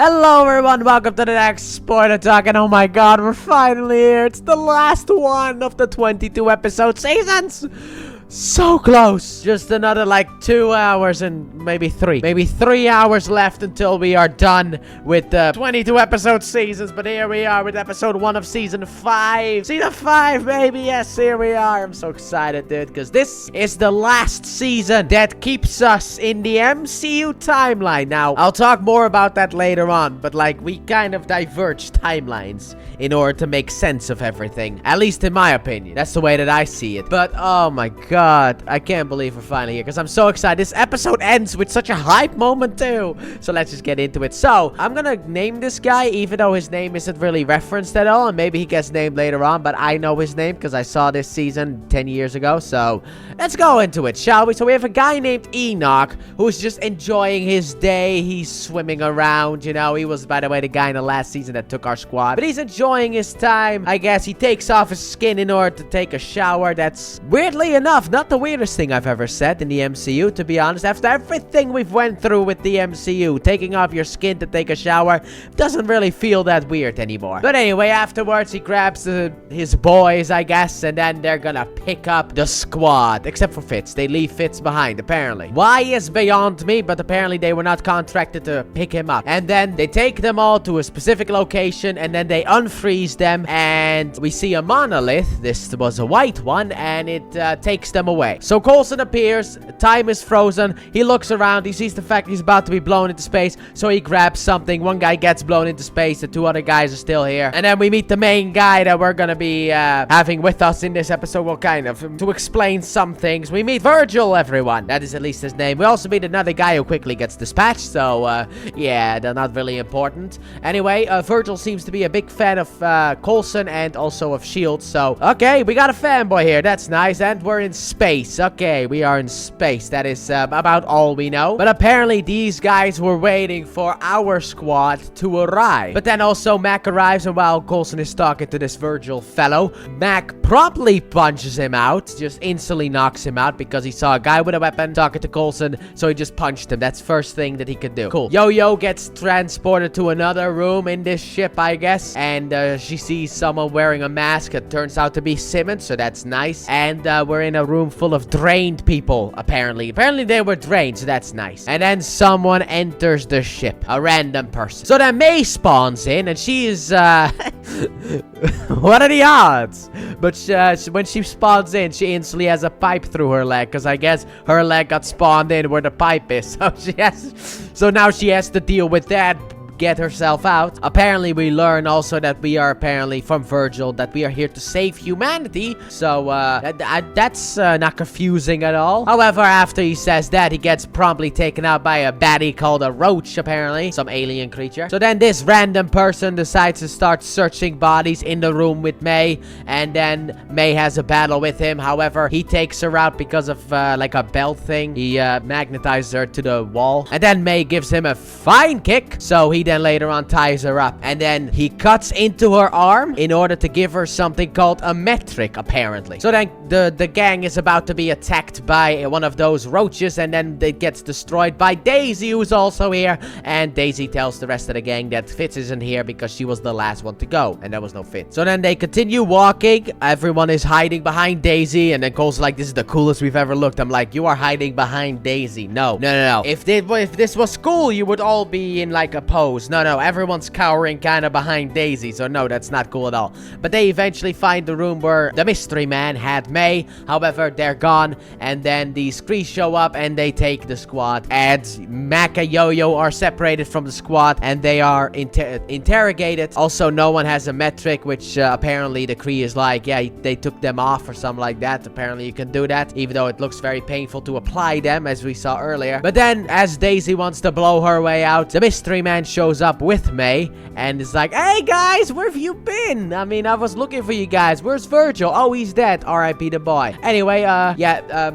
Hello everyone, welcome to the next Spoiler Talk, and oh my god, we're finally here. It's the last one of the 22 episode seasons. So close. Just another like 2 hours and maybe 3 hours left until we are done with the 22 episode seasons. But here we are with episode 1 of season 5. Season 5, baby. Yes, here we are. I'm so excited, dude, because this is the last season that keeps us in the MCU timeline. Now, I'll talk more about that later on, but like we kind of diverge timelines in order to make sense of everything. At least in my opinion. That's the way that I see it. But oh my god, I can't believe we're finally here because I'm so excited. This episode ends with such a hype moment too. So let's just get into it. So I'm gonna name this guy even though his name isn't really referenced at all, and maybe he gets named later on, but I know his name because I saw this season 10 years ago. So let's go into it, shall we? So we have a guy named Enoch who's just enjoying his day. He's swimming around, you know. He was, by the way, the guy in the last season that took our squad, but he's enjoying his time. I guess he takes off his skin in order to take a shower. That's weirdly enough not the weirdest thing I've ever said in the MCU, to be honest. After everything we've went through with the MCU, taking off your skin to take a shower doesn't really feel that weird anymore. But anyway, afterwards he grabs his boys, I guess, and then they're gonna pick up the squad, except for Fitz. They leave Fitz behind, apparently. Why is beyond me, but apparently they were not contracted to pick him up. And then they take them all to a specific location, and then they unfreeze them, and we see a monolith. This was a white one, and it takes them away. So Coulson appears, time is frozen, he looks around, he sees the fact he's about to be blown into space, so he grabs something. One guy gets blown into space, the 2 other guys are still here, and then we meet the main guy that we're gonna be having with us in this episode. Well, kind of, to explain some things. We meet Virgil, everyone. That is at least his name. We also meet another guy who quickly gets dispatched, so yeah, they're not really important. Anyway, Virgil seems to be a big fan of Coulson and also of S.H.I.E.L.D, so okay, we got a fanboy here. That's nice. And we're in space. Okay, we are in space. That is about all we know. But apparently these guys were waiting for our squad to arrive. But then also Mac arrives, and while Coulson is talking to this Virgil fellow, Mac promptly punches him out, just instantly knocks him out because he saw a guy with a weapon talking to Coulson, so he just punched him. That's first thing that he could do. Cool. Yo-Yo gets transported to another room in this ship, I guess, and she sees someone wearing a mask. It turns out to be Simmons, so that's nice. And we're in a room full of drained people, apparently. Apparently they were drained, so that's nice. And then someone enters the ship, a random person. So then May spawns in, and she is, what are the odds? But when she spawns in, she instantly has a pipe through her leg, because I guess her leg got spawned in where the pipe is. So now she has to deal with that, get herself out. Apparently we learn also that we are apparently from Virgil that we are here to save humanity, so that's not confusing at all. However, after he says that, he gets promptly taken out by a baddie called a roach, apparently some alien creature. So then this random person decides to start searching bodies in the room with May, and then May has a battle with him. However, he takes her out because of like a belt thing. He magnetizes her to the wall, and then May gives him a fine kick, so he then later on ties her up, and then he cuts into her arm in order to give her something called a metric, apparently. So then the gang is about to be attacked by one of those roaches, and then it gets destroyed by Daisy, who's also here. And Daisy tells the rest of the gang that Fitz isn't here because she was the last one to go, and there was no Fitz. So then they continue walking. Everyone is hiding behind Daisy, and then Cole's like, this is the coolest we've ever looked. I'm like, you are hiding behind Daisy. No. If this was school, you would all be in like a pose. No, everyone's cowering kind of behind Daisy, so no, that's not cool at all. But they eventually find the room where the mystery man had May. However, they're gone, and then these Kree show up, and they take the squad. And Mac and Yo-Yo are separated from the squad, and they are interrogated. Also, no one has a metric, which apparently the Kree is like, yeah, they took them off or something like that. Apparently you can do that, even though it looks very painful to apply them, as we saw earlier. But then, as Daisy wants to blow her way out, the mystery man shows up with May, and is like, hey guys, where have you been? I mean, I was looking for you guys. Where's Virgil? Oh, he's dead. R.I.P. the boy. Anyway,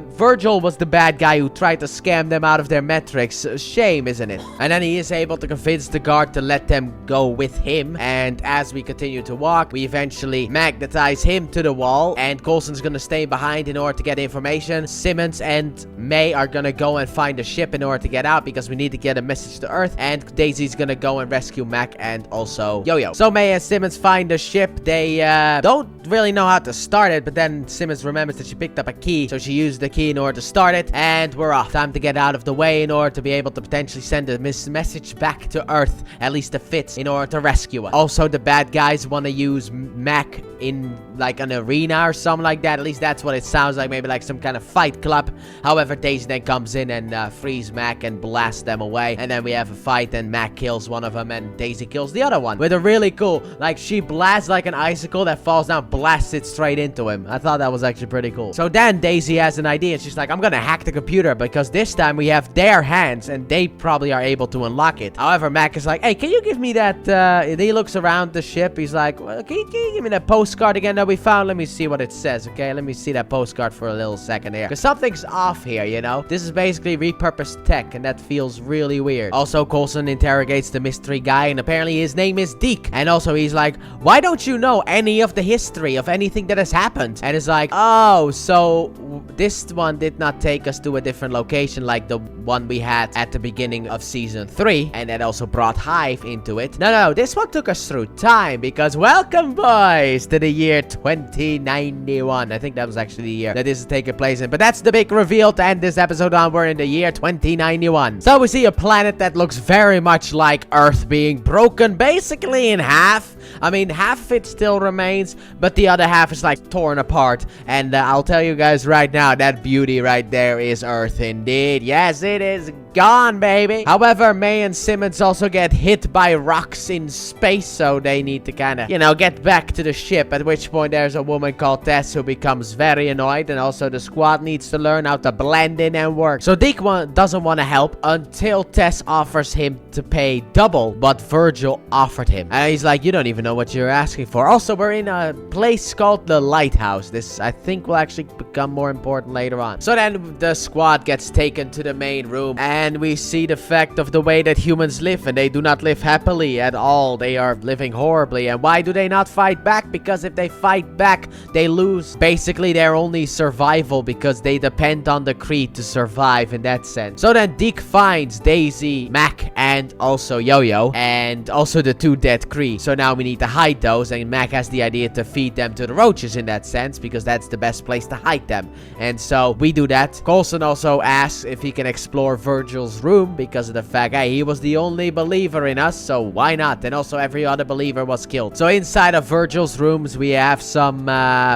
Virgil was the bad guy who tried to scam them out of their metrics. Shame, isn't it? And then he is able to convince the guard to let them go with him, and as we continue to walk, we eventually magnetize him to the wall, and Coulson's gonna stay behind in order to get information. Simmons and May are gonna go and find a ship in order to get out, because we need to get a message to Earth, and Daisy's gonna gonna go and rescue Mac and also Yo-Yo. So May and Simmons find the ship. They don't really know how to start it, but then Simmons remembers that she picked up a key, so she used the key in order to start it, and we're off. Time to get out of the way in order to be able to potentially send a message back to Earth, at least a Fitz, in order to rescue us. Also, the bad guys want to use Mac in like an arena or something like that. At least that's what it sounds like, maybe like some kind of fight club. However, Daisy then comes in and frees Mac and blasts them away, and then we have a fight, and Mac kills one of them and Daisy kills the other one with a really cool, like, she blasts like an icicle that falls down, blasts it straight into him. I thought that was actually pretty cool. So then Daisy has an idea, and she's like, I'm gonna hack the computer, because this time we have their hands and they probably are able to unlock it. However, Mac is like, hey, can you give me that and he looks around the ship. He's like, well, can you give me that postcard again that we found? Let me see what it says, okay? Let me see that postcard for a little second here, because something's off here, you know? This is basically repurposed tech, and that feels really weird. Also, Coulson interrogates the mystery guy, and apparently his name is Deke. And also, he's like, why don't you know any of the history of anything that has happened? And it's like, oh, so this one did not take us to a different location like the one we had at the beginning of season 3, and that also brought Hive into it. No, this one took us through time, because welcome, boys, to the year 2091. I think that was actually the year that this is taking place in, but that's the big reveal to end this episode on. We're in the year 2091. So we see a planet that looks very much like Earth being broken basically in half. I mean, half of it still remains, but the other half is like torn apart. And I'll tell you guys right now, that beauty right there is Earth indeed. Yes, it is gone, baby. However, May and Simmons also get hit by rocks in space, so they need to kind of, you know, get back to the ship, at which point there's a woman called Tess who becomes very annoyed, and also the squad needs to learn how to blend in and work. So Deke doesn't want to help until Tess offers him to pay double what Virgil offered him. And he's like, you don't even know what you're asking for. Also, we're in a place called the Lighthouse. This, I think, will actually become more important later on. So then the squad gets taken to the main room, and we see the fact of the way that humans live, and they do not live happily at all. They are living horribly. And why do they not fight back? Because if they fight back, they lose basically their only survival, because they depend on the Creed to survive in that sense. So then Deke finds Daisy, Mac, and also Yo-Yo, and also the 2 dead Creed. So now we need to hide those, and Mac has the idea to feed them to the roaches in that sense, because that's the best place to hide them. And so we do that. Coulson also asks if he can explore Virgil's room, because of the fact, hey, he was the only believer in us, so why not? And also every other believer was killed. So inside of Virgil's rooms, we have some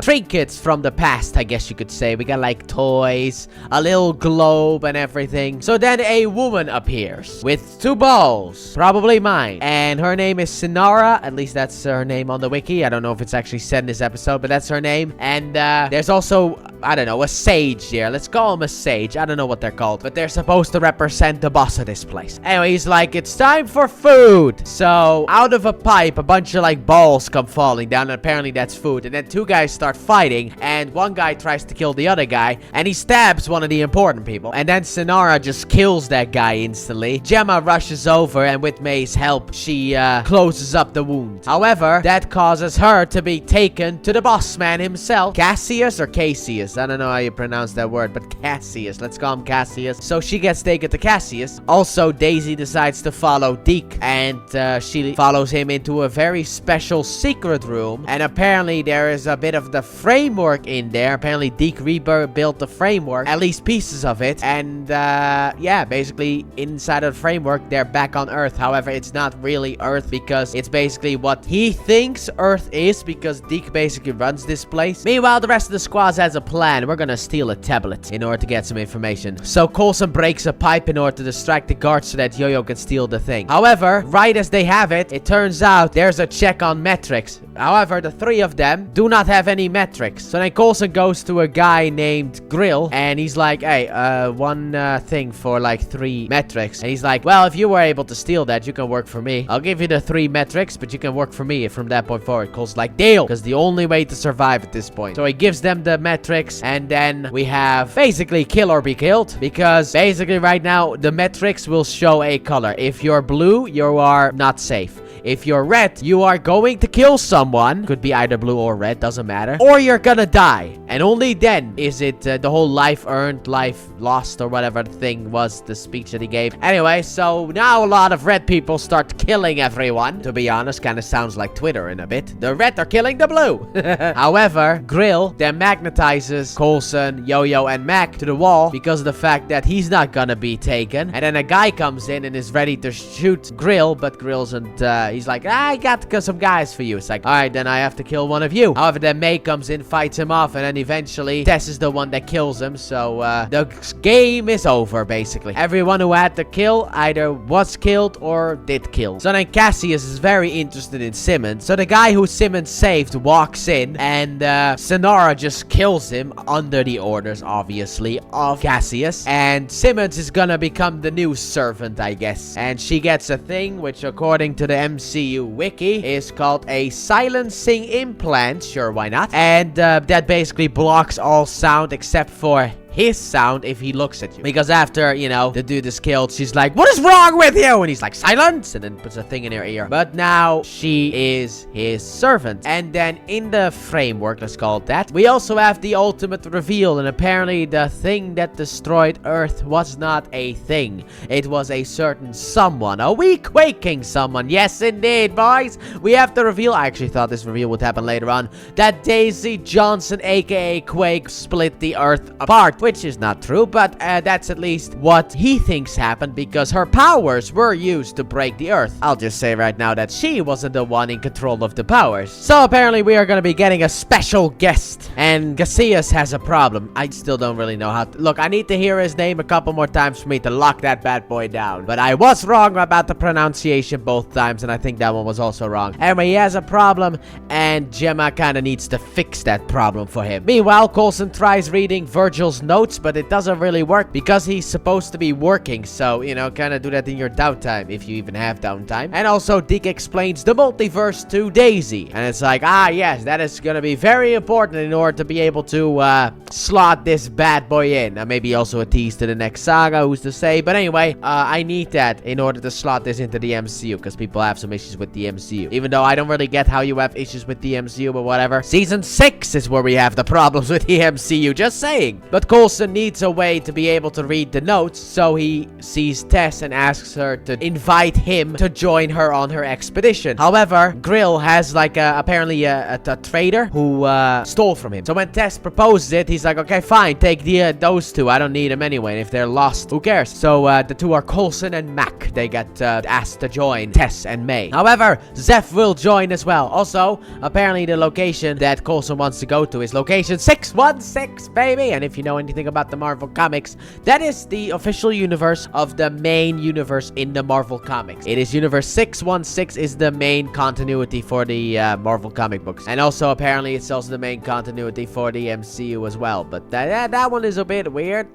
trinkets from the past, I guess you could say. We got like toys, a little globe, and everything. So then a woman appears with 2 balls, probably mine, and her name is Sinara. At least that's her name on the wiki. I don't know if it's actually said in this episode, but that's her name. And there's also, I don't know, a sage here. Let's call him a sage. I don't know what they're called, but they're supposed to represent the boss of this place. Anyway, he's like, it's time for food. So out of a pipe, a bunch of like balls come falling down, and apparently that's food. And then 2 guys start fighting, and one guy tries to kill the other guy, and he stabs one of the important people. And then Sinara just kills that guy instantly. Gemma rushes over, and with May's help, she closes up the wound. However, that causes her to be taken to the boss man himself. Cassius or Cassius? I don't know how you pronounce that word, but Cassius. Let's call him Cassius. So she gets taken to Cassius. Also, Daisy decides to follow Deke, and she follows him into a very special secret room. And apparently, there is a bit of the framework in there. Apparently, Deke rebuilt the framework, at least pieces of it. And yeah, basically, inside of the framework, they're back on Earth. However, it's not really Earth, because it's basically what he thinks Earth is, because Deke basically runs this place. Meanwhile, the rest of the squad has a plan. We're gonna steal a tablet in order to get some information. So Coulson breaks a pipe in order to distract the guards so that Yo-Yo can steal the thing. However, right as they have it, it turns out there's a check on metrics. However, the 3 of them do not have any metrics. So then Coulson goes to a guy named Grill, and he's like, hey, one thing for like 3 metrics. And he's like, well, if you were able to steal that, you can work for me. I'll give you the 3 metrics, but you can work for me from that point forward. Coulson's like, deal, because the only way to survive at this point. So he gives them the metrics, and then we have basically kill or be killed, because basically right now the metrics will show a color. If you're blue, you are not safe. If you're red, you are going to kill someone. Could be either blue or red, doesn't matter. Or you're gonna die. And only then is it the whole life earned, life lost, or whatever the thing was, the speech that he gave. Anyway, so now a lot of red people start killing everyone. To be honest, kind of sounds like Twitter in a bit. The red are killing the blue. However, Grill then magnetizes Coulson, Yo-Yo, and Mac to the wall because of the fact that he's not gonna be taken. And then a guy comes in and is ready to shoot Grill, but Grill's and he's like, I got some guys for you. It's like, all right, then I have to kill one of you. However, then May comes in, fights him off, and then eventually Tess is the one that kills him. So the game is over, basically. Everyone who had to kill either was killed or did kill. So then Cassius is very interested in Simmons. So the guy who Simmons saved walks in, and Sonara just kills him under the orders, obviously, of Cassius. And Simmons is gonna become the new servant, I guess. And she gets a thing, which according to the MCU wiki is called a silencing implant. Sure, why not? And that basically blocks all sound except for his sound if he looks at you. Because after, you know, the dude is killed, she's like, what is wrong with you? And he's like, silence! And then puts a thing in her ear. But now she is his servant. And then in the framework, let's call it that, we also have the ultimate reveal. And apparently the thing that destroyed Earth was not a thing. It was a certain someone. A weak, quaking someone. Yes, indeed, boys. We have the reveal. I actually thought this reveal would happen later on. That Daisy Johnson, aka Quake, split the Earth apart. Which is not true, but that's at least what he thinks happened because her powers were used to break the Earth. I'll just say right now that she wasn't the one in control of the powers. So apparently we are going to be getting a special guest, and Cassius has a problem. I still don't really know how to... Look, I need to hear his name a couple more times for me to lock that bad boy down. But I was wrong about the pronunciation both times, and I think that one was also wrong. Anyway, he has a problem, and Gemma kind of needs to fix that problem for him. Meanwhile, Coulson tries reading Virgil's notes, but it doesn't really work because he's supposed to be working. So, you know, kind of do that in your downtime if you even have downtime. And also, Dick explains the multiverse to Daisy. And it's like, ah, yes, that is going to be very important in order to be able to slot this bad boy in. Maybe also a tease to the next saga, who's to say. But anyway, I need that in order to slot this into the MCU because people have some issues with the MCU. Even though I don't really get how you have issues with the MCU, but whatever. Season 6 is where we have the problems with the MCU, just saying. But Coulson needs a way to be able to read the notes, so he sees Tess and asks her to invite him to join her on her expedition. However, Grill has like apparently a trader who stole from him. So when Tess proposes it, he's like, okay, fine, take those two. I don't need them anyway. And if they're lost, who cares? So the two are Coulson and Mac. They got asked to join Tess and May. However, Zeph will join as well. Also, apparently the location that Coulson wants to go to is location 616, baby. And if you know anything about the Marvel Comics, that is the official universe of the main universe in the Marvel Comics. It is Universe 616 is the main continuity for the Marvel comic books. And also, apparently, it's also the main continuity for the MCU as well. But that one is a bit weird,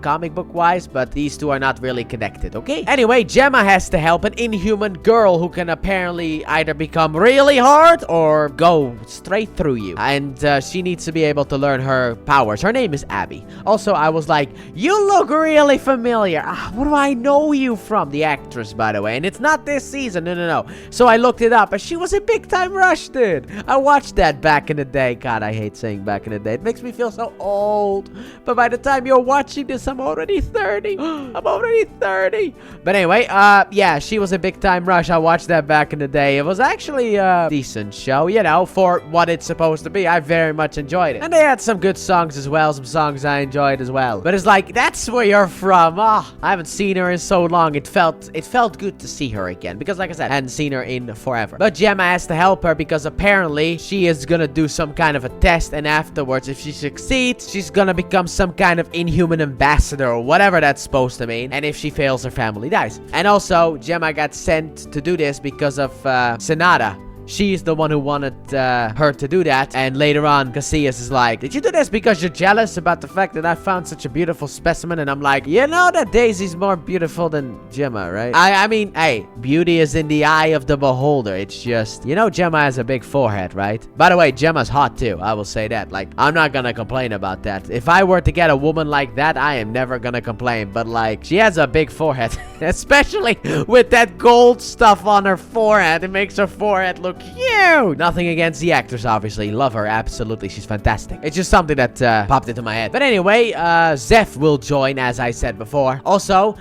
comic book-wise, but these two are not really connected, okay? Anyway, Gemma has to help an inhuman girl who can apparently either become really hard or go straight through you. And she needs to be able to learn her powers. Her name is Abby. Also, I was like, you look really familiar. What do I know you from? The actress, by the way. And it's not this season. No. So I looked it up, and she was in Big Time Rush, dude. I watched that back in the day. God, I hate saying back in the day. It makes me feel so old. But by the time you're watching this, I'm already 30. I'm already 30. But anyway, yeah, she was in Big Time Rush. I watched that back in the day. It was actually a decent show, you know, for what it's supposed to be. I very much enjoyed it. And they had some good songs as well. Some songs I enjoyed as well. But it's like, that's where you're from. I haven't seen her in so long. It felt good to see her again. Because like I said, I hadn't seen her in forever. But Gemma has to help her because apparently she is gonna do some kind of a test. And afterwards, if she succeeds, she's gonna become some kind of inhuman ambassador or whatever that's supposed to mean. And if she fails, her family dies. And also, Gemma got sent to do this because of Sonata. She's the one who wanted her to do that. And later on, Cassius is like, did you do this because you're jealous about the fact that I found such a beautiful specimen? And I'm like, you know that Daisy's more beautiful than Gemma, right? I mean, hey, beauty is in the eye of the beholder. It's just, you know, Gemma has a big forehead, right? By the way, Gemma's hot too. I will say that. Like, I'm not gonna complain about that. If I were to get a woman like that, I am never gonna complain. But like, she has a big forehead. Especially with that gold stuff on her forehead. It makes her forehead look huge. Nothing against the actress, obviously. Love her, absolutely. She's fantastic. It's just something that popped into my head. But anyway, Zeph will join, as I said before. Also,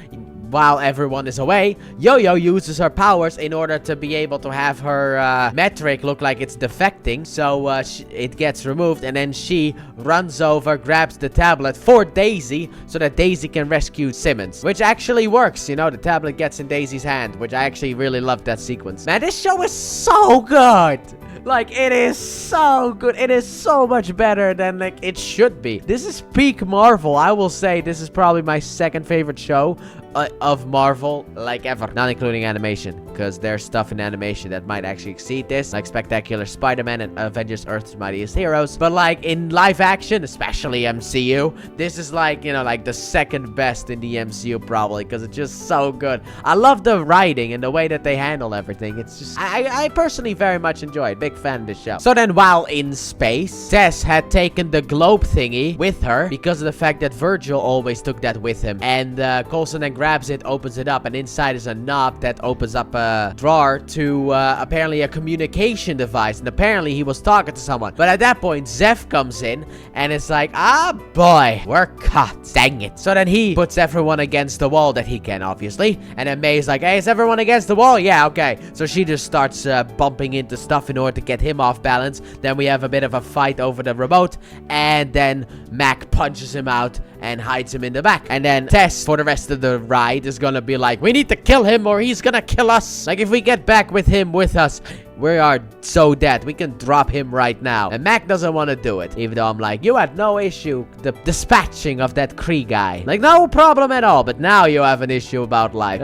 while everyone is away, Yo-Yo uses her powers in order to be able to have her metric look like it's defecting. So it gets removed, and then she runs over, grabs the tablet for Daisy so that Daisy can rescue Simmons. Which actually works, you know, the tablet gets in Daisy's hand, which I actually really loved that sequence. Man, this show is so good. Like, it is so good. It is so much better than, like, it should be. This is peak Marvel. I will say this is probably my second favorite show of Marvel, like, ever. Not including animation, because there's stuff in animation that might actually exceed this, like Spectacular Spider-Man and Avengers Earth's Mightiest Heroes. But, like, in live action, especially MCU, this is, like, you know, like, the second best in the MCU, probably, because it's just so good. I love the writing and the way that they handle everything. It's just, I personally very much enjoy it. Big fan of this show. So then, while in space, Tess had taken the globe thingy with her because of the fact that Virgil always took that with him. And Coulson then grabs it, opens it up, and inside is a knob that opens up a drawer to apparently a communication device. And apparently he was talking to someone. But at that point, Zeph comes in, and it's like, ah, boy, we're caught. Dang it. So then he puts everyone against the wall that he can, obviously. And then May's like, hey, is everyone against the wall? Yeah, okay. So she just starts bumping into stuff in order to get him off balance. Then we have a bit of a fight over the remote, and then Mac punches him out and hides him in the back. And then Tess, for the rest of the ride, is gonna be like, we need to kill him or he's gonna kill us. Like, if we get back with him with us, we are so dead. We can drop him right now. And Mac doesn't want to do it. Even though I'm like, you had no issue the dispatching of that Kree guy. Like, no problem at all. But now you have an issue about life.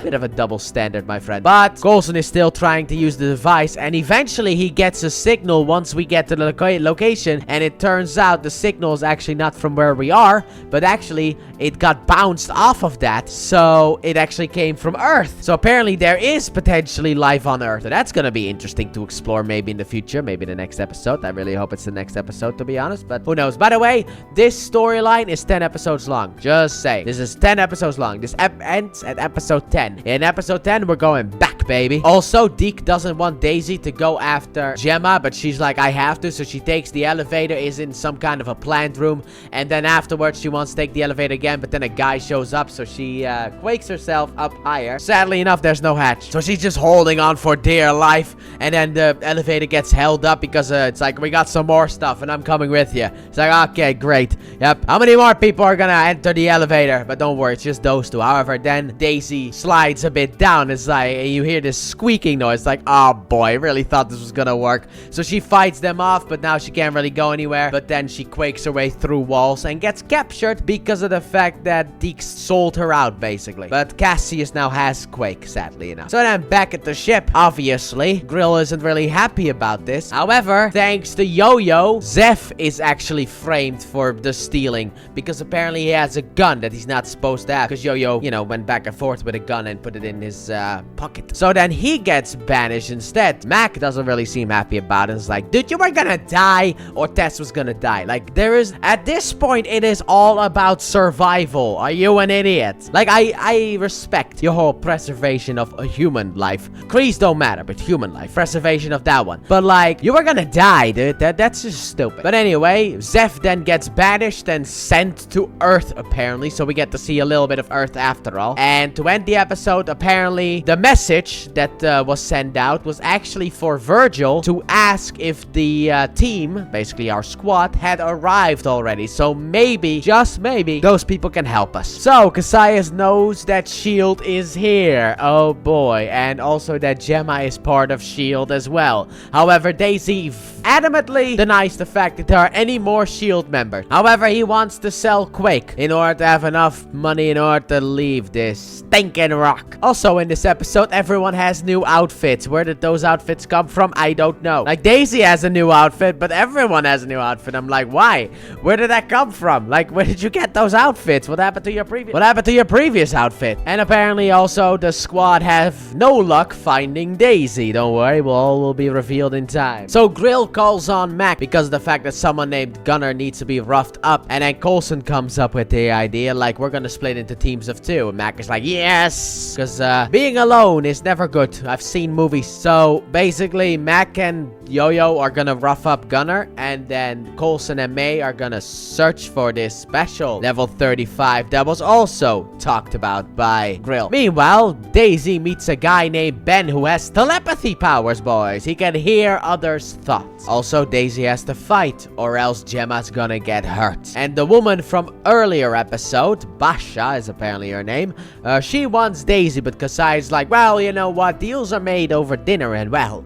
Bit of a double standard, my friend. But Coulson is still trying to use the device. And eventually he gets a signal once we get to the location. And it turns out the signal is actually not from where we are. But actually, it got bounced off of that. So it actually came from Earth. So apparently there is potentially life on Earth. And that's gonna be interesting to explore maybe in the future, maybe the next episode. I really hope it's the next episode, to be honest, but who knows. By the way, this storyline is 10 episodes long. Just say, this is 10 episodes long. This ends at episode 10. In episode 10, we're going back, baby. Also, Deke doesn't want Daisy to go after Gemma, but she's like, I have to, so she takes the elevator, is in some kind of a plant room, and then afterwards she wants to take the elevator again, but then a guy shows up, so she quakes herself up higher. Sadly enough, there's no hatch, so she's just holding on for dear life. And then the elevator gets held up because it's like, we got some more stuff and I'm coming with you. It's like, okay, great. Yep. How many more people are gonna enter the elevator? But don't worry, it's just those two. However, then Daisy slides a bit down. It's like, you hear this squeaking noise. It's like, oh boy, really thought this was gonna work. So she fights them off, but now she can't really go anywhere. But then she quakes her way through walls and gets captured because of the fact that Deke sold her out, basically. But Cassius now has Quake, sadly enough. So then back at the ship, obviously, Grill isn't really happy about this. However, thanks to Yo-Yo, Zeph is actually framed for the stealing because apparently he has a gun that he's not supposed to have because Yo-Yo, you know, went back and forth with a gun and put it in his pocket. So then he gets banished instead. Mac doesn't really seem happy about it. It's like, dude, you were gonna die or Tess was gonna die. Like, there is, at this point, it is all about survival. Are you an idiot? Like, I respect your whole preservation of a human life. Krees don't matter, but human life. Preservation of that one. But like, you were gonna die, dude. That's just stupid. But anyway, Zeph then gets banished and sent to Earth, apparently. So we get to see a little bit of Earth after all. And to end the episode, apparently, the message that was sent out was actually for Virgil to ask if the team, basically our squad, had arrived already. So maybe, just maybe, those people can help us. So, Cassius knows that S.H.I.E.L.D is here. Oh boy. And also that Gemma is part of S.H.I.E.L.D as well. However, Daisy adamantly denies the fact that there are any more S.H.I.E.L.D members. However, he wants to sell Quake in order to have enough money in order to leave this stinking rock. Also, in this episode, everyone has new outfits. Where did those outfits come from? I don't know. Like, Daisy has a new outfit, but everyone has a new outfit. I'm like, why? Where did that come from? Like, where did you get those outfits? What happened to your previous outfit? And apparently, also, the squad have no luck finding Daisy. Don't don't worry, all will be revealed in time. So Grill calls on Mac because of the fact that someone named Gunner needs to be roughed up. And then Coulson comes up with the idea, like, we're gonna split into teams of 2. And Mac is like, yes! Because being alone is never good. I've seen movies. So basically, Mac and Yo-Yo are gonna rough up Gunner. And then Coulson and May are gonna search for this special level 35 that was also talked about by Grill. Meanwhile, Daisy meets a guy named Ben who has telepathy powers, boys. He can hear others' thoughts. Also, Daisy has to fight or else Gemma's gonna get hurt. And the woman from earlier episode, Basha is apparently her name, she wants Daisy, but Kasai's like, well, you know what? Deals are made over dinner and, well,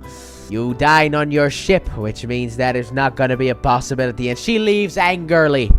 you dine on your ship, which means that is not gonna be a possibility. And she leaves angrily.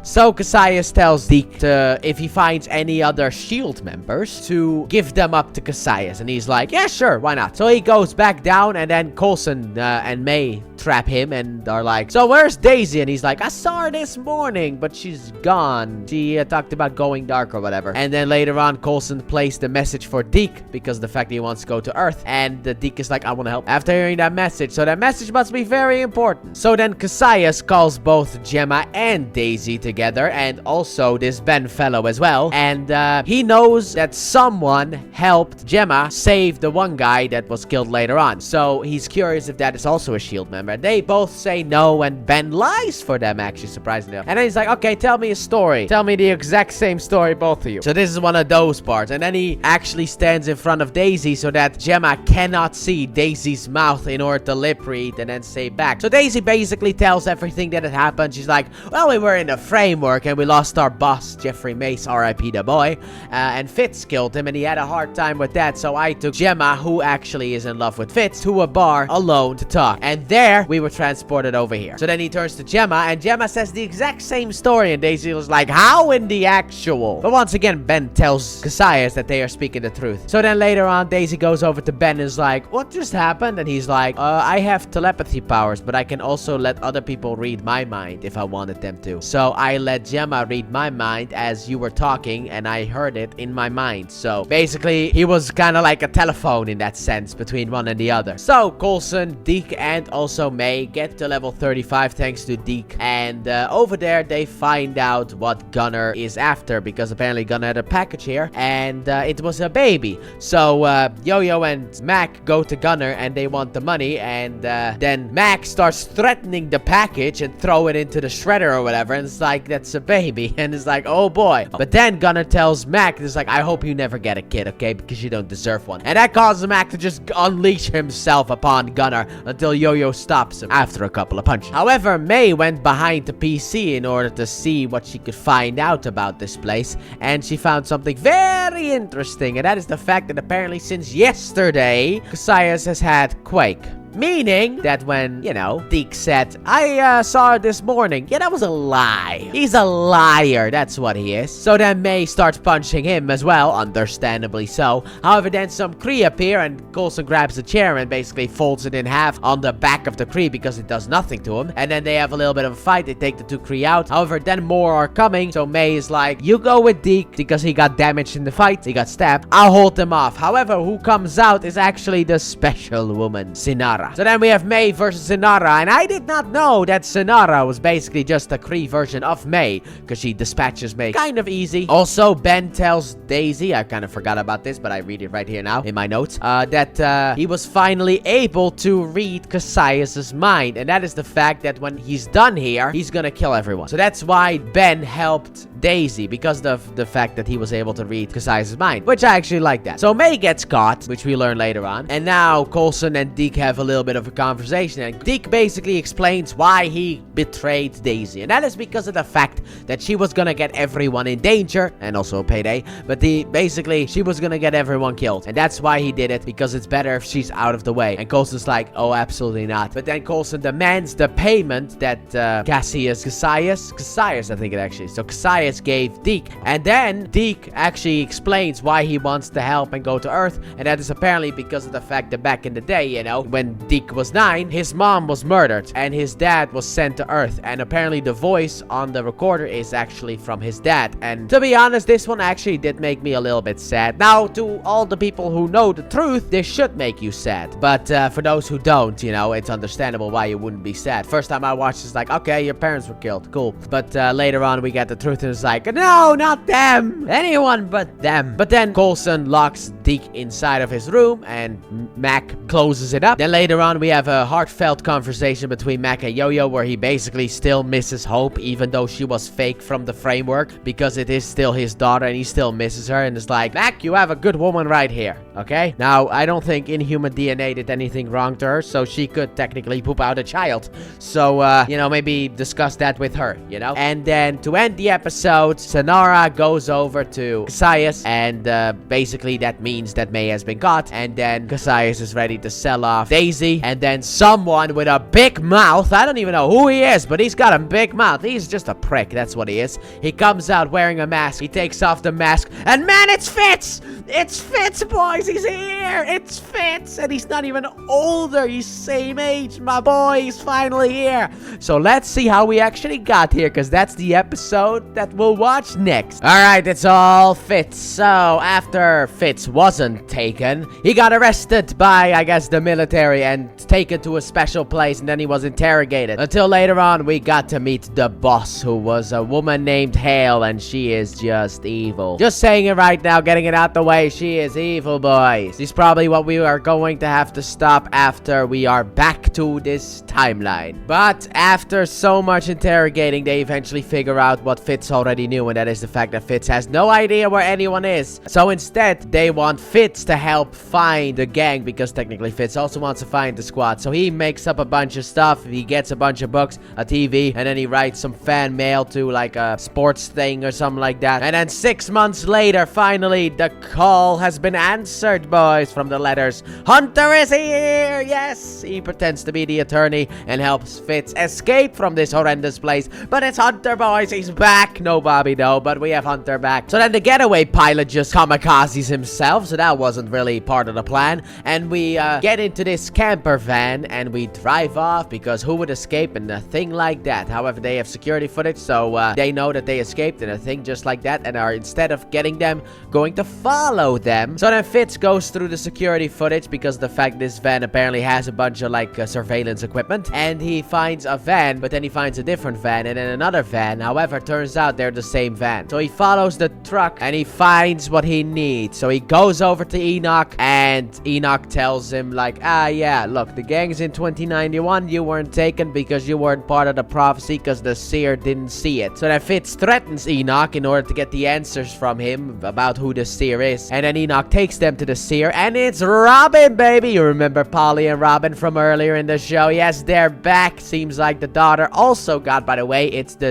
So Cassius tells Deke to, if he finds any other S.H.I.E.L.D. members, to give them up to Cassius. And he's like, yeah, sure, why not? So he goes back down, and then Coulson and May trap him and are like, so where's Daisy? And he's like, I saw her this morning, but she's gone. She talked about going dark or whatever. And then later on, Coulson placed the message for Deke because of the fact that he wants to go to Earth. And Deke is like, I want to help. After hearing that message, so that message must be very important. So then Cassius calls both Gemma and Daisy together, and also this Ben fellow as well. And he knows that someone helped Gemma save the one guy that was killed later on. So he's curious if that is also a S.H.I.E.L.D. member. They both say no, and Ben lies for them, actually, surprisingly. And then he's like, okay, tell me a story. Tell me the exact same story, both of you. So this is one of those parts. And then he actually stands in front of Daisy so that Gemma cannot see Daisy's mouth in order to lip read and then say back. So Daisy basically tells everything that had happened. She's like, well, we were in a framework and we lost our boss, Jeffrey Mace, R.I.P. the boy. And Fitz killed him and he had a hard time with that. So I took Gemma, who actually is in love with Fitz, to a bar alone to talk. And there, we were transported over here. So then he turns to Gemma, and Gemma says the exact same story, and Daisy was like, how in the actual? But once again, Ben tells Cassius that they are speaking the truth. So then later on, Daisy goes over to Ben and is like, what just happened? And he's like, I have telepathy powers, but I can also let other people read my mind if I wanted them to. So I let Gemma read my mind as you were talking, and I heard it in my mind. So basically, he was kind of like a telephone in that sense between one and the other. So Coulson, Deke, and also May get to level 35 thanks to Deke. And over there, they find out what Gunner is after, because apparently Gunner had a package here, and it was a baby. So Yo-Yo and Mac go to Gunner, and they want the money, and then Mac starts threatening the package and throw it into the shredder or whatever, and it's like, that's a baby, and it's like, oh boy. But then Gunner tells Mac, it's like, I hope you never get a kid, okay, because you don't deserve one. And that causes Mac to just unleash himself upon Gunner until Yo-Yo stops him after a couple of punches. However, May went behind the PC in order to see what she could find out about this place, and she found something very interesting, and that is the fact that apparently since yesterday, Cassius has had Quake. Meaning that when, you know, Deke said, I saw her this morning. Yeah, that was a lie. He's a liar. That's what he is. So then May starts punching him as well, understandably so. However, then some Kree appear and Coulson grabs a chair and basically folds it in half on the back of the Kree because it does nothing to him. And then they have a little bit of a fight. They take the two Kree out. However, then more are coming. So May is like, you go with Deke because he got damaged in the fight. He got stabbed. I'll hold him off. However, who comes out is actually the special woman, Sinara. So then we have May versus Sinara, and I did not know that Sinara was basically just a Kree version of May, because she dispatches May kind of easy. Also, Ben tells Daisy, I kind of forgot about this, but I read it right here now in my notes, that he was finally able to read Cassius's mind, and that is the fact that when he's done here, he's gonna kill everyone. So that's why Ben helped Daisy, because of the fact that he was able to read Cassius's mind, which I actually like that. So May gets caught, which we learn later on, and now Coulson and Deke have a little bit of a conversation, and Deke basically explains why he betrayed Daisy, and that is because of the fact that she was gonna get everyone in danger, and also a payday, but basically she was gonna get everyone killed, and that's why he did it, because it's better if she's out of the way. And Coulson's like, oh, absolutely not. But then Coulson demands the payment that Cassius, I think it actually is. So Cassius gave Deke, and then Deke actually explains why he wants to help and go to Earth, and that is apparently because of the fact that back in the day, you know, when Deke was 9, his mom was murdered and his dad was sent to Earth. And apparently the voice on the recorder is actually from his dad. And to be honest, this one actually did make me a little bit sad. Now, to all the people who know the truth, this should make you sad. But for those who don't, you know, it's understandable why you wouldn't be sad. First time I watched it's like, okay, your parents were killed. Cool. But later on, we get the truth and it's like, no, not them. Anyone but them. But then Coulson locks Deke inside of his room and Mac closes it up. Then later on, we have a heartfelt conversation between Mac and Yo-Yo where he basically still misses Hope, even though she was fake from the framework, because it is still his daughter and he still misses her. And it's like, Mac, you have a good woman right here, okay? Now, I don't think Inhuman DNA did anything wrong to her, so she could technically poop out a child. So, you know, maybe discuss that with her, you know? And then to end the episode, Sonara goes over to Cassius, and basically that means that May has been caught, and then Cassius is ready to sell off Daisy, and then someone with a big mouth, I don't even know who he is, but he's got a big mouth. He's just a prick, that's what he is. He comes out wearing a mask, he takes off the mask, and man, it's Fitz! It's Fitz, boys! He's here! It's Fitz! And he's not even older, he's same age, my boy, he's finally here. So let's see how we actually got here, because that's the episode that we'll watch next. Alright, it's all Fitz. So, after Fitz wasn't taken, he got arrested by, I guess, the military and taken to a special place, and then he was interrogated. Until later on, we got to meet the boss, who was a woman named Hale, and she is just evil. Just saying it right now, getting it out the way, she is evil, boys. She's probably what we are going to have to stop after we are back to this timeline. But after so much interrogating, they eventually figure out what Fitz already knew, and that is the fact that Fitz has no idea where anyone is. So instead, they want Fitz to help find the gang, because technically Fitz also wants to find the squad. So he makes up a bunch of stuff. He gets a bunch of books, a TV, and then he writes some fan mail to like a sports thing or something like that. And then 6 months later, finally, the call has been answered, boys, from the letters. Hunter is here! Yes! He pretends to be the attorney and helps Fitz escape from this horrendous place. But it's Hunter, boys. He's back. No Bobby, though, but we have Hunter back. So then the getaway pilot just kamikazes himself, so that wasn't really part of the plan. And we get into this camper van and we drive off, because who would escape in a thing like that? However, they have security footage, so they know that they escaped in a thing just like that, and are, instead of getting them, going to follow them. So then Fitz goes through the security footage, because the fact this van apparently has a bunch of like surveillance equipment, and he finds a van, but then he finds a different van and then another van. However, turns out they're the same van. So he follows the truck and he finds what he needs. So he goes over to Enoch, and Enoch tells him like, yeah, look, the gang's in 2091. You weren't taken because you weren't part of the prophecy, because the seer didn't see it. So then Fitz threatens Enoch in order to get the answers from him about who the seer is. And then Enoch takes them to the seer, and it's Robin, baby. You remember Polly and Robin from earlier in the show? Yes, they're back. Seems like the daughter also got, by the way,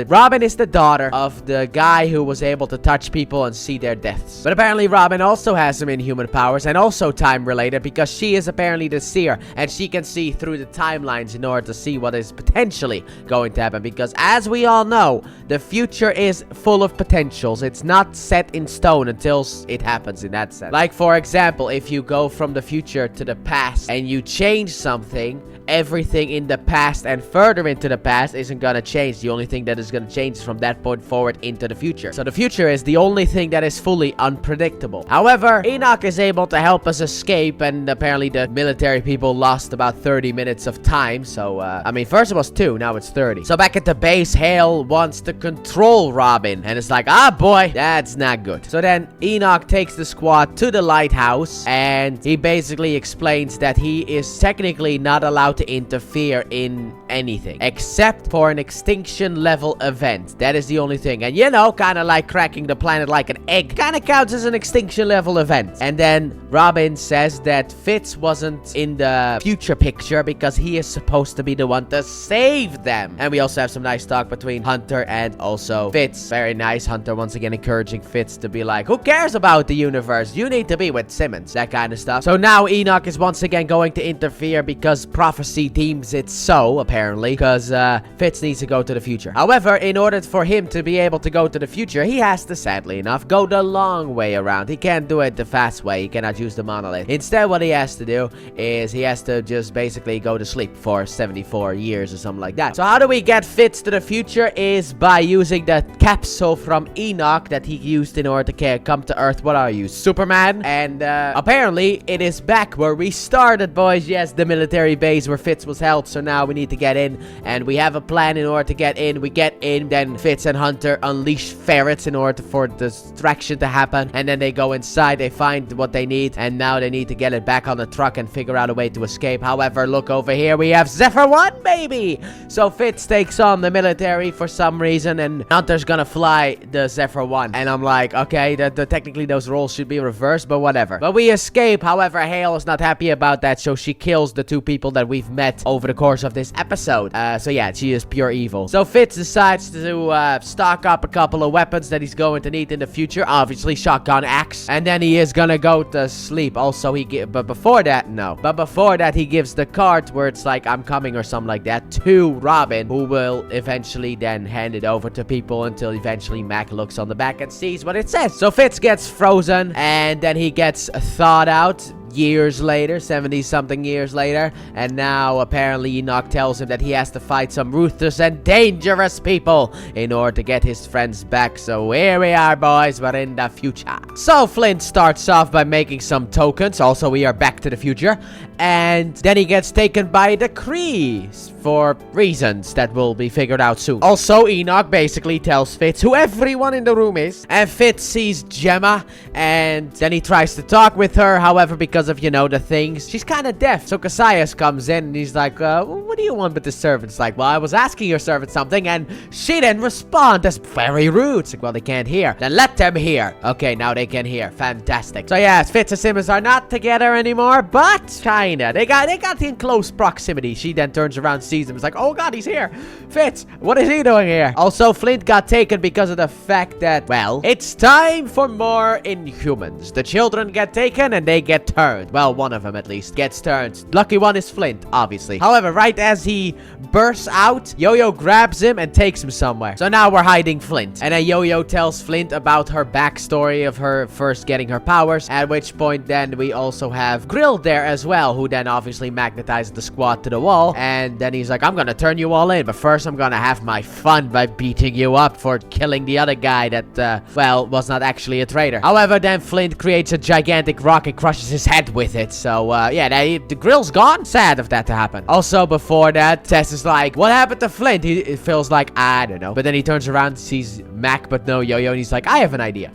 Robin is the daughter of the guy who was able to touch people and see their deaths. But apparently Robin also has some inhuman powers, and also time related, because she is apparently the seer, and she can see through the timelines in order to see what is potentially going to happen, because as we all know, the future is full of potentials. It's not set in stone until it happens, in that sense. Like, for example, if you go from the future to the past and you change something, everything in the past and further into the past isn't gonna change. The only thing that is gonna change is from that point forward into the future. So the future is the only thing that is fully unpredictable. However, Enoch is able to help us escape, and apparently the military people lost about 30 minutes of time. So, I mean, first it was 2, now it's 30. So back at the base, Hale wants to control Robin, and it's like, ah, boy, that's not good. So then Enoch takes the squad to the lighthouse, and he basically explains that he is technically not allowed to interfere in anything except for an extinction level event. That is the only thing. And you know, kind of like cracking the planet like an egg, kind of counts as an extinction level event. And then Robin says that Fitz wasn't in the future picture because he is supposed to be the one to save them. And we also have some nice talk between Hunter and also Fitz. Very nice. Hunter once again encouraging Fitz to be like, who cares about the universe? You need to be with Simmons. That kind of stuff. So now Enoch is once again going to interfere because prophecy deems it so, apparently. apparently, because Fitz needs to go to the future. However, in order for him to be able to go to the future, he has to, sadly enough, go the long way around. He can't do it the fast way. He cannot use the monolith. Instead, what he has to do is he has to just basically go to sleep for 74 years or something like that. So how do we get Fitz to the future is by using the capsule from Enoch that he used in order to come to Earth. What are you, Superman? And apparently it is back where we started, boys. Yes, the military base where Fitz was held. So now we need to get in, and we have a plan in order to get in. We get in, then Fitz and Hunter unleash ferrets in order for the distraction to happen, and then they go inside, they find what they need, and now they need to get it back on the truck and figure out a way to escape. However, look over here, we have Zephyr 1, baby! So Fitz takes on the military for some reason, and Hunter's gonna fly the Zephyr 1. And I'm like, okay, technically those roles should be reversed, but whatever. But we escape. However, Hale is not happy about that, so she kills the 2 people that we've met over the course of this episode. So yeah, she is pure evil. So Fitz decides to stock up a couple of weapons that he's going to need in the future. Obviously, shotgun, axe, and then he is gonna go to sleep. Also, but before that, he gives the card where it's like, I'm coming or something like that, to Robin, who will eventually then hand it over to people until eventually Mac looks on the back and sees what it says. So Fitz gets frozen, and then he gets thawed out years later, 70-something years later, and now apparently Enoch tells him that he has to fight some ruthless and dangerous people in order to get his friends back. So here we are, boys, we're in the future. So Flint starts off by making some tokens. Also, we are back to the future, and then he gets taken by the Krees for reasons that will be figured out soon. Also, Enoch basically tells Fitz who everyone in the room is, and Fitz sees Gemma, and then he tries to talk with her. However, because of, you know, the things, she's kind of deaf. So Cassius comes in, and he's like, what do you want with the servant? It's like, well, I was asking your servant something, and she didn't respond. That's very rude. It's like, well, they can't hear. Then let them hear. Okay, now they can hear. Fantastic. So yeah, Fitz and Simmons are not together anymore, but kinda. They got in close proximity. She then turns around, sees him. It's like, oh god, he's here. Fitz, what is he doing here? Also, Flint got taken because of the fact that, well, it's time for more Inhumans. The children get taken and they get turned. Well, one of them at least gets turned. Lucky one is Flint, obviously. However, right as he bursts out, Yo-Yo grabs him and takes him somewhere. So now we're hiding Flint. And then Yo-Yo tells Flint about her backstory of her first getting her powers, at which point then we also have Grill there as well, who then obviously magnetizes the squad to the wall. And then he's like, I'm gonna turn you all in, but first I'm gonna have my fun by beating you up for killing the other guy that, well, was not actually a traitor. However, then Flint creates a gigantic rock and crushes his head with it. So, yeah, the Grill's gone. Sad of that to happen. Also, before that, Tess is like, what happened to Flint? He feels like, I don't know. But then he turns around, sees Mac, but no Yo-Yo, and he's like, I have an idea.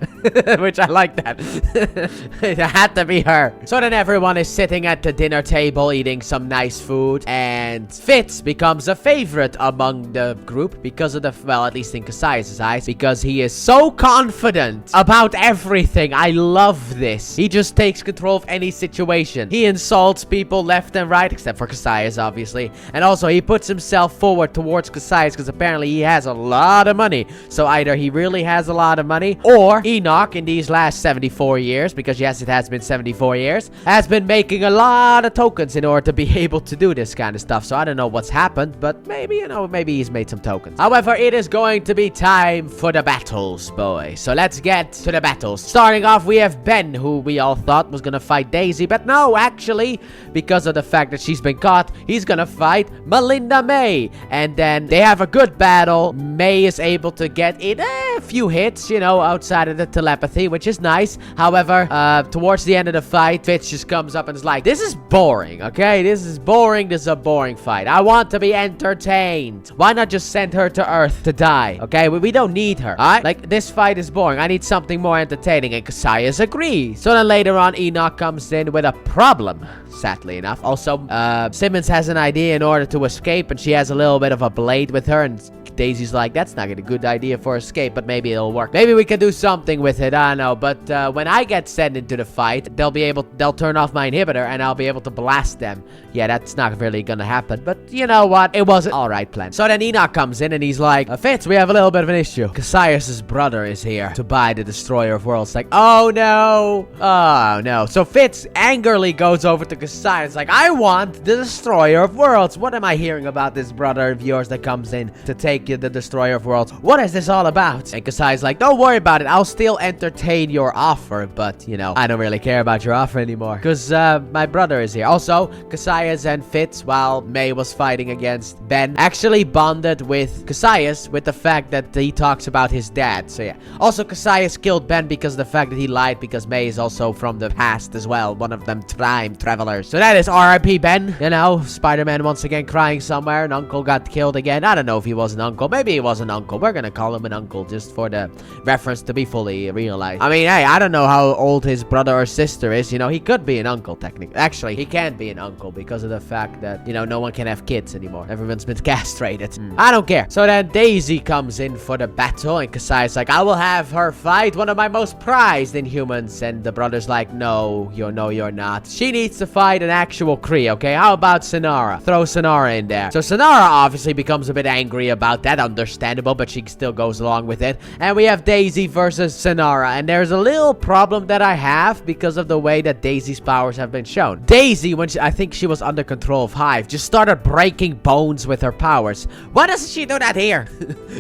Which I like that. It had to be her. So then everyone is sitting at the dinner table eating some nice food, and Fitz becomes a favorite among the group because of the, well, at least in Cassius' eyes, because he is so confident about everything. I love this. He just takes control of any situation. He insults people left and right, except for Cassius, obviously. And also, he puts himself forward towards Cassius because apparently he has a lot of money. So either he really has a lot of money, or Enoch in these last 74 years, because yes, it has been 74 years, has been making a lot of tokens in order to be able to do this kind of stuff. So I don't know what's happened, but maybe, you know, maybe he's made some tokens. However, it is going to be time for the battles, boys. So let's get to the battles. Starting off, we have Ben, who we all thought was gonna fight Daisy, but no, actually, because of the fact that she's been caught, he's gonna fight Melinda May. And then they have a good battle. May is able to get in a few hits, you know, outside of the telepathy, which is nice. However, towards the end of the fight, Fitz just comes up and is like, this is boring, okay? This is boring. This is a boring fight. I want to be entertained. Why not just send her to Earth to die, okay? We don't need her, alright? Like, this fight is boring. I need something more entertaining, and Cassius agrees. So then later on, Enoch comes in with a problem, sadly enough. Also, Simmons has an idea in order to escape, and she has a little bit of a blade with her, and Daisy's like, that's not a good idea for escape. But but maybe it'll work. Maybe we can do something with it, I don't know. But when I get sent into the fight, they'll turn off my inhibitor and I'll be able to blast them. Yeah, that's not really gonna happen, but you know what? It was an alright plan. So then Enoch comes in and he's like, Fitz, we have a little bit of an issue. Cassius's brother is here to buy the Destroyer of Worlds. Like, oh no. Oh no. So Fitz angrily goes over to Cassius like, I want the Destroyer of Worlds. What am I hearing about this brother of yours that comes in to take the Destroyer of Worlds? What is this all about? And Cassius like, don't worry about it. I'll still entertain your offer, but you know, I don't really care about your offer anymore because my brother is here. Also, Cassius and Fitz, while May was fighting against Ben, actually bonded with Cassius with the fact that he talks about his dad. So yeah. Also, Cassius killed Ben because of the fact that he lied because May is also from the past as well. One of them time travelers. So that is R.I.P. Ben. You know, Spider-Man once again crying somewhere. An uncle got killed again. I don't know if he was an uncle. Maybe he was an uncle. We're gonna call him an uncle just for the reference to be fully realized. I mean, hey, I don't know how old his brother or sister is. You know, he could be an uncle technically. Actually, he can't be an uncle because of the fact that, you know, no one can have kids anymore. Everyone's been castrated. I don't care. So then Daisy comes in for the battle and Cassius like, I will have her fight one of my most prized Inhumans. And the brother's like, no, you're not. She needs to fight an actual Kree, okay? How about Sonara? Throw Sonara in there. So Sonara obviously becomes a bit angry about that. Understandable, but she still goes along with it. And we have Daisy versus Sonara. And there's a little problem that I have because of the way that Daisy's powers have been shown. Daisy, when I think she was under control of Hive, just started breaking bones with her powers. Why doesn't she do that here?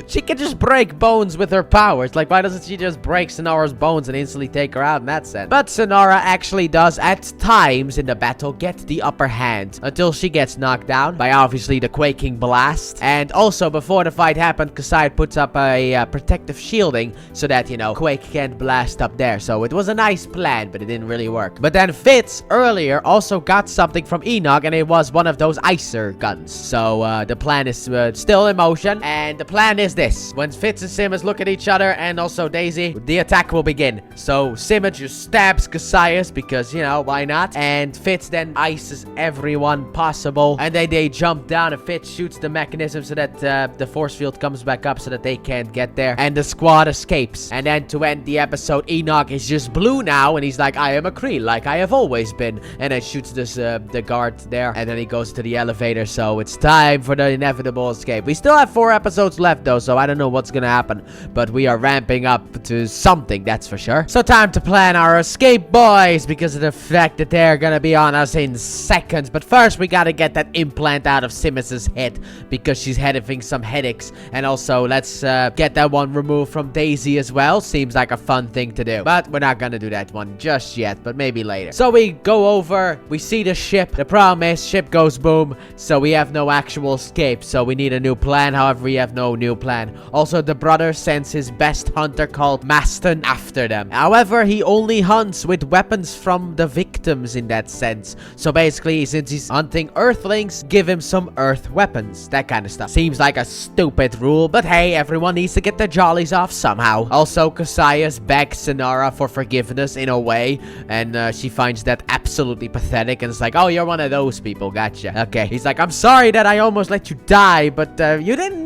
She can just break bones with her powers. Like, why doesn't she just break Sonara's bones and instantly take her out in that sense? But Sonara actually does, at times in the battle, get the upper hand until she gets knocked down by obviously the quaking blast. And also, before the fight happened, Cassius puts up a protective shielding so that, you know, Quake can't blast up there. So it was a nice plan, but it didn't really work. But then Fitz earlier also got something from Enoch, and it was one of those icer guns. So the plan is still in motion, and the plan is this. When Fitz and Simmons look at each other, and also Daisy, the attack will begin. So Simmons just stabs Cassius because, you know, why not? And Fitz then ices everyone possible, and then they jump down, and Fitz shoots the mechanism so that the force field comes back up so that they can't get there, and the squad escapes. And then to end the episode, Enoch is just blue now, and he's like, I am a Kree, like I have always been. And then shoots this the guard there, and then he goes to the elevator. So it's time for the inevitable escape. We still have 4 episodes left though, so I don't know what's gonna happen, but we are ramping up to something, that's for sure. So time to plan our escape, boys, because of the fact that they're gonna be on us in seconds. But first we gotta get that implant out of Simmons's head because she's having some headaches. And also let's get that one removed from Daisy as well. Seems like a fun thing to do, but we're not gonna do that one just yet, but maybe later. So we go over, we see the ship. The problem is ship goes boom, so we have no actual escape. So we need a new plan. However, we have no new plan. Also, the brother sends his best hunter called Maston after them. However, he only hunts with weapons from the victims in that sense. So basically, since he's hunting Earthlings, give him some Earth weapons. That kind of stuff. Seems like a stupid rule, but hey, everyone needs to get their jollies off somehow. Also, Cassius begs Sonara for forgiveness in a way, and she finds that absolutely pathetic, and it's like, oh, you're one of those people, gotcha. Okay, he's like, I'm sorry that I almost let you die, but you didn't.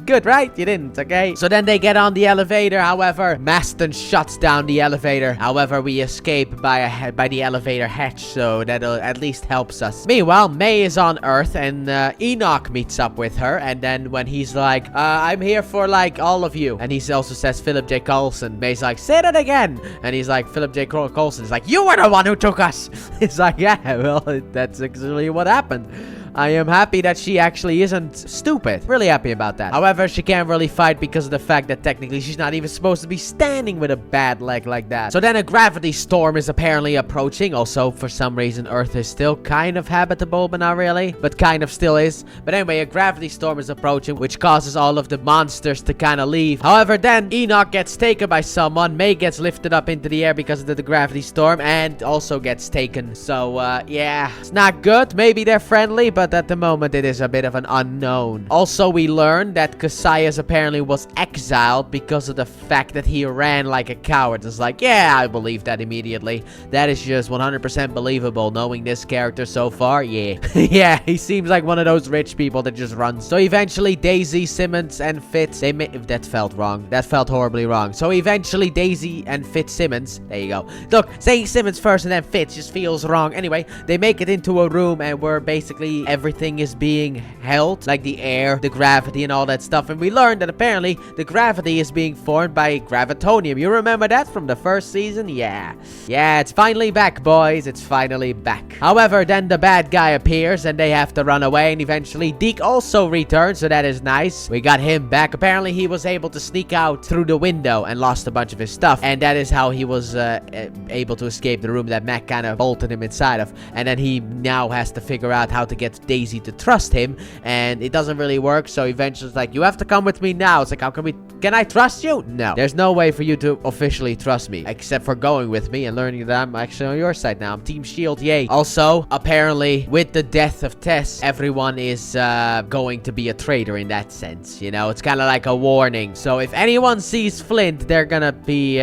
Good, right? You didn't, okay? So then they get on the elevator. However, Maston shuts down the elevator. However, we escape by the elevator hatch, so that'll at least helps us. Meanwhile, May is on Earth, and Enoch meets up with her, and then when he's like, I'm here for, like, all of you, and he also says Philip J. Coulson. May's like, say that again, and he's like, Philip J. Coulson is like, you were the one who took us. He's like, yeah, well, that's actually what happened. I am happy that she actually isn't stupid. Really happy about that. However, she can't really fight because of the fact that technically she's not even supposed to be standing with a bad leg like that. So then a gravity storm is apparently approaching. Also, for some reason, Earth is still kind of habitable, but not really. But kind of still is. But anyway, a gravity storm is approaching, which causes all of the monsters to kind of leave. However, then Enoch gets taken by someone. May gets lifted up into the air because of the gravity storm and also gets taken. So, yeah, it's not good. Maybe they're friendly, but but at the moment it is a bit of an unknown. Also, we learned that Cassius apparently was exiled because of the fact that he ran like a coward. It's like, yeah, I believe that immediately. That is just 100% believable, knowing this character so far. Yeah. Yeah, he seems like one of those rich people that just runs. So eventually, Daisy, Simmons, and Fitz, that felt wrong. That felt horribly wrong. So eventually, Daisy and Fitzsimmons, there you go. Look, saying Simmons first and then Fitz just feels wrong. Anyway, they make it into a room and where basically everything is being held, like the air, the gravity, and all that stuff. And we learned that apparently the gravity is being formed by gravitonium. You remember that from the first season? Yeah. Yeah, it's finally back, boys. It's finally back. However, then the bad guy appears and they have to run away, and eventually Deke also returns, so that is nice. We got him back. Apparently, he was able to sneak out through the window and lost a bunch of his stuff, and that is how he was able to escape the room that Mac kind of bolted him inside of. And then he now has to figure out how to get Daisy to trust him, and it doesn't really work. So eventually it's like, you have to come with me now. It's like, how can I trust you? No, there's no way for you to officially trust me except for going with me and learning that I'm actually on your side now. I'm Team S.H.I.E.L.D. Yay. Also, apparently with the death of Tess, everyone is going to be a traitor in that sense. You know, it's kind of like a warning. So if anyone sees Flint, they're gonna be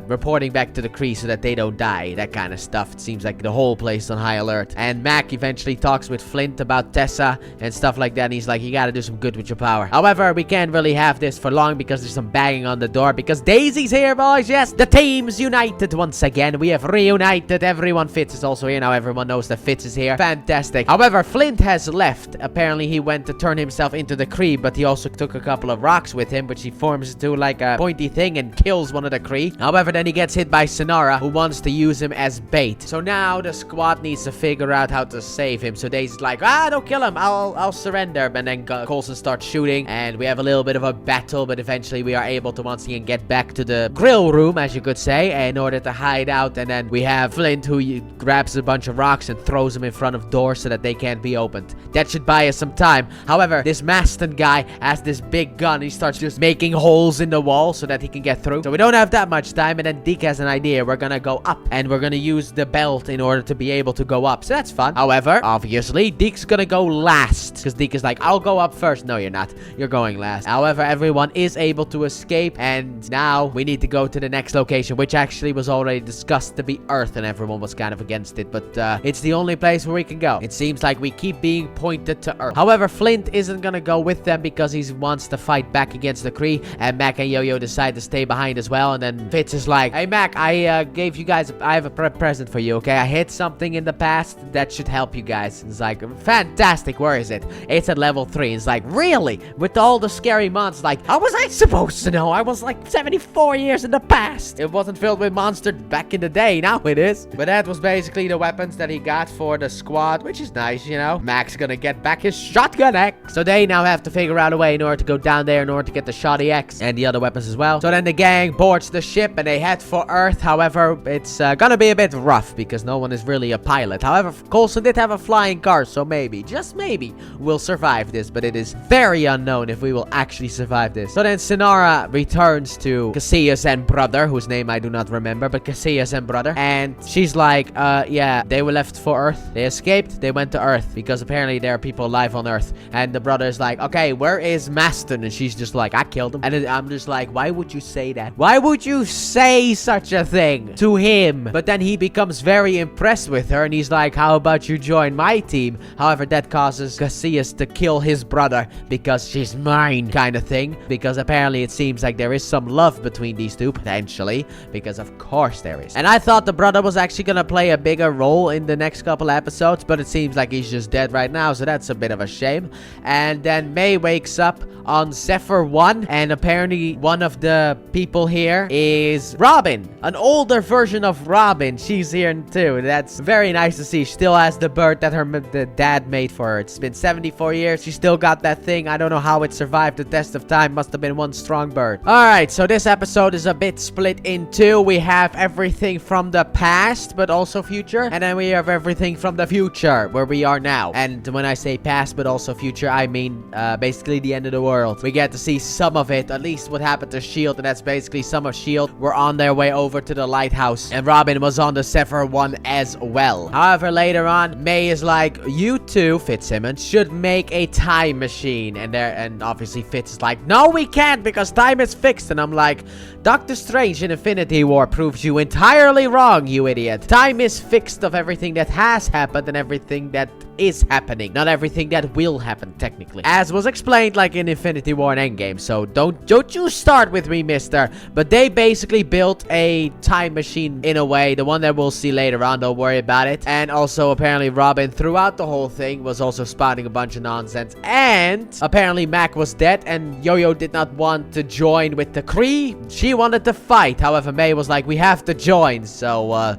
reporting back to the Kree so that they don't die. That kind of stuff. It seems like the whole place is on high alert. And Mac eventually talks with Flint about Tessa and stuff like that. And he's like, you gotta do some good with your power. However, we can't really have this for long because there's some banging on the door because Daisy's here, boys. Yes, the team's united once again. We have reunited. Everyone. Fitz is also here now. Everyone knows that Fitz is here. Fantastic. However, Flint has left. Apparently, he went to turn himself into the Kree, but he also took a couple of rocks with him, which he forms into like a pointy thing and kills one of the Kree. However, then he gets hit by Sonara, who wants to use him as bait. So now the squad needs to figure out how to save him. So Daisy's like, don't kill him. I'll surrender. And then Coulson starts shooting, and we have a little bit of a battle, but eventually we are able to once again get back to the grill room, as you could say, in order to hide out. And then we have Flint, who grabs a bunch of rocks and throws them in front of doors so that they can't be opened. That should buy us some time. However, this Maston guy has this big gun. He starts just making holes in the wall so that he can get through. So we don't have that much time. And then Deke has an idea. We're gonna go up and we're gonna use the belt in order to be able to go up. So that's fun. However, obviously, Deke's gonna go last because Deke is like, I'll go up first. No, you're not. You're going last. However, everyone is able to escape, and now we need to go to the next location, which actually was already discussed to be Earth, and everyone was kind of against it, but it's the only place where we can go. It seems like we keep being pointed to Earth. However, Flint isn't gonna go with them because he wants to fight back against the Kree, and Mac and Yo-Yo decide to stay behind as well. And then Fitz is like, hey Mac, I gave you guys, I have a present for you, okay? I hit something in the past that should help you guys. It's like, fantastic, where is it? It's at level 3. It's like, really? With all the scary monsters, like, how was I supposed to know? I was like 74 years in the past. It wasn't filled with monsters back in the day, now it is. But that was basically the weapons that he got for the squad, which is nice, you know? Mac's gonna get back his shotgun X. So they now have to figure out a way in order to go down there in order to get the Shoddy X and the other weapons as well. So then the gang boards the ship and they head for Earth. However, it's gonna be a bit rough because no one is really a pilot. However, Coulson did have a flying car, so maybe, just maybe, we'll survive this. But it is very unknown if we will actually survive this. So then Sonara returns to Cassius and brother, whose name I do not remember, but Cassius and brother. And she's like, yeah, they were left for Earth. They escaped. They went to Earth because apparently there are people alive on Earth. And the brother's like, okay, where is Maston? And she's just like, I killed him. And then I'm just like, why would you say that? Why would you say such a thing to him? But then he becomes very impressed with her and he's like, how about you join my team? However, that causes Cassius to kill his brother because she's mine kind of thing. Because apparently it seems like there is some love between these two, potentially. Because of course there is. And I thought the brother was actually gonna play a bigger role in the next couple episodes, but it seems like he's just dead right now, so that's a bit of a shame. And then May wakes up on Zephyr 1, and apparently one of the people here is Robin, an older version of Robin. She's here too. That's very nice to see. She still has the bird that the dad made for her. It's been 74 years. She still got that thing. I don't know how it survived the test of time. Must have been one strong bird. Alright, so this episode is a bit split in two. We have everything from the past, but also future. And then we have everything from the future, where we are now. And when I say past, but also future, I mean basically the end of the world. We get to see some of it, at least what happened to S.H.I.E.L.D. And that's basically some of S.H.I.E.L.D. were on their way over to the lighthouse. And Robin was on the Zephyr 1 as well. However, later on, May is like, you two, Fitzsimmons, should make a time machine. And obviously Fitz is like, no, we can't because time is fixed. And I'm like, Doctor Strange in Infinity War proves you entirely wrong, you idiot. Time is fixed of everything that has happened and everything that is happening, not everything that will happen technically, as was explained like in Infinity War and Endgame. So don't you start with me, mister. But they basically built a time machine in a way, the one that we'll see later on, don't worry about it. And also apparently Robin throughout the whole thing was also spouting a bunch of nonsense, and apparently Mac was dead and Yo-Yo did not want to join with the Kree. She wanted to fight. However, May was like, we have to join. So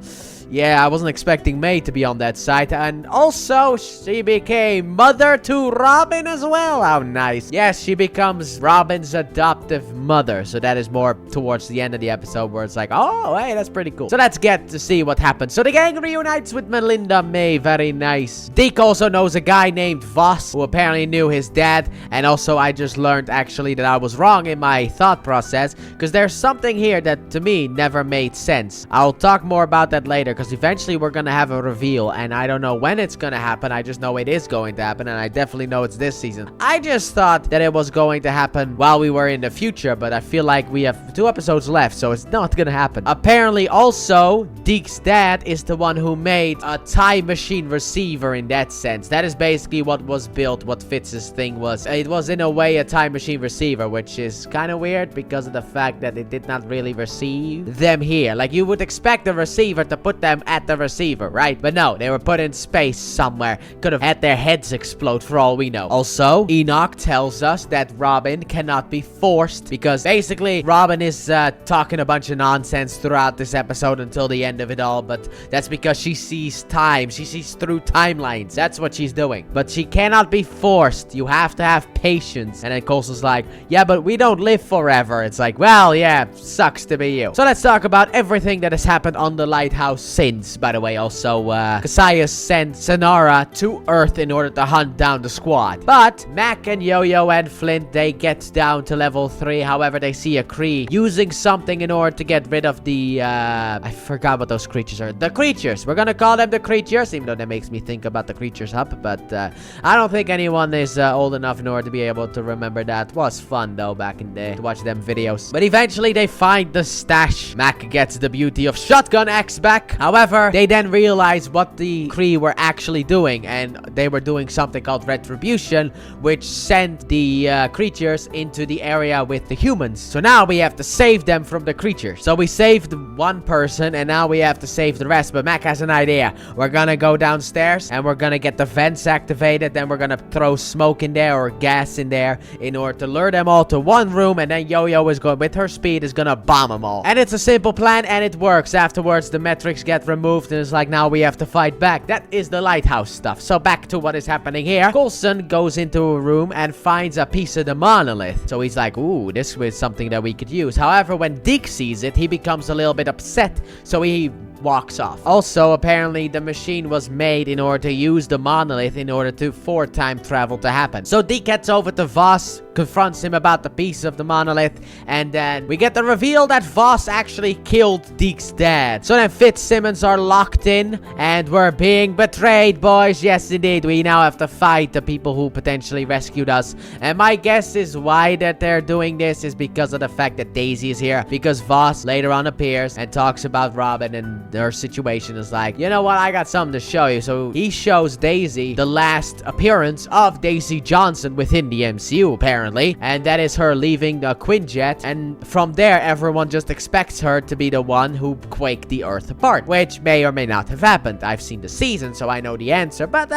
yeah, I wasn't expecting May to be on that side. And also, she became mother to Robin as well. How nice. Yes, she becomes Robin's adoptive mother. So that is more towards the end of the episode where it's like, oh, hey, that's pretty cool. So let's get to see what happens. So the gang reunites with Melinda May. Very nice. Deke also knows a guy named Voss who apparently knew his dad. And also, I just learned actually that I was wrong in my thought process because there's something here that to me never made sense. I'll talk more about that later, because eventually we're gonna have a reveal, and I don't know when it's gonna happen. I just know it is going to happen, and I definitely know it's this season. I just thought that it was going to happen while we were in the future, but I feel like we have 2 episodes left, so it's not gonna happen. Apparently also, Deke's dad is the one who made a time machine receiver in that sense. That is basically what was built, what Fitz's thing was. It was in a way a time machine receiver, which is kind of weird because of the fact that it did not really receive them here. Like, you would expect the receiver to put them at the receiver, right? But no, they were put in space somewhere. Could have had their heads explode for all we know. Also, Enoch tells us that Robin cannot be forced because basically Robin is talking a bunch of nonsense throughout this episode until the end of it all, but that's because she sees time. She sees through timelines. That's what she's doing. But she cannot be forced. You have to have patience. And then Coulson's like, yeah, but we don't live forever. It's like, well, yeah, sucks to be you. So let's talk about everything that has happened on the lighthouse since. By the way, also, Cassius sent Sonara to Earth in order to hunt down the squad. But Mac and Yo-Yo and Flint, they get down to level 3. However, they see a Kree using something in order to get rid of the, I forgot what those creatures are. The creatures. We're gonna call them the creatures, even though that makes me think about the creatures hub. But, I don't think anyone is old enough in order to be able to remember that. It was fun, though, back in the day to watch them videos. But eventually, they find the stash. Mac gets the beauty of Shotgun X back. However, they then realize what the Kree were actually doing, and they were doing something called Retribution, which sent the creatures into the area with the humans. So now we have to save them from the creatures. So we saved one person, and now we have to save the rest. But Mac has an idea. We're gonna go downstairs, and we're gonna get the vents activated. Then we're gonna throw smoke in there or gas in there in order to lure them all to one room, and then Yo-Yo is going, with her speed, is gonna bomb them all. And it's a simple plan, and it works. Afterwards, the metrics get removed, and it's like, now we have to fight back. That is the lighthouse stuff. So back to what is happening here. Coulson goes into a room and finds a piece of the monolith. So he's like, ooh, this was something that we could use. However, when Deke sees it, he becomes a little bit upset. So he walks off. Also, apparently, the machine was made in order to use the monolith in order for time travel to happen. So Deke gets over to Voss, confronts him about the piece of the monolith, and then we get the reveal that Voss actually killed Deke's dad. So then Fitzsimmons are locked in, and we're being betrayed, boys. Yes, indeed. We now have to fight the people who potentially rescued us. And my guess is why that they're doing this is because of the fact that Daisy is here. Because Voss later on appears and talks about Robin and her situation is like, you know what? I got something to show you. So he shows Daisy the last appearance of Daisy Johnson within the MCU, apparently. And that is her leaving the Quinjet. And from there, everyone just expects her to be the one who quaked the Earth apart, which may or may not have happened. I've seen the season, so I know the answer. But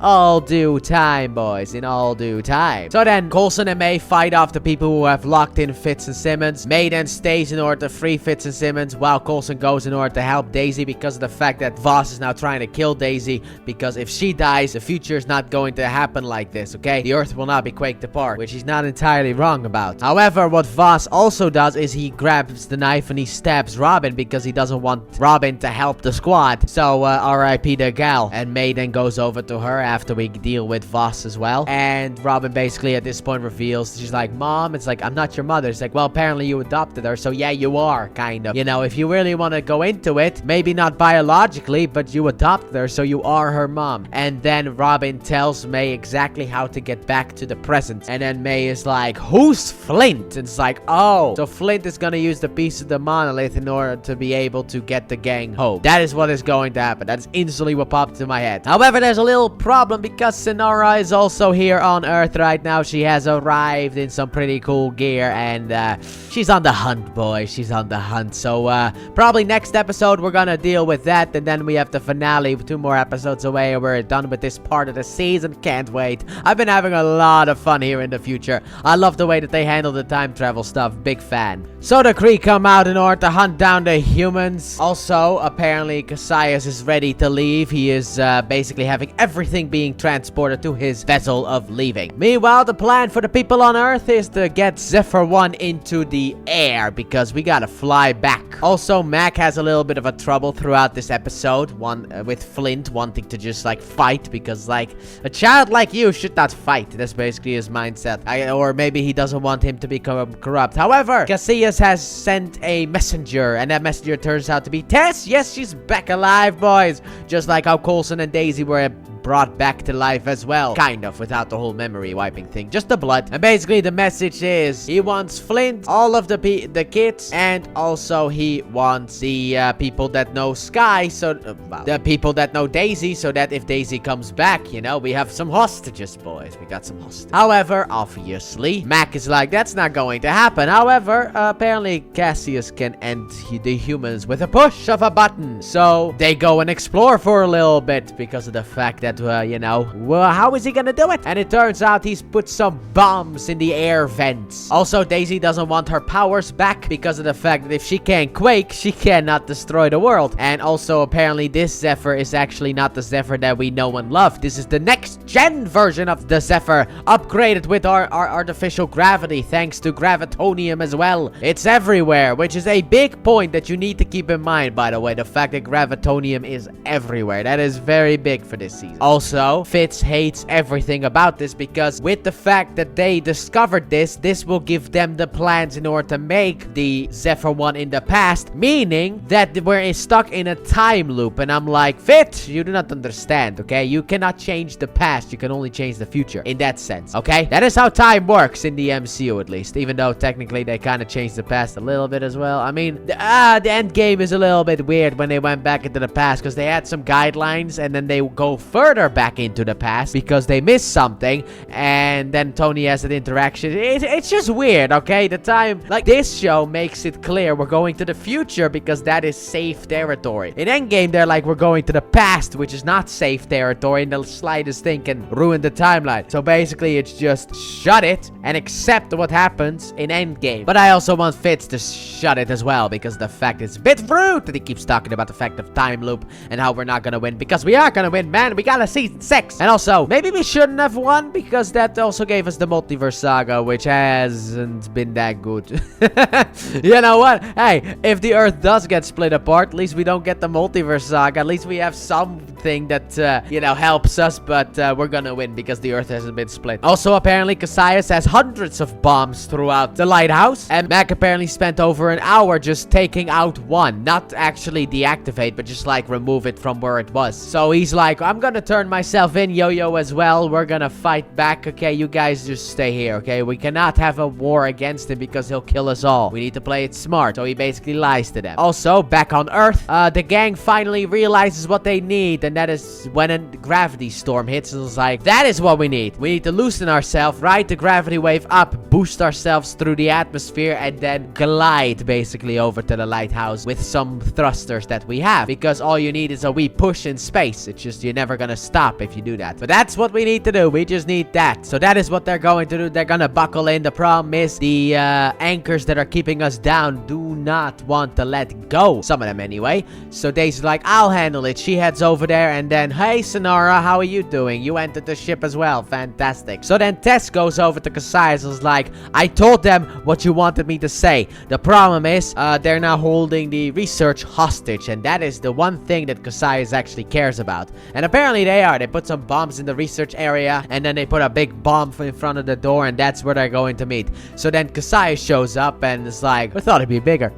all due time, boys. In all due time. So then, Coulson and May fight off the people who have locked in Fitz and Simmons. May then stays in order to free Fitz and Simmons, while Coulson goes in order to help Daisy because of the fact that Voss is now trying to kill Daisy, because if she dies, the future is not going to happen like this, okay? The Earth will not be quaked apart. part, which he's not entirely wrong about. However, what Voss also does is he grabs the knife and he stabs Robin because he doesn't want Robin to help the squad. So, R.I.P. the gal. And May then goes over to her after we deal with Voss as well. And Robin basically at this point reveals, she's like, Mom, it's like, I'm not your mother. It's like, well, apparently you adopted her, so yeah, you are, kind of. You know, if you really want to go into it, maybe not biologically, but you adopted her, so you are her mom. And then Robin tells May exactly how to get back to the present. And then May is like, who's Flint? And it's like, oh, so Flint is gonna use the piece of the monolith in order to be able to get the gang home. That is what is going to happen. That's instantly what popped into my head. However, there's a little problem because Sonora is also here on Earth right now. She has arrived in some pretty cool gear and she's on the hunt, boys. She's on the hunt. So probably next episode we're gonna deal with that, and then we have the finale 2 more episodes away and we're done with this part of the season. Can't wait. I've been having a lot of fun here in the future. I love the way that they handle the time travel stuff. Big fan. So the Kree come out in order to hunt down the humans. Also, apparently Cassius is ready to leave. He is basically having everything being transported to his vessel of leaving. Meanwhile, the plan for the people on Earth is to get Zephyr 1 into the air because we gotta fly back. Also, Mac has a little bit of a trouble throughout this episode. With Flint wanting to just like fight because like a child like you should not fight. That's basically his mindset. Or maybe he doesn't want him to become corrupt. However, Cassius has sent a messenger, and that messenger turns out to be Tess. Yes, she's back alive, boys. Just like how Coulson and Daisy were brought back to life as well. Kind of, without the whole memory wiping thing. Just the blood. And basically the message is he wants Flint, all of the kids, and also he wants the people that know Sky, so the people that know Daisy, so that if Daisy comes back, you know, we have some hostages, boys. We got some hostages. However, obviously, Mac is like, that's not going to happen. However, apparently Cassius can end the humans with a push of a button. So they go and explore for a little bit because of the fact that you know, well, how is he gonna do it? And it turns out he's put some bombs in the air vents. Also, Daisy doesn't want her powers back because of the fact that if she can't quake, she cannot destroy the world. And also, apparently, this Zephyr is actually not the Zephyr that we know and love. This is the next gen version of the Zephyr, upgraded with our artificial gravity, thanks to gravitonium as well. It's everywhere, which is a big point that you need to keep in mind, by the way. The fact that gravitonium is everywhere. That is very big for this season. Also, Fitz hates everything about this because with the fact that they discovered this will give them the plans in order to make the Zephyr 1 in the past, meaning that we're stuck in a time loop. And I'm like, Fitz, you do not understand, okay? You cannot change the past. You can only change the future in that sense, okay? That is how time works in the MCU, at least, even though technically they kind of changed the past a little bit as well. I mean, the end game is a little bit weird when they went back into the past because they had some guidelines and then they go further back into the past because they missed something, and then Tony has an interaction. It's just weird, okay? The time, like, this show makes it clear we're going to the future because that is safe territory. In Endgame, they're like, we're going to the past, which is not safe territory, and the slightest thing can ruin the timeline. So basically, it's just shut it and accept what happens in Endgame. But I also want Fitz to shut it as well because the fact it's a bit rude that he keeps talking about the fact of time loop and how we're not gonna win, because we are gonna win, man. We got a season 6. And also, maybe we shouldn't have won because that also gave us the multiverse saga, which hasn't been that good. You know what? Hey, if the Earth does get split apart, at least we don't get the multiverse saga. At least we have something that, you know, helps us, but we're gonna win because the Earth hasn't been split. Also, apparently, Cassius has hundreds of bombs throughout the lighthouse, and Mac apparently spent over an hour just taking out one. Not actually deactivate, but just, like, remove it from where it was. So he's like, I'm gonna turn myself in, Yo-Yo, as well. We're gonna fight back, okay? You guys just stay here, okay? We cannot have a war against him because he'll kill us all. We need to play it smart. So he basically lies to them. Also, back on Earth, the gang finally realizes what they need, and that is when a gravity storm hits. And it's like, that is what we need. We need to loosen ourselves, ride the gravity wave up, boost ourselves through the atmosphere, and then glide basically over to the lighthouse with some thrusters that we have. Because all you need is a wee push in space. It's just, you're never gonna stop if you do that. But that's what we need to do. We just need that. So that is what they're going to do. They're gonna buckle in. The problem is the anchors that are keeping us down do not want to let go. Some of them anyway. So Daisy's like, I'll handle it. She heads over there there, and then, hey, Sonara, how are you doing? You entered the ship as well. Fantastic. So then Tess goes over to Cassius and is like, I told them what you wanted me to say. The problem is, they're now holding the research hostage, and that is the one thing that Cassius actually cares about. And apparently they are. They put some bombs in the research area, and then they put a big bomb in front of the door, and that's where they're going to meet. So then Cassius shows up and is like, I thought it'd be bigger.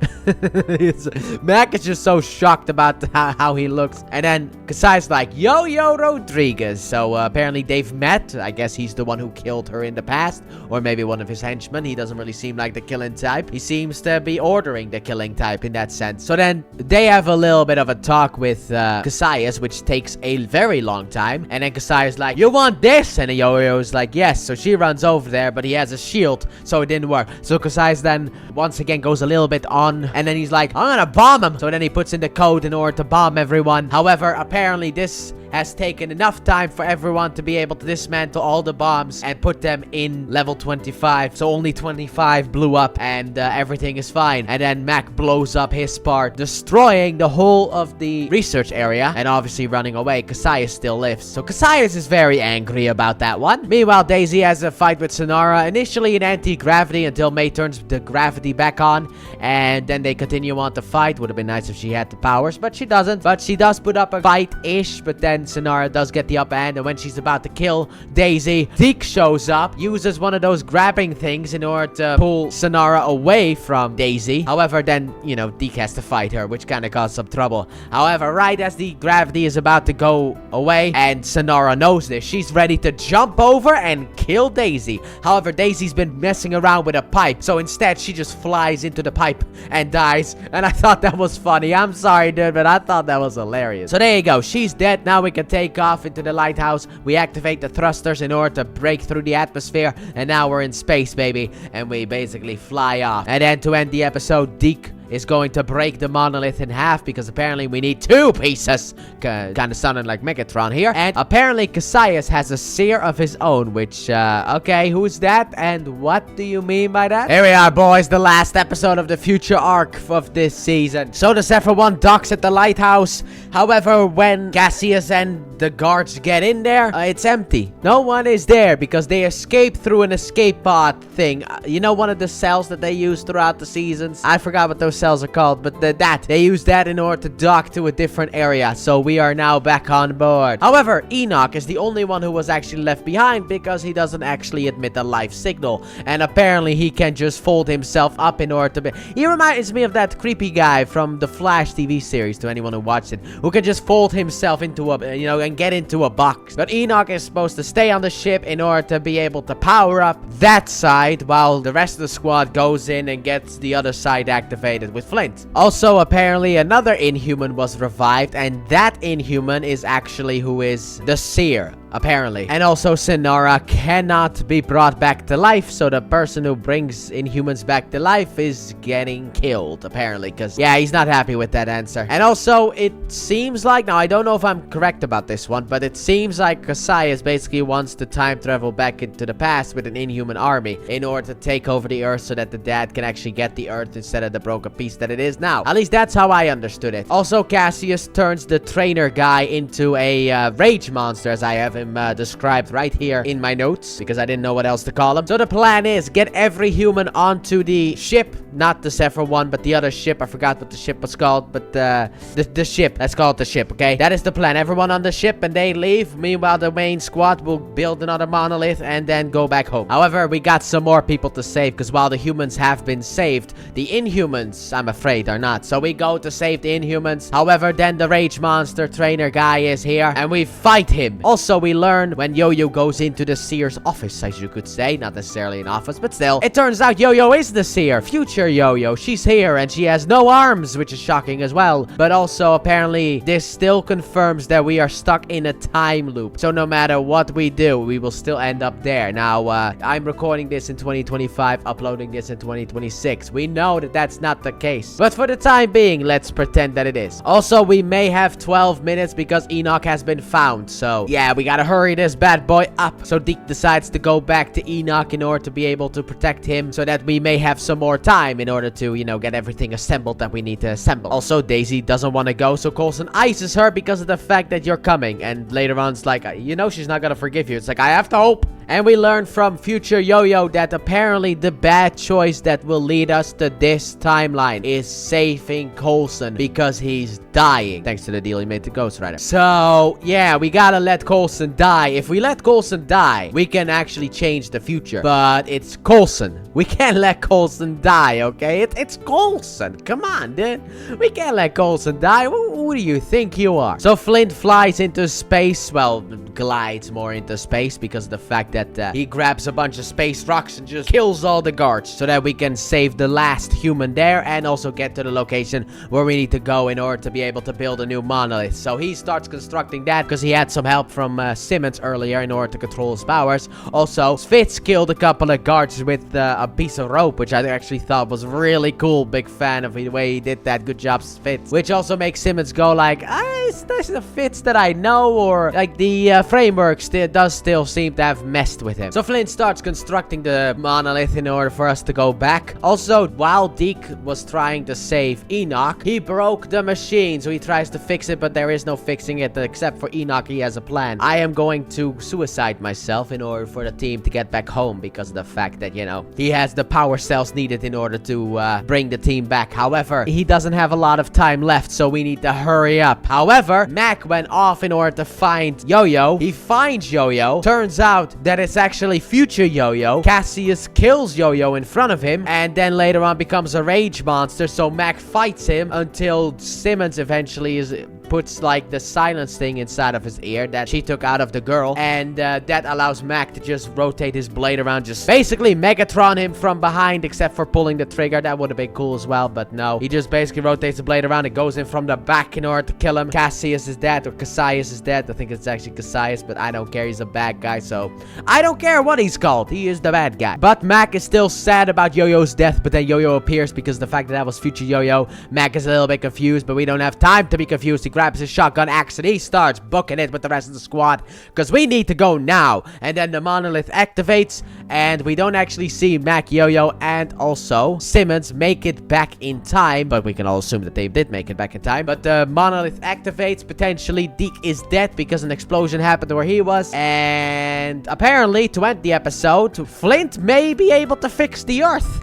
Mac is just so shocked about how he looks. And then Cassius like, Yo Rodriguez. So apparently they've met. I guess he's the one who killed her in the past, or maybe one of his henchmen. He doesn't really seem like the killing type. He seems to be ordering the killing type in that sense. So then they have a little bit of a talk with Cassius, which takes a very long time. And then Cassius like, you want this? And Yo-Yo's like, yes. So she runs over there, but he has a shield, so it didn't work. So Cassius then once again goes a little bit on, and then he's like, I'm gonna bomb him. So then he puts in the code in order to bomb everyone. However, apparently this has taken enough time for everyone to be able to dismantle all the bombs and put them in level 25. So only 25 blew up, and everything is fine. And then Mac blows up his part, destroying the whole of the research area, and obviously running away. Cassius still lives. So Cassius is very angry about that one. Meanwhile, Daisy has a fight with Sonara, initially in anti-gravity until May turns the gravity back on, and then they continue on to fight. Would have been nice if she had the powers, but she doesn't. But she does put up a fight-ish, but then Sonara does get the upper hand, and when she's about to kill Daisy, Deke shows up, uses one of those grabbing things in order to pull Sonara away from Daisy. However, then, you know, Deke has to fight her, which kind of caused some trouble. However, right as the gravity is about to go away, and Sonara knows this, she's ready to jump over and kill Daisy. However, Daisy's been messing around with a pipe, so instead she just flies into the pipe and dies, and I thought that was funny. I'm sorry, dude, but I thought that was hilarious. So there you go. She's dead. Now we can take off into the lighthouse. We activate the thrusters in order to break through the atmosphere, and now we're in space, baby, and we basically fly off. And then to end the episode, Deke is going to break the monolith in half, because apparently we need 2 pieces. Kind of sounding like Megatron here. And apparently Cassius has a seer of his own, which, okay, who's that? And what do you mean by that? Here we are, boys, the last episode of the future arc of this season. So the Zephyr 1 docks at the lighthouse. However, when Cassius and the guards get in there, it's empty. No one is there, because they escape through an escape pod thing. You know, one of the cells that they use throughout the seasons? I forgot what those cells are called, but they use that in order to dock to a different area. So we are now back on board. However, Enoch is the only one who was actually left behind, because he doesn't actually emit a life signal, and apparently he can just fold himself up in order to be. He reminds me of that creepy guy from the Flash TV series, to anyone who watched it, who can just fold himself into a, you know, and get into a box. But Enoch is supposed to stay on the ship in order to be able to power up that side, while the rest of the squad goes in and gets the other side activated with Flint. Also, apparently another Inhuman was revived, and that Inhuman is actually who is the Seer, apparently. And also Sonara cannot be brought back to life, so the person who brings Inhumans back to life is getting killed, apparently, because yeah, he's not happy with that answer. And also, it seems like, now I don't know if I'm correct about this one, but it seems like Cassius basically wants to time travel back into the past with an Inhuman army in order to take over the Earth, so that the dad can actually get the Earth instead of the broken piece that it is now. At least that's how I understood it. Also, Cassius turns the trainer guy into a rage monster, as I have him described right here in my notes, because I didn't know what else to call him. So the plan is get every human onto the ship, not the Zephyr 1, but the other ship. I forgot what the ship was called, but the ship. Let's call it the ship, okay? That is the plan. Everyone on the ship, and they leave. Meanwhile, the main squad will build another monolith and then go back home. However, we got some more people to save, because while the humans have been saved, the Inhumans, I'm afraid, are not. So we go to save the Inhumans. However, then the rage monster trainer guy is here, and we fight him. Also, we learn when Yo-Yo goes into the Seer's office, as you could say. Not necessarily an office, but still. It turns out Yo-Yo is the Seer. Future Yo-Yo. She's here, and she has no arms, which is shocking as well. But also, apparently, this still confirms that we are stuck in a time loop. So no matter what we do, we will still end up there. Now, I'm recording this in 2025, uploading this in 2026. We know that that's not the case. But for the time being, let's pretend that it is. Also, we may have 12 minutes because Enoch has been found. So, yeah, we gotta gotta hurry this bad boy up. So Deke decides to go back to Enoch in order to be able to protect him so that we may have some more time in order to, you know, get everything assembled that we need to assemble. Also, Daisy doesn't want to go, so Coulson ices her because of the fact that you're coming. And later on, it's like, you know, she's not gonna forgive you. It's like, I have to hope. And we learn from future Yo-Yo that apparently the bad choice that will lead us to this timeline is saving Coulson because he's dying. Thanks to the deal he made to Ghost Rider. So, yeah, we gotta let Coulson die. If we let Coulson die, we can actually change the future. But it's Coulson. We can't let Coulson die, okay? It's Coulson. Come on, dude. We can't let Coulson die. Who do you think you are? So Flint flies into space. Well, glides more into space because of the fact that he grabs a bunch of space rocks and just kills all the guards so that we can save the last human there and also get to the location where we need to go in order to be able to build a new monolith. So he starts constructing that because he had some help from Simmons earlier in order to control his powers. Also, Fitz killed a couple of guards with a piece of rope, which I actually thought was really cool. Big fan of the way he did that. Good job, Fitz. Which also makes Simmons go like, is this the Fitz that I know? Or like the framework does still seem to have messed with him. So Flint starts constructing the monolith in order for us to go back. Also, while Deke was trying to save Enoch, he broke the machine. So he tries to fix it, but there is no fixing it except for Enoch. He has a plan. I am going to suicide myself in order for the team to get back home because of the fact that, you know, he has the power cells needed in order to bring the team back. However, he doesn't have a lot of time left, so we need to hurry up. However, Mac went off in order to find Yo-Yo. He finds Yo-Yo. Turns out that it's actually future Yo-Yo. Cassius kills Yo-Yo in front of him and then later on becomes a rage monster, so Mac fights him until Simmons eventually puts like the silence thing inside of his ear that she took out of the girl, and that allows Mac to just rotate his blade around, just basically Megatron him from behind, except for pulling the trigger. That would have been cool as well, but no, he just basically rotates the blade around and goes in from the back in order to kill him. Cassius is dead, or Cassius is dead. I think it's actually Cassius, but I don't care. He's a bad guy, so I don't care what he's called. He is the bad guy. But Mac is still sad about Yo-Yo's death, but then Yo-Yo appears because of the fact that that was future Yo-Yo. Mac is a little bit confused, but we don't have time to be confused. He grabs his shotgun axe and he starts booking it with the rest of the squad because we need to go now. And then the monolith activates and we don't actually see Mac, Yo-Yo, and also Simmons make it back in time, but we can all assume that they did make it back in time. But the monolith activates. Potentially Deke is dead because an explosion happened where he was, and apparently to end the episode, Flint may be able to fix the earth.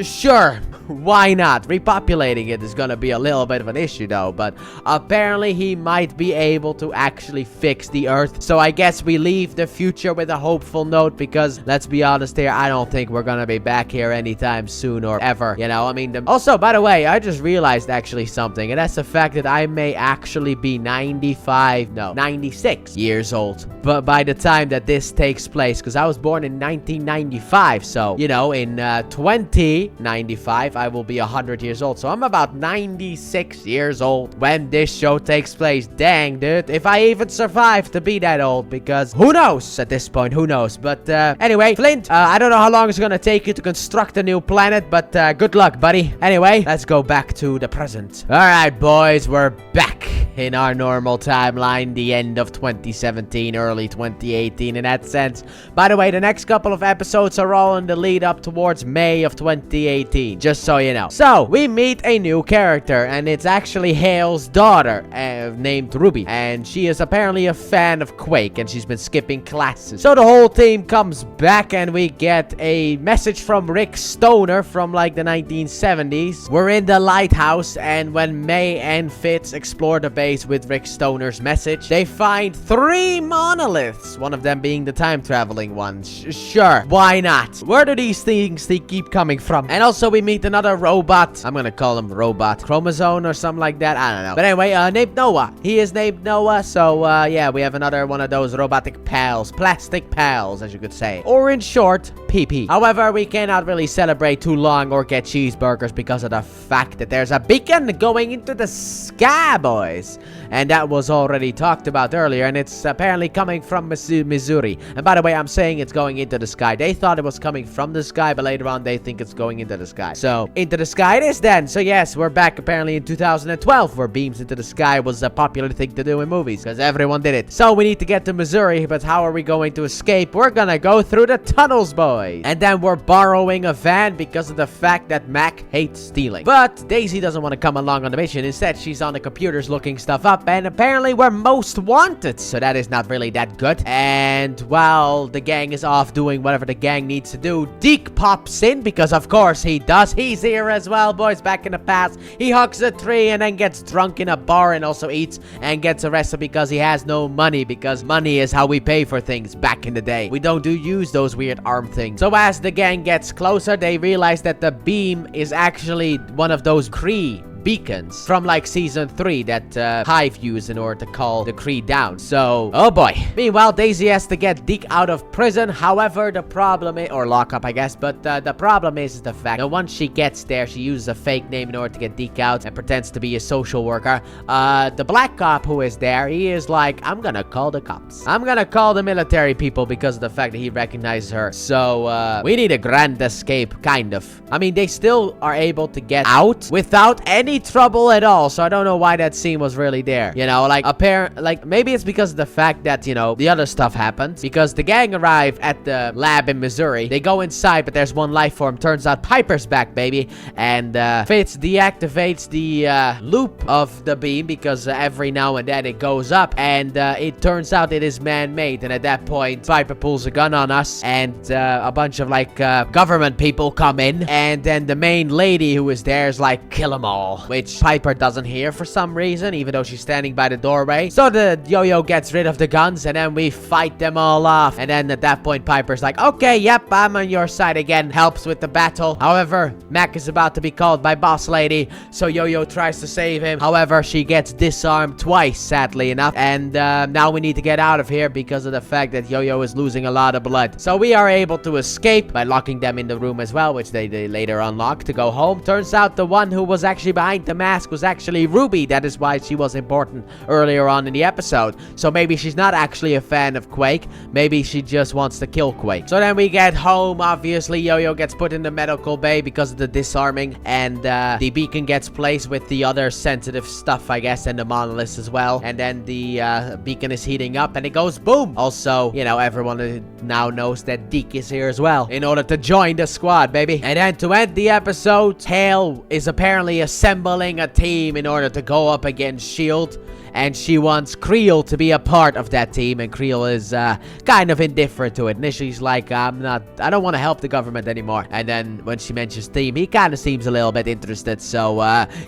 Sure, why not? Repopulating it is gonna be a little bit of an issue though, but apparently he might be able to actually fix the earth. So I guess we leave the future with a hopeful note, because let's be honest here, I don't think we're gonna be back here anytime soon or ever, you know. I mean, also, by the way, I just realized actually something, and that's the fact that I may actually be 96 years old but by the time that this takes place, because I was born in 1995, so you know, in 2095 I will be 100 years old. So I'm about 96 years old when this show takes place. Dang, dude, if I even survive to be that old, because who knows at this point, who knows. But anyway, Flint, I don't know how long it's gonna take you to construct a new planet, but good luck, buddy. Anyway, let's go back to the present. All right, boys, we're back in our normal timeline, the end of 2017, early 2018 in that sense. By the way, the next couple of episodes are all in the lead up towards May of 2018, just so you know. So we meet a new character, and it's actually Hale's daughter, named Ruby, and she is apparently a fan of Quake, and she's been skipping classes. So the whole team comes back, and we get a message from Rick Stoner from like the 1970s. We're in the lighthouse, and when May and Fitz explore the base with Rick Stoner's message, they find 3 monoliths, one of them being the time-traveling one. Sure, why not? Where do these things keep coming from? And also we meet another robot. I'm gonna call him Robot Chromosome or something like that. I don't know. But anyway, named Noah. He is named Noah, so yeah, we have another one of those robotic pals. Plastic pals, as you could say. Or in short, PP. However, we cannot really celebrate too long or get cheeseburgers because of the fact that there's a beacon going into the sky, boys. And that was already talked about earlier, and it's apparently coming from Missouri. And by the way, I'm saying it's going into the sky. They thought it was coming from the sky, but later on they think it's going into the sky. So So Into the Sky it is then. So yes, we're back apparently in 2012, where beams into the sky was a popular thing to do in movies because everyone did it. So we need to get to Missouri, but how are we going to escape? We're gonna go through the tunnels, boys. And then we're borrowing a van because of the fact that Mac hates stealing. But Daisy doesn't want to come along on the mission. Instead, she's on the computers looking stuff up, and apparently we're most wanted, so that is not really that good. And while the gang is off doing whatever the gang needs to do, Deke pops in because of course he does. He's here as well, boys. Back in the past, he hugs a tree and then gets drunk in a bar and also eats and gets arrested because he has no money, because money is how we pay for things back in the day. We don't use those weird arm things. So as the gang gets closer, they realize that the beam is actually one of those Kree beacons from like season 3 that Hive used in order to call the Kree down. So, oh boy. Meanwhile, Daisy has to get Deke out of prison. However, the problem is, or lockup, I guess, but the problem is the fact that once she gets there, she uses a fake name in order to get Deke out and pretends to be a social worker. The black cop who is there, he is like, I'm gonna call the cops. I'm gonna call the military people because of the fact that he recognizes her. So, we need a grand escape, kind of. I mean, they still are able to get out without any trouble at all, so I don't know why that scene was really there. You know, like maybe it's because of the fact that, you know, the other stuff happened, because the gang arrive at the lab in Missouri. They go inside, but there's one life form. Turns out Piper's back, baby, and Fitz deactivates the loop of the beam because every now and then it goes up, and it turns out it is man-made. And at that point, Piper pulls a gun on us, and a bunch of like government people come in, and then the main lady who is there is like, kill them all, which Piper doesn't hear for some reason, even though she's standing by the doorway. So the yo-yo gets rid of the guns, and then we fight them all off. And then at that point, Piper's like, okay, yep, I'm on your side again. Helps with the battle. However, Mac is about to be called by Boss Lady, so Yo-Yo tries to save him. However, she gets disarmed twice, sadly enough. And now we need to get out of here because of the fact that Yo-Yo is losing a lot of blood. So we are able to escape by locking them in the room as well, which they later unlock to go home. Turns out the one who was actually behind the mask was actually Ruby. That is why she was important earlier on in the episode. So maybe she's not actually a fan of Quake. Maybe she just wants to kill Quake. So then we get home. Obviously, Yo-Yo gets put in the medical bay because of the disarming, and the beacon gets placed with the other sensitive stuff, I guess, and the monoliths as well. And then the beacon is heating up and it goes boom. Also, you know, everyone now knows that Deke is here as well in order to join the squad, baby. And then to end the episode, S.H.I.E.L.D is apparently assembling a team in order to go up against S.H.I.E.L.D. And she wants Creel to be a part of that team, and Creel is kind of indifferent to it. Initially, she's like, I don't want to help the government anymore. And then when she mentions team, he kind of seems a little bit interested. So,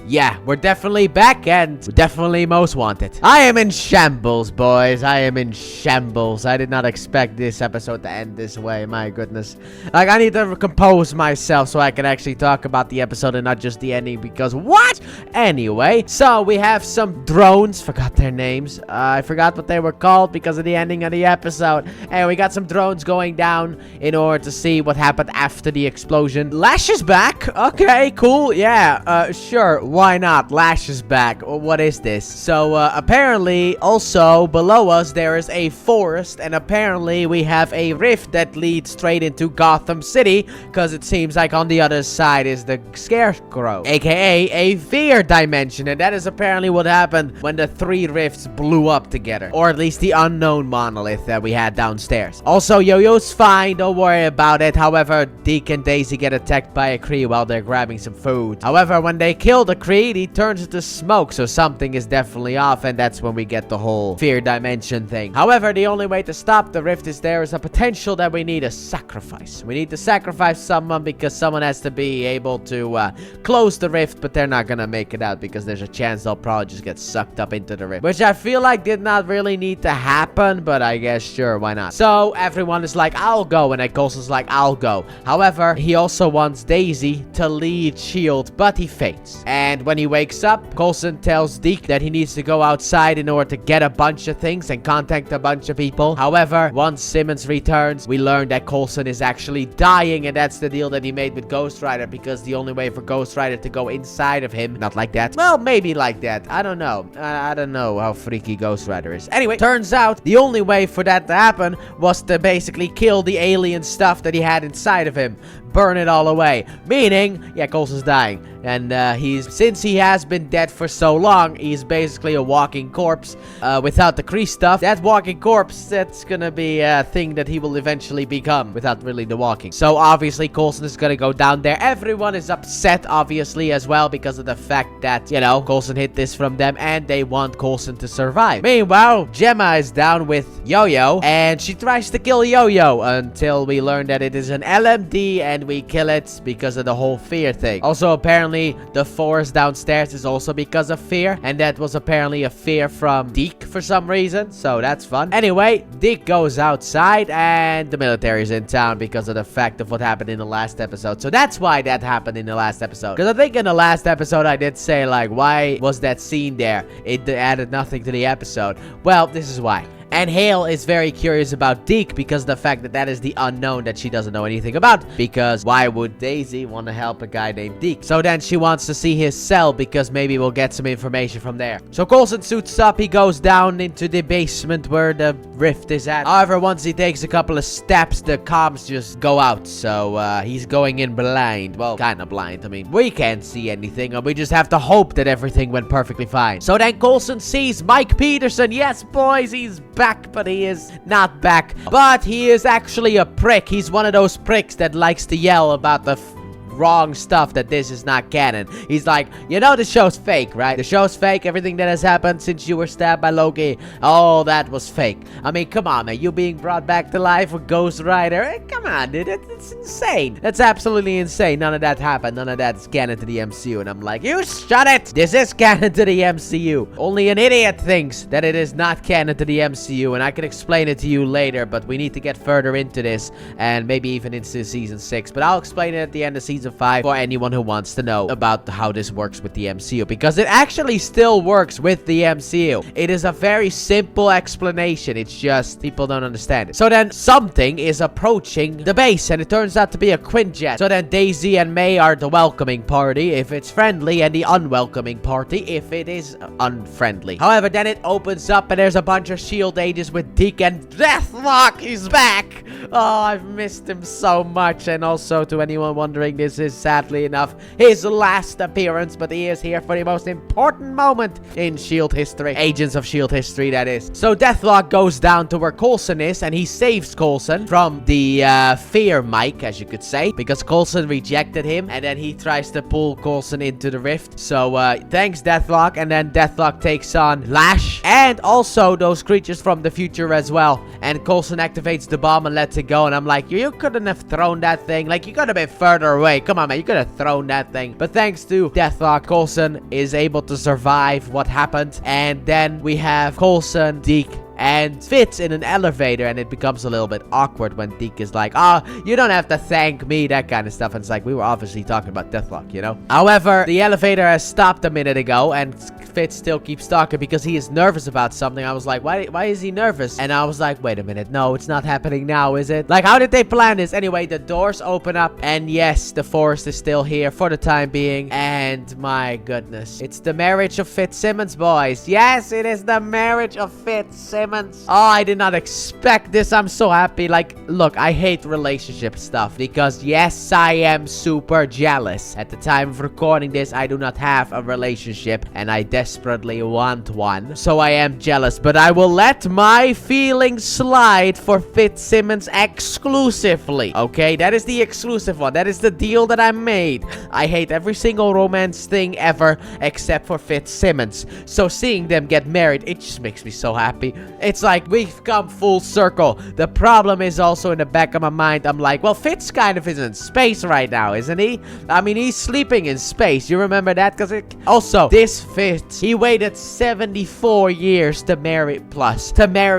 yeah, we're definitely back, and we're definitely most wanted. I am in shambles, boys. I am in shambles. I did not expect this episode to end this way. My goodness. Like, I need to compose myself so I can actually talk about the episode and not just the ending, because what? Anyway, so we have some drones. Forgot their names. I forgot what they were called because of the ending of the episode. And we got some drones going down in order to see what happened after the explosion. Lash is back. Okay, cool. Yeah, sure. Why not? Lash is back. What is this? So, apparently, also below us, there is a forest. And apparently, we have a rift that leads straight into Gotham City. Because it seems like on the other side is the Scarecrow, aka a fear dimension. And that is apparently what happened when the three rifts blew up together, or at least the unknown monolith that we had downstairs. Also, Yo-Yo's fine, don't worry about it. However, Deke and Daisy get attacked by a Kree while they're grabbing some food. However, when they kill the Kree, he turns into smoke, so something is definitely off, and that's when we get the whole fear dimension thing. However, the only way to stop the rift is there is a potential that we need a sacrifice. We need to sacrifice someone because someone has to be able to close the rift, but they're not gonna make it out because there's a chance they'll probably just get sucked up into the rift, which I feel like did not really need to happen, but I guess sure, why not? So everyone is like, I'll go, and Coulson's like, I'll go. However, he also wants Daisy to lead S.H.I.E.L.D, but he faints. And when he wakes up, Coulson tells Deke that he needs to go outside in order to get a bunch of things and contact a bunch of people. However, once Simmons returns, we learn that Coulson is actually dying, and that's the deal that he made with Ghost Rider, because the only way for Ghost Rider to go inside of him, not like that, well, maybe like that, I don't know. I don't know how freaky Ghost Rider is. Anyway, turns out the only way for that to happen was to basically kill the alien stuff that he had inside of him. burn it all away. Meaning, yeah, Coulson's dying. And since he has been dead for so long, he's basically a walking corpse without the Kree stuff. That walking corpse, that's gonna be a thing that he will eventually become without really the walking. So obviously Coulson is gonna go down there. Everyone is upset, obviously, as well, because of the fact that, you know, Coulson hid this from them and they want Coulson to survive. Meanwhile, Gemma is down with Yo-Yo and she tries to kill Yo-Yo until we learn that it is an LMD and we kill it because of the whole fear thing. Also, apparently the force downstairs is also because of fear, and that was apparently a fear from Deke for some reason, so that's fun. Anyway, Deke goes outside and the military is in town because of the fact of what happened in the last episode. So that's why that happened in the last episode, because I think in the last episode I did say, like, why was that scene there? It added nothing to the episode. Well, this is why. And Hale is very curious about Deke because of the fact that that is the unknown that she doesn't know anything about. Because why would Daisy want to help a guy named Deke? So then she wants to see his cell because maybe we'll get some information from there. So Coulson suits up. He goes down into the basement where the rift is at. However, once he takes a couple of steps, the comms just go out. So he's going in blind. Well, kind of blind. I mean, we can't see anything and we just have to hope that everything went perfectly fine. So then Coulson sees Mike Peterson. Yes, boys, he's back, but he is not back. But he is actually a prick. He's one of those pricks that likes to yell about the wrong stuff, that this is not canon. He's like, you know, the show's fake, right? The show's fake. Everything that has happened since you were stabbed by Loki, all that was fake. I mean, come on, man. You being brought back to life with Ghost Rider. Come on, dude. It's insane. That's absolutely insane. None of that happened. None of that is canon to the MCU. And I'm like, you shut it. This is canon to the MCU. Only an idiot thinks that it is not canon to the MCU. And I can explain it to you later, but we need to get further into this and maybe even into season 6. But I'll explain it at the end of season 5 for anyone who wants to know about how this works with the MCU, because it actually still works with the MCU. It is a very simple explanation. It's just people don't understand it. So then something is approaching the base and it turns out to be a Quinjet. So then Daisy and May are the welcoming party if it's friendly and the unwelcoming party if it is unfriendly. However, then it opens up and there's a bunch of S.H.I.E.L.D. agents with Deke and Deathlock. He's back. Oh, I've missed him so much. And also, to anyone wondering, this is sadly enough his last appearance, but he is here for the most important moment in S.H.I.E.L.D. history. Agents of S.H.I.E.L.D. history, that is. So Deathlock goes down to where Coulson is and he saves Coulson from the fear mic, as you could say, because Coulson rejected him and then he tries to pull Coulson into the rift. So thanks, Deathlock. And then Deathlock takes on Lash and also those creatures from the future as well. And Coulson activates the bomb and lets it go. And I'm like, you couldn't have thrown that thing. Like, you could have been further away. Come on, man. You could have thrown that thing. But thanks to Deathlock, Coulson is able to survive what happened. And then we have Coulson, Deke, and Fitz in an elevator, and it becomes a little bit awkward when Deke is like, oh, you don't have to thank me, that kind of stuff. And it's like, we were obviously talking about Deathlock, you know? However, the elevator has stopped a minute ago, and Fitz still keeps talking because he is nervous about something. I was like, why is he nervous? And I was like, wait a minute, no, it's not happening now, is it? Like, how did they plan this? Anyway, the doors open up, and yes, the forest is still here for the time being, and my goodness, it's the marriage of Fitzsimmons, boys. Yes, it is the marriage of Fitzsimmons. Oh, I did not expect this. I'm so happy. Like, look, I hate relationship stuff because, yes, I am super jealous. At the time of recording this, I do not have a relationship and I desperately want one. So I am jealous, but I will let my feelings slide for Fitzsimmons exclusively. Okay, that is the exclusive one. That is the deal that I made. I hate every single romance thing ever except for Fitzsimmons. So seeing them get married, it just makes me so happy. It's like we've come full circle. The problem is also in the back of my mind. I'm like, well, Fitz kind of is in space right now, isn't he? I mean, he's sleeping in space. You remember that? Because also, this Fitz, he waited 74 years to marry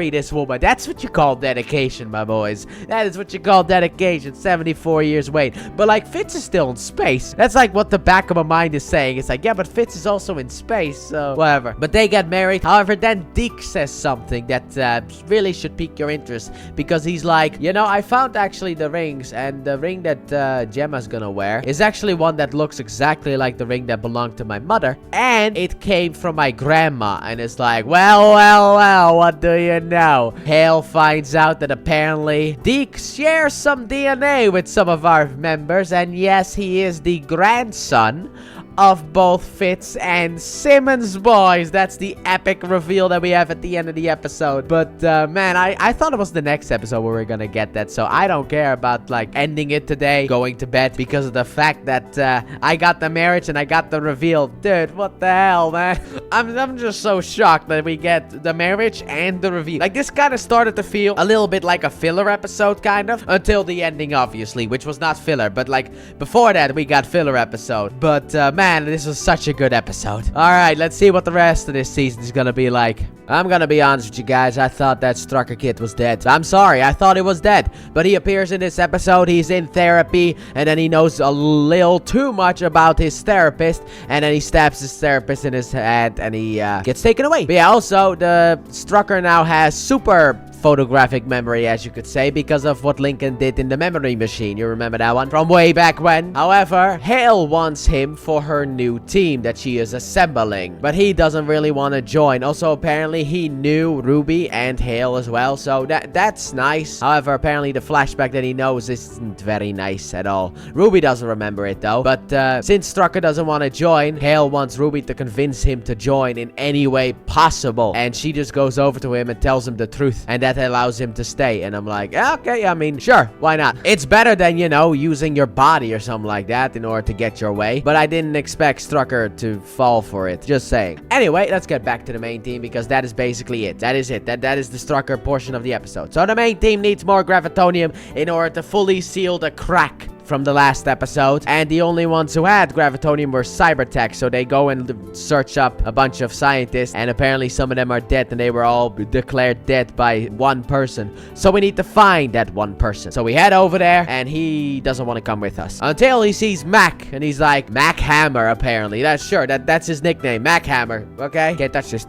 this woman. That's what you call dedication, my boys. That is what you call dedication. 74 years wait. But like, Fitz is still in space. That's like what the back of my mind is saying. It's like, yeah, but Fitz is also in space, so whatever. But they get married. However, then Deke says something that really should pique your interest, because he's like, you know, I found actually the rings, and the ring that Gemma's gonna wear is actually one that looks exactly like the ring that belonged to my mother, and it came from my grandma. And it's like, well, what do you know? Hale finds out that apparently Deke shares some DNA with some of our members, and yes, he is the grandson of both Fitz and Simmons, boys. That's the epic reveal that we have at the end of the episode. But man, I thought it was the next episode where we're gonna get that, so I don't care about like ending it today, going to bed, because of the fact that I got the marriage and I got the reveal. Dude, what the hell, man? I'm just so shocked that we get the marriage and the reveal. Like, this kind of started to feel a little bit like a filler episode, kind of, until the ending, obviously, which was not filler, but like before that we got filler episode. But man, this was such a good episode. All right, let's see what the rest of this season is gonna be like. I'm gonna be honest with you guys, I thought that Strucker kid was dead. I'm sorry, I thought he was dead. But he appears in this episode, he's in therapy, and then he knows a little too much about his therapist, and then he stabs his therapist in his head, and he gets taken away. But yeah, also, the Strucker now has super photographic memory, as you could say, because of what Lincoln did in the memory machine. You remember that one from way back when? However, Hale wants him for her new team that she is assembling, but he doesn't really want to join. Also, apparently he knew Ruby and Hale as well, so that's nice. However, apparently the flashback that he knows isn't very nice at all. Ruby doesn't remember it though, but since Strucker doesn't want to join, Hale wants Ruby to convince him to join in any way possible, and she just goes over to him and tells him the truth, and that allows him to stay. And I'm like, okay, I mean, sure, why not? It's better than, you know, using your body or something like that in order to get your way, but I didn't expect Strucker to fall for it, just saying. Anyway, let's get back to the main team, because that is basically it. That is it. That is the Strucker portion of the episode. So the main team needs more gravitonium in order to fully seal the crack from the last episode, and the only ones who had gravitonium were cybertech, so they go and search up a bunch of scientists, and apparently some of them are dead, and they were all declared dead by one person. So we need to find that one person. So we head over there, and he doesn't want to come with us until he sees Mac, and he's like, Mac Hammer, apparently. That's his nickname, Mac Hammer. Okay, can't touch this.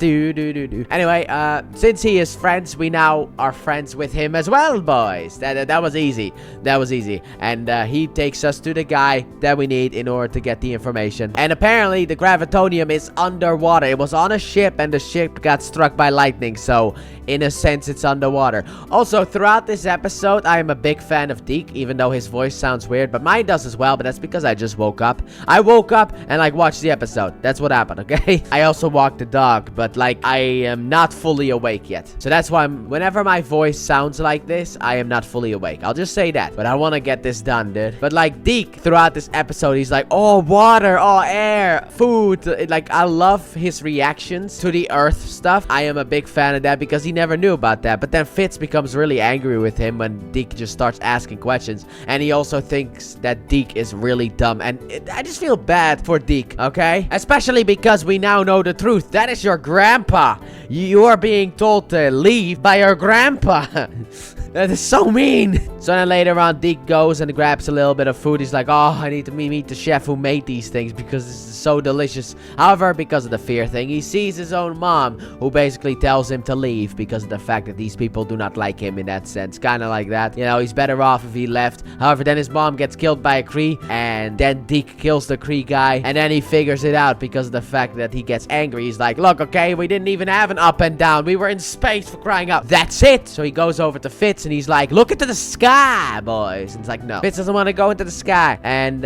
Anyway, since he is friends, we now are friends with him as well, boys. That was easy. That was easy. And he takes us to the guy that we need in order to get the information. And apparently the gravitonium is underwater. It was on a ship, and the ship got struck by lightning, so in a sense it's underwater. Also, throughout this episode, I am a big fan of Deke, even though his voice sounds weird, but mine does as well. But that's because I just woke up. I woke up and like watched the episode. That's what happened, okay? I also walked the dog, but like I am not fully awake yet. So that's why whenever my voice sounds like this, I am not fully awake. I'll just say that. But I want to get this done, dude. But like Deke, throughout this episode, he's like, oh, water, oh, air, food. Like, I love his reactions to the earth stuff. I am a big fan of that because he never knew about that. But then Fitz becomes really angry with him when Deke just starts asking questions. And he also thinks that Deke is really dumb. And I just feel bad for Deke, okay? Especially because we now know the truth. That is your grandpa. You are being told to leave by your grandpa. That is so mean. So then later on, Deke goes and grabs a little bit of food. He's like, oh, I need to meet the chef who made these things because this is so delicious. However, because of the fear thing, he sees his own mom, who basically tells him to leave because of the fact that these people do not like him in that sense. Kind of like that. You know, he's better off if he left. However, then his mom gets killed by a Kree, and then Deke kills the Kree guy, and then he figures it out because of the fact that he gets angry. He's like, look, okay, we didn't even have an up and down. We were in space, for crying out. That's it. So he goes over to Fitz, and he's like, look into the sky, boys. And it's like, no. Fitz doesn't want to go into the sky. And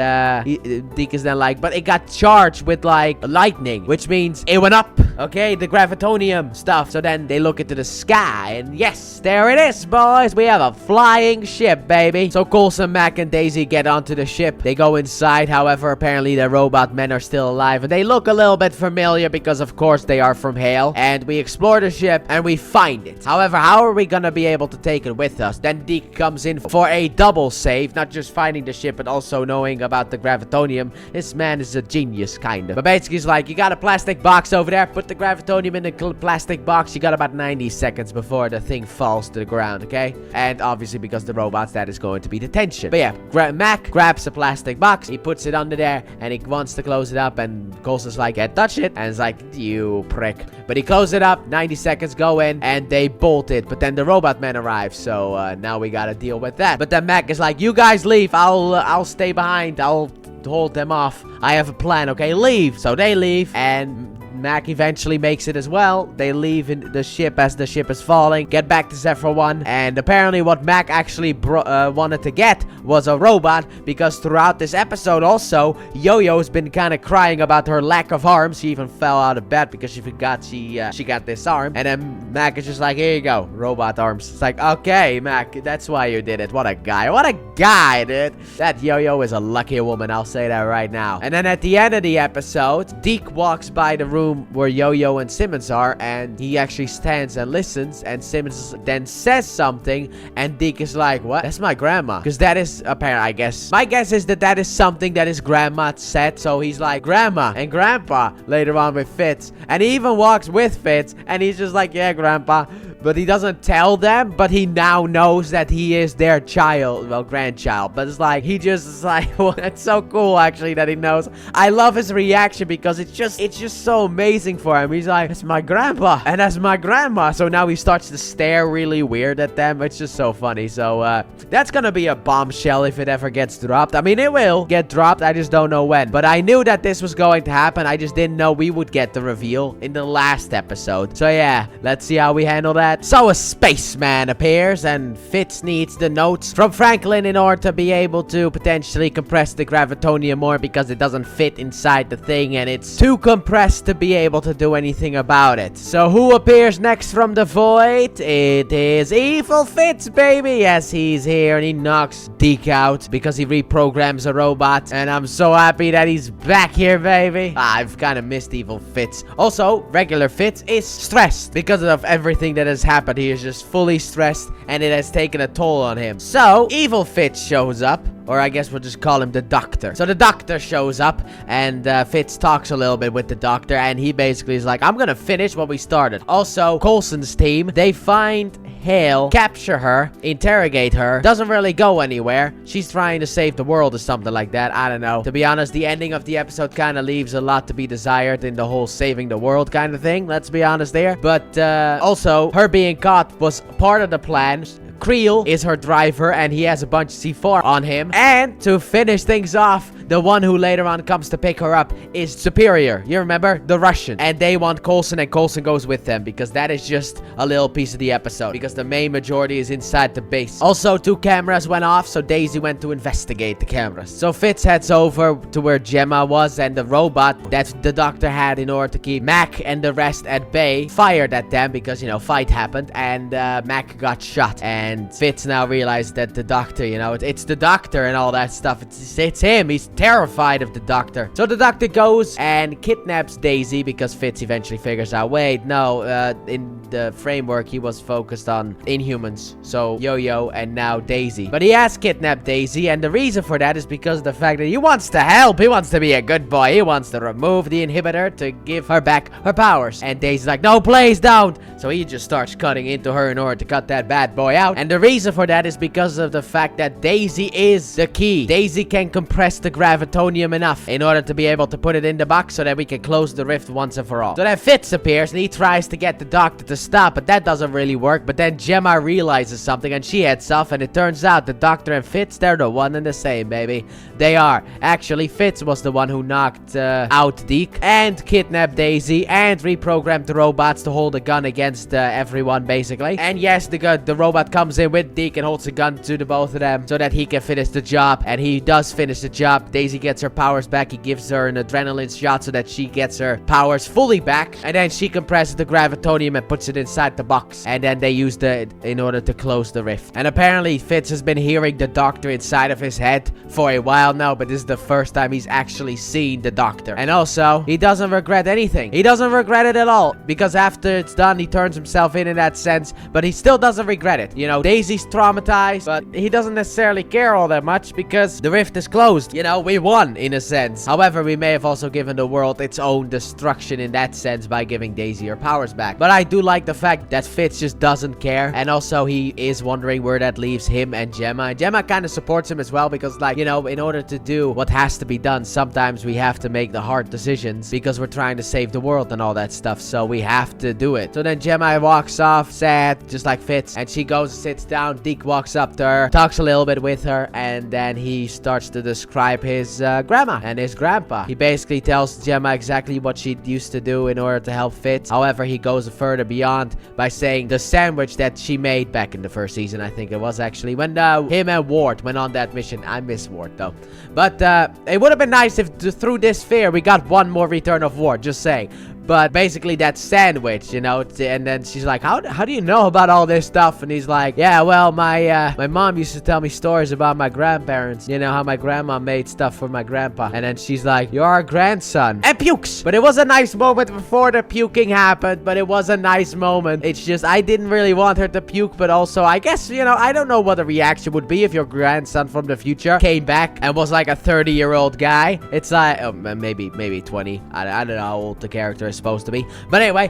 Deke is then like, but it got charged with like lightning, which means it went up. Okay, the gravitonium stuff. So then they look into the sky, and yes, there it is, boys. We have a flying ship, baby. So Coulson, Mac, and Daisy get onto the ship. They go inside. However, apparently the robot men are still alive, and they look a little bit familiar because, of course, they are from Hale. And we explore the ship, and we find it. However, how are we gonna be able to take it with us? Then Deke comes in for a double save, not just finding designing the ship, but also knowing about the gravitonium. This man is a genius, kind of. But basically, he's like, you got a plastic box over there. Put the gravitonium in the plastic box. You got about 90 seconds before the thing falls to the ground, okay? And obviously, because the robots, that is going to be the tension. But yeah, Mac grabs a plastic box. He puts it under there, and he wants to close it up. And Coulson's like, can't touch it. And it's like, you prick. But he closes it up. 90 seconds go in, and they bolt it. But then the robot man arrives. So now we gotta deal with that. But then Mac is like, you guys leave. I'll stay behind. I'll hold them off. I have a plan, okay? Leave. So they leave, and Mac eventually makes it as well. They leave in the ship as the ship is falling, get back to Zephyr 1, and apparently what Mac actually wanted to get was a robot, because throughout this episode also, Yo-Yo's been kind of crying about her lack of arms. She even fell out of bed because she forgot she got this arm, and then Mac is just like, here you go, robot arms. It's like, okay, Mac, that's why you did it. What a guy, dude. That Yo-Yo is a lucky woman, I'll say that right now. And then at the end of the episode, Deke walks by the room where Yo-Yo and Simmons are, and he actually stands and listens, and Simmons then says something, and Deke is like, what? That's my grandma. Because that is apparent, I guess. My guess is that is something that his grandma said, so he's like, grandma and grandpa later on with Fitz. And he even walks with Fitz, and he's just like, yeah, grandpa. But he doesn't tell them, but he now knows that he is their child, well, grandchild. But it's like, he just is like, well, that's so cool, actually, that he knows. I love his reaction, because it's just so amazing for him. He's like, that's my grandpa, and that's my grandma. So now he starts to stare really weird at them. It's just so funny. So, that's gonna be a bombshell if it ever gets dropped. I mean, it will get dropped. I just don't know when. But I knew that this was going to happen. I just didn't know we would get the reveal in the last episode. So yeah, let's see how we handle that. So a spaceman appears, and Fitz needs the notes from Franklin in order to be able to potentially compress the gravitonium more, because it doesn't fit inside the thing, and it's too compressed to be able to do anything about it. So who appears next from the void? It is Evil Fitz, baby. Yes, he's here, and he knocks Deke out because he reprograms a robot, and I'm so happy that he's back here, baby. I've kind of missed Evil Fitz. Also, regular Fitz is stressed because of everything that has happened. He is just fully stressed, and it has taken a toll on him. So Evil Fitz shows up, or I guess we'll just call him the Doctor. So the Doctor shows up, and Fitz talks a little bit with the Doctor, and he basically is like, I'm gonna finish what we started. Also, Coulson's team, they find S.H.I.E.L.D, capture her, interrogate her, doesn't really go anywhere. She's trying to save the world or something like that. I don't know. To be honest, the ending of the episode kind of leaves a lot to be desired in the whole saving the world kind of thing. Let's be honest there. But also, her being caught was part of the plan. Creel is her driver, and he has a bunch of C4 on him. And to finish things off, the one who later on comes to pick her up is Superior. You remember? The Russian. And they want Coulson, and Coulson goes with them, because that is just a little piece of the episode, because the main majority is inside the base. Also, 2 cameras went off, so Daisy went to investigate the cameras. So Fitz heads over to where Gemma was, and the robot that the Doctor had in order to keep Mac and the rest at bay fired at them, because, you know, fight happened, and Mac got shot. And Fitz now realized that the Doctor, you know, it's the Doctor and all that stuff. It's him. He's terrified of the Doctor. So the Doctor goes and kidnaps Daisy, because Fitz eventually figures out, wait, no, in the framework he was focused on Inhumans, so Yo-Yo and now Daisy. But he has kidnapped Daisy, and the reason for that is because of the fact that he wants to help. He wants to be a good boy. He wants to remove the inhibitor to give her back her powers. And Daisy's like, no, please don't. So he just starts cutting into her in order to cut that bad boy out. And the reason for that is because of the fact that Daisy is the key. Daisy can compress the gravitonium enough in order to be able to put it in the box so that we can close the rift once and for all. So then Fitz appears, and he tries to get the Doctor to stop, but that doesn't really work. But then Gemma realizes something, and she heads off, and it turns out the Doctor and Fitz, they're the one and the same, baby. They are. Actually, Fitz was the one who knocked out Deke and kidnapped Daisy and reprogrammed the robots to hold a gun against everyone, basically. And yes, the robot comes in with Deke and holds a gun to the both of them so that he can finish the job, and he does finish the job. Daisy gets her powers back. He gives her an adrenaline shot so that she gets her powers fully back, and then she compresses the gravitonium and puts it inside the box, and then they use it in order to close the rift. And apparently Fitz has been hearing the Doctor inside of his head for a while now, but this is the first time he's actually seen the Doctor. And also, he doesn't regret anything. He doesn't regret it at all, because after it's done, he turns himself in that sense, but he still doesn't regret it. You know, Daisy's traumatized, but he doesn't necessarily care all that much because the rift is closed. We won in a sense. However, we may have also given the world its own destruction in that sense by giving Daisy her powers back. But I do like the fact that Fitz just doesn't care, and also he is wondering where that leaves him and Gemma. And Gemma kind of supports him as well because, in order to do what has to be done, sometimes we have to make the hard decisions because we're trying to save the world and all that stuff, so we have to do it. So then Gemma walks off sad, just like Fitz, and she goes and sits down. Deke walks up to her, talks a little bit with her, and then he starts to describe his grandma and his grandpa. He basically tells Gemma exactly what she used to do in order to help Fitz. However, he goes further beyond by saying the sandwich that she made back in the first season, I think it was actually, when him and Ward went on that mission. I miss Ward though. But it would have been nice if through this fear we got one more return of Ward, just saying. But basically that sandwich, and then she's like, how do you know about all this stuff? And he's like, yeah, well, my mom used to tell me stories about my grandparents, how my grandma made stuff for my grandpa. And then she's like, you're our grandson. And pukes. But it was a nice moment before the puking happened, but it was a nice moment. It's just, I didn't really want her to puke, but also, I guess, I don't know what the reaction would be if your grandson from the future came back and was like a 30-year-old guy. It's like, maybe 20. I don't know how old the character is supposed to be, but anyway,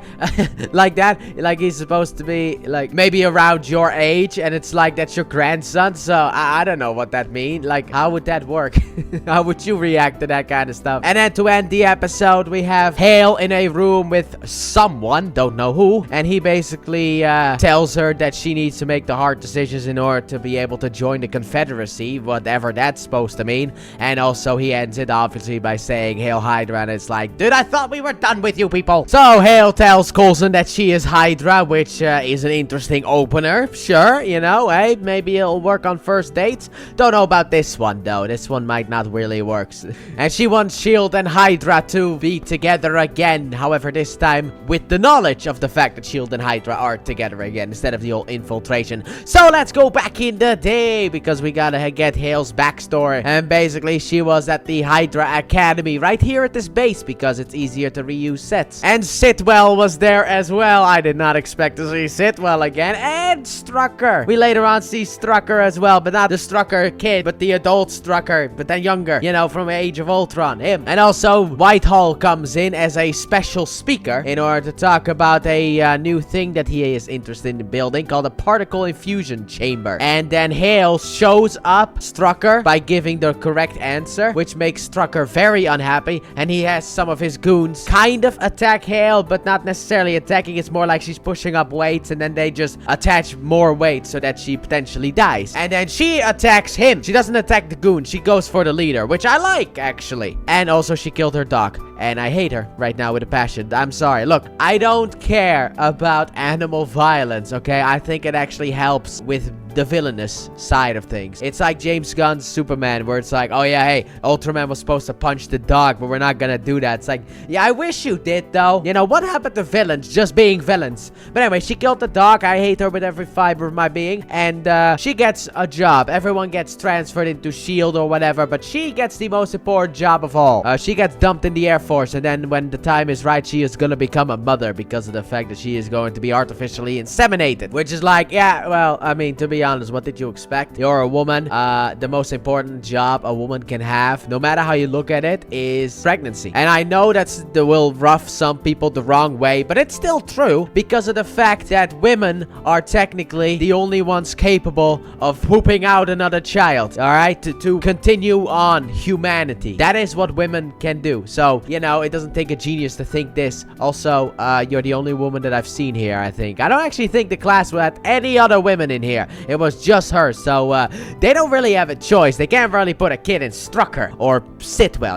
like that, like he's supposed to be like maybe around your age, and it's like that's your grandson. So I don't know what that means. Like, how would that work? How would you react to that kind of stuff? And then to end the episode, we have S.H.I.E.L.D in a room with someone, don't know who, and he basically tells her that she needs to make the hard decisions in order to be able to join the Confederacy, whatever that's supposed to mean. And also he ends it obviously by saying Hail Hydra, and it's like, dude, I thought we were done with you people. So S.H.I.E.L.D tells Coulson that she is Hydra, which is an interesting opener. Sure, hey, maybe it'll work on first dates. Don't know about this one though. This one might not really work. And she wants S.H.I.E.L.D and Hydra to be together again. However, this time with the knowledge of the fact that S.H.I.E.L.D and Hydra are together again instead of the old infiltration. So let's go back in the day because we gotta get S.H.I.E.L.'s backstory. And basically she was at the Hydra Academy right here at this base because it's easier to reuse sets. And Sitwell was there as well. I did not expect to see Sitwell again. And Strucker. We later on see Strucker as well, but not the Strucker kid, but the adult Strucker, but then younger, from Age of Ultron, him. And also Whitehall comes in as a special speaker in order to talk about a new thing that he is interested in building called a particle infusion chamber. And then Hale shows up Strucker by giving the correct answer, which makes Strucker very unhappy, and he has some of his goons kind of attack Hale, but not necessarily attacking. It's more like she's pushing up weights, and then they just attach more weight so that she potentially dies. And then she attacks him. She doesn't attack the goon. She goes for the leader, which I like, actually. And also she killed her dog, and I hate her right now with a passion. I'm sorry. Look, I don't care about animal violence, okay? I think it actually helps with the villainous side of things. It's like James Gunn's Superman, where it's like, oh yeah, hey, Ultraman was supposed to punch the dog, but we're not gonna do that. It's like, yeah, I wish you did though. What happened to villains just being villains? But anyway, she killed the dog. I hate her with every fiber of my being. And she gets a job. Everyone gets transferred into S.H.I.E.L.D or whatever, but she gets the most important job of all. She gets dumped in the Air Force, and then when the time is right, she is gonna become a mother because of the fact that she is going to be artificially inseminated. Which is like, yeah, well, I mean, to be honest, what did you expect? You're a woman. The most important job a woman can have, no matter how you look at it, is pregnancy. And I know that will rough some people the wrong way, but it's still true because of the fact that women are technically the only ones capable of pooping out another child, all right, to continue on humanity. That is what women can do. So, it doesn't take a genius to think this. Also, you're the only woman that I've seen here, I think. I don't actually think the class had any other women in here. It was just her, so they don't really have a choice. They can't really put a kid in Strucker or Sitwell,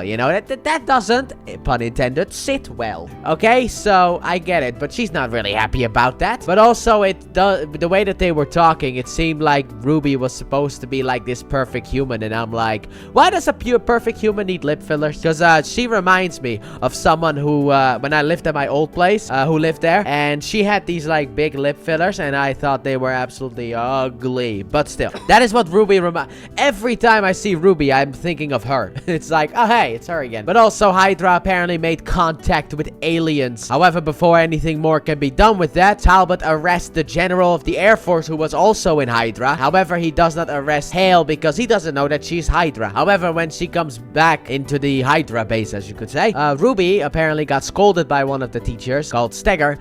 that doesn't, pun intended, sit well. Okay, so I get it, but she's not really happy about that. But also, the way that they were talking, it seemed like Ruby was supposed to be like this perfect human, and I'm like, why does a pure perfect human need lip fillers? Because she reminds me of someone who, when I lived at my old place, who lived there, and she had these like big lip fillers, and I thought they were absolutely ugly. ugly. But still, that is what Ruby every time I see Ruby, I'm thinking of her. It's like, oh hey, it's her again. But also, Hydra apparently made contact with aliens. However, before anything more can be done with that, Talbot arrests the general of the Air Force who was also in Hydra. However, he does not arrest Hale because he doesn't know that she's Hydra. However, when she comes back into the Hydra base, as you could say, Ruby apparently got scolded by one of the teachers called Stegger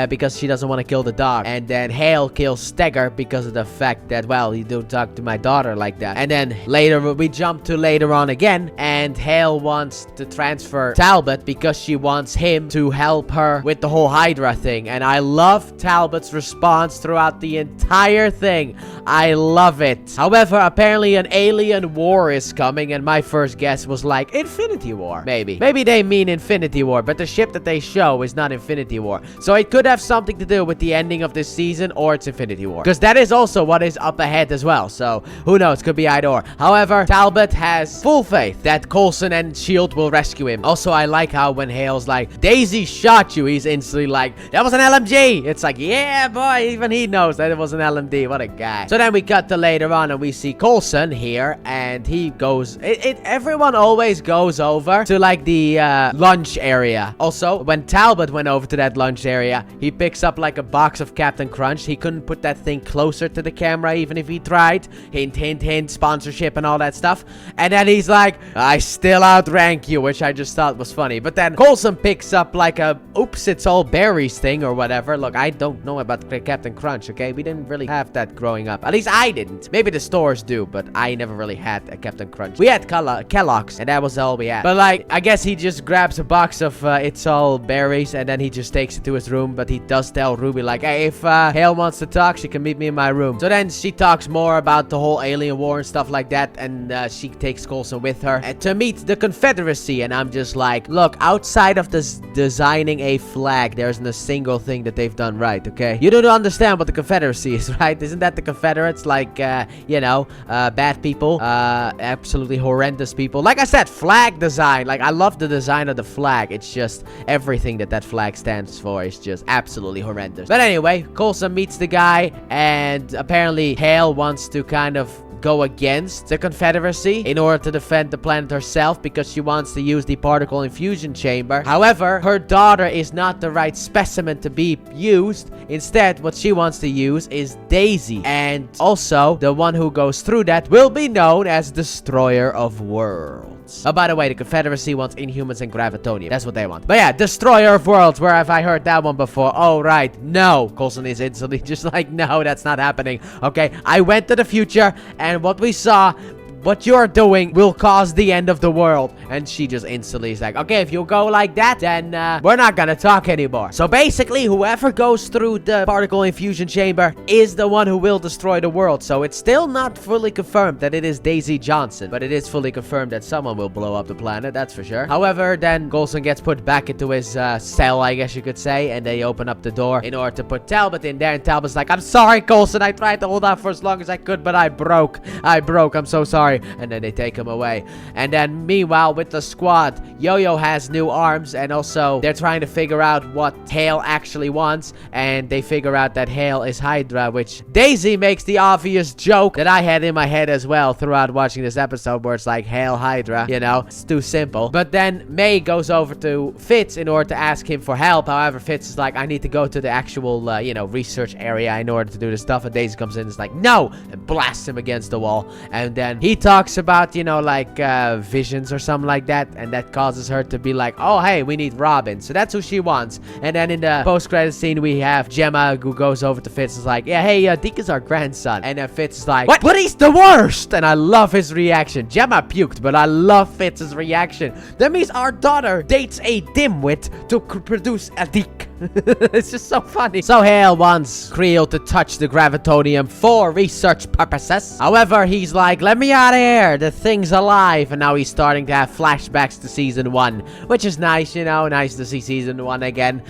because she doesn't want to kill the dog. And then Hale kills Stegger because of the fact that, well, you don't talk to my daughter like that. And then later, we jump to later on again, and Hale wants to transfer Talbot because she wants him to help her with the whole Hydra thing. And I love Talbot's response throughout the entire thing. I love it. However, apparently an alien war is coming, and my first guess was like Infinity War. Maybe they mean Infinity War, but the ship that they show is not Infinity War. So it could have something to do with the ending of this season, or it's Infinity War, because that is also what is up ahead as well. So who knows, could be either or. However, Talbot has full faith that Coulson and S.H.I.E.L.D. will rescue him. Also, I like how when Hale's like, Daisy shot you, he's instantly like, that was an LMG. It's like, yeah, boy, even he knows that it was an LMD. What a guy. So then we cut to later on, and we see Coulson here, and he goes, everyone always goes over to like the lunch area. Also, when Talbot went over to that lunch area, he picks up like a box of Captain Crunch. He couldn't put that thing closer to the camera even if he tried. Hint, hint, hint, sponsorship and all that stuff. And then he's like, I still outrank you, which I just thought was funny. But then Coulson picks up like a oops, it's all berries thing or whatever. Look, I don't know about Captain Crunch, okay? We didn't really have that growing up. At least I didn't. Maybe the stores do, but I never really had a Captain Crunch. We had Kellogg's, and that was all we had. But like, I guess he just grabs a box of it's all berries, and then he just takes it to his room. But he does tell Ruby like, hey, if Hale wants to talk, she can meet me in my room. So then she talks more about the whole alien war and stuff like that, and she takes Coulson with her to meet the Confederacy. And I'm just like, look, outside of this designing a flag, there's no single thing that they've done right, okay? You don't understand what the Confederacy is, right? Isn't that the Confederates? Like, you know, bad people, absolutely horrendous people. Like I said, flag design. Like, I love the design of the flag. It's just everything that flag stands for is just absolutely horrendous. But anyway, Coulson meets the guy, and apparently Hale wants to kind of go against the Confederacy in order to defend the planet herself because she wants to use the particle infusion chamber. However, her daughter is not the right specimen to be used. Instead, what she wants to use is Daisy. And also, the one who goes through that will be known as Destroyer of Worlds. Oh, by the way, the Confederacy wants Inhumans and Gravitonium. That's what they want. But yeah, Destroyer of Worlds. Where have I heard that one before? Oh, right. No. Coulson is instantly just like, no, that's not happening. Okay, I went to the future, and what we saw, what you're doing will cause the end of the world. And she just instantly is like, okay, if you go like that, then we're not gonna talk anymore. So basically, whoever goes through the particle infusion chamber is the one who will destroy the world. So it's still not fully confirmed that it is Daisy Johnson, but it is fully confirmed that someone will blow up the planet, that's for sure. However, then Coulson gets put back into his cell, I guess you could say, and they open up the door in order to put Talbot in there. And Talbot's like, I'm sorry, Coulson, I tried to hold out for as long as I could, but I broke, I'm so sorry. And then they take him away. And then meanwhile, with the squad, Yo-Yo has new arms, and also they're trying to figure out what Hale actually wants, and they figure out that Hale is Hydra, which Daisy makes the obvious joke that I had in my head as well throughout watching this episode, where it's like, Hale Hydra, you know, it's too simple. But then May goes over to Fitz in order to ask him for help. However, Fitz is like, I need to go to the actual, you know, research area in order to do the stuff, and Daisy comes in and is like, no, and blasts him against the wall. And then he talks about, you know, like visions or something like that, and that causes her to be like, oh hey, we need Robin. So that's who she wants. And then in the post-credit scene, we have Gemma who goes over to Fitz and is like, yeah, hey, Deke is our grandson. And then Fitz is like, what? But he's the worst. And I love his reaction. Gemma puked, but I love Fitz's reaction. That means our daughter dates a dimwit to produce a Deke. It's just so funny. So Hale wants Creel to touch the Gravitonium for research purposes. However, he's like, let me out of here. The thing's alive. And now he's starting to have flashbacks to season 1, which is nice, you know, nice to see season 1 again.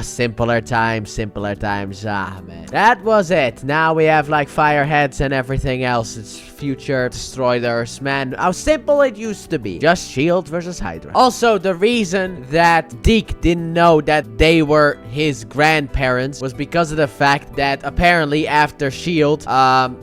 Simpler times. Man. That was it. Now we have like fireheads and everything else. It's future destroyers, man. How simple it used to be. Just S.H.I.E.L.D. versus Hydra. Also, the reason that Deke didn't know that they were were his grandparents was because of the fact that apparently after S.H.I.E.L.D,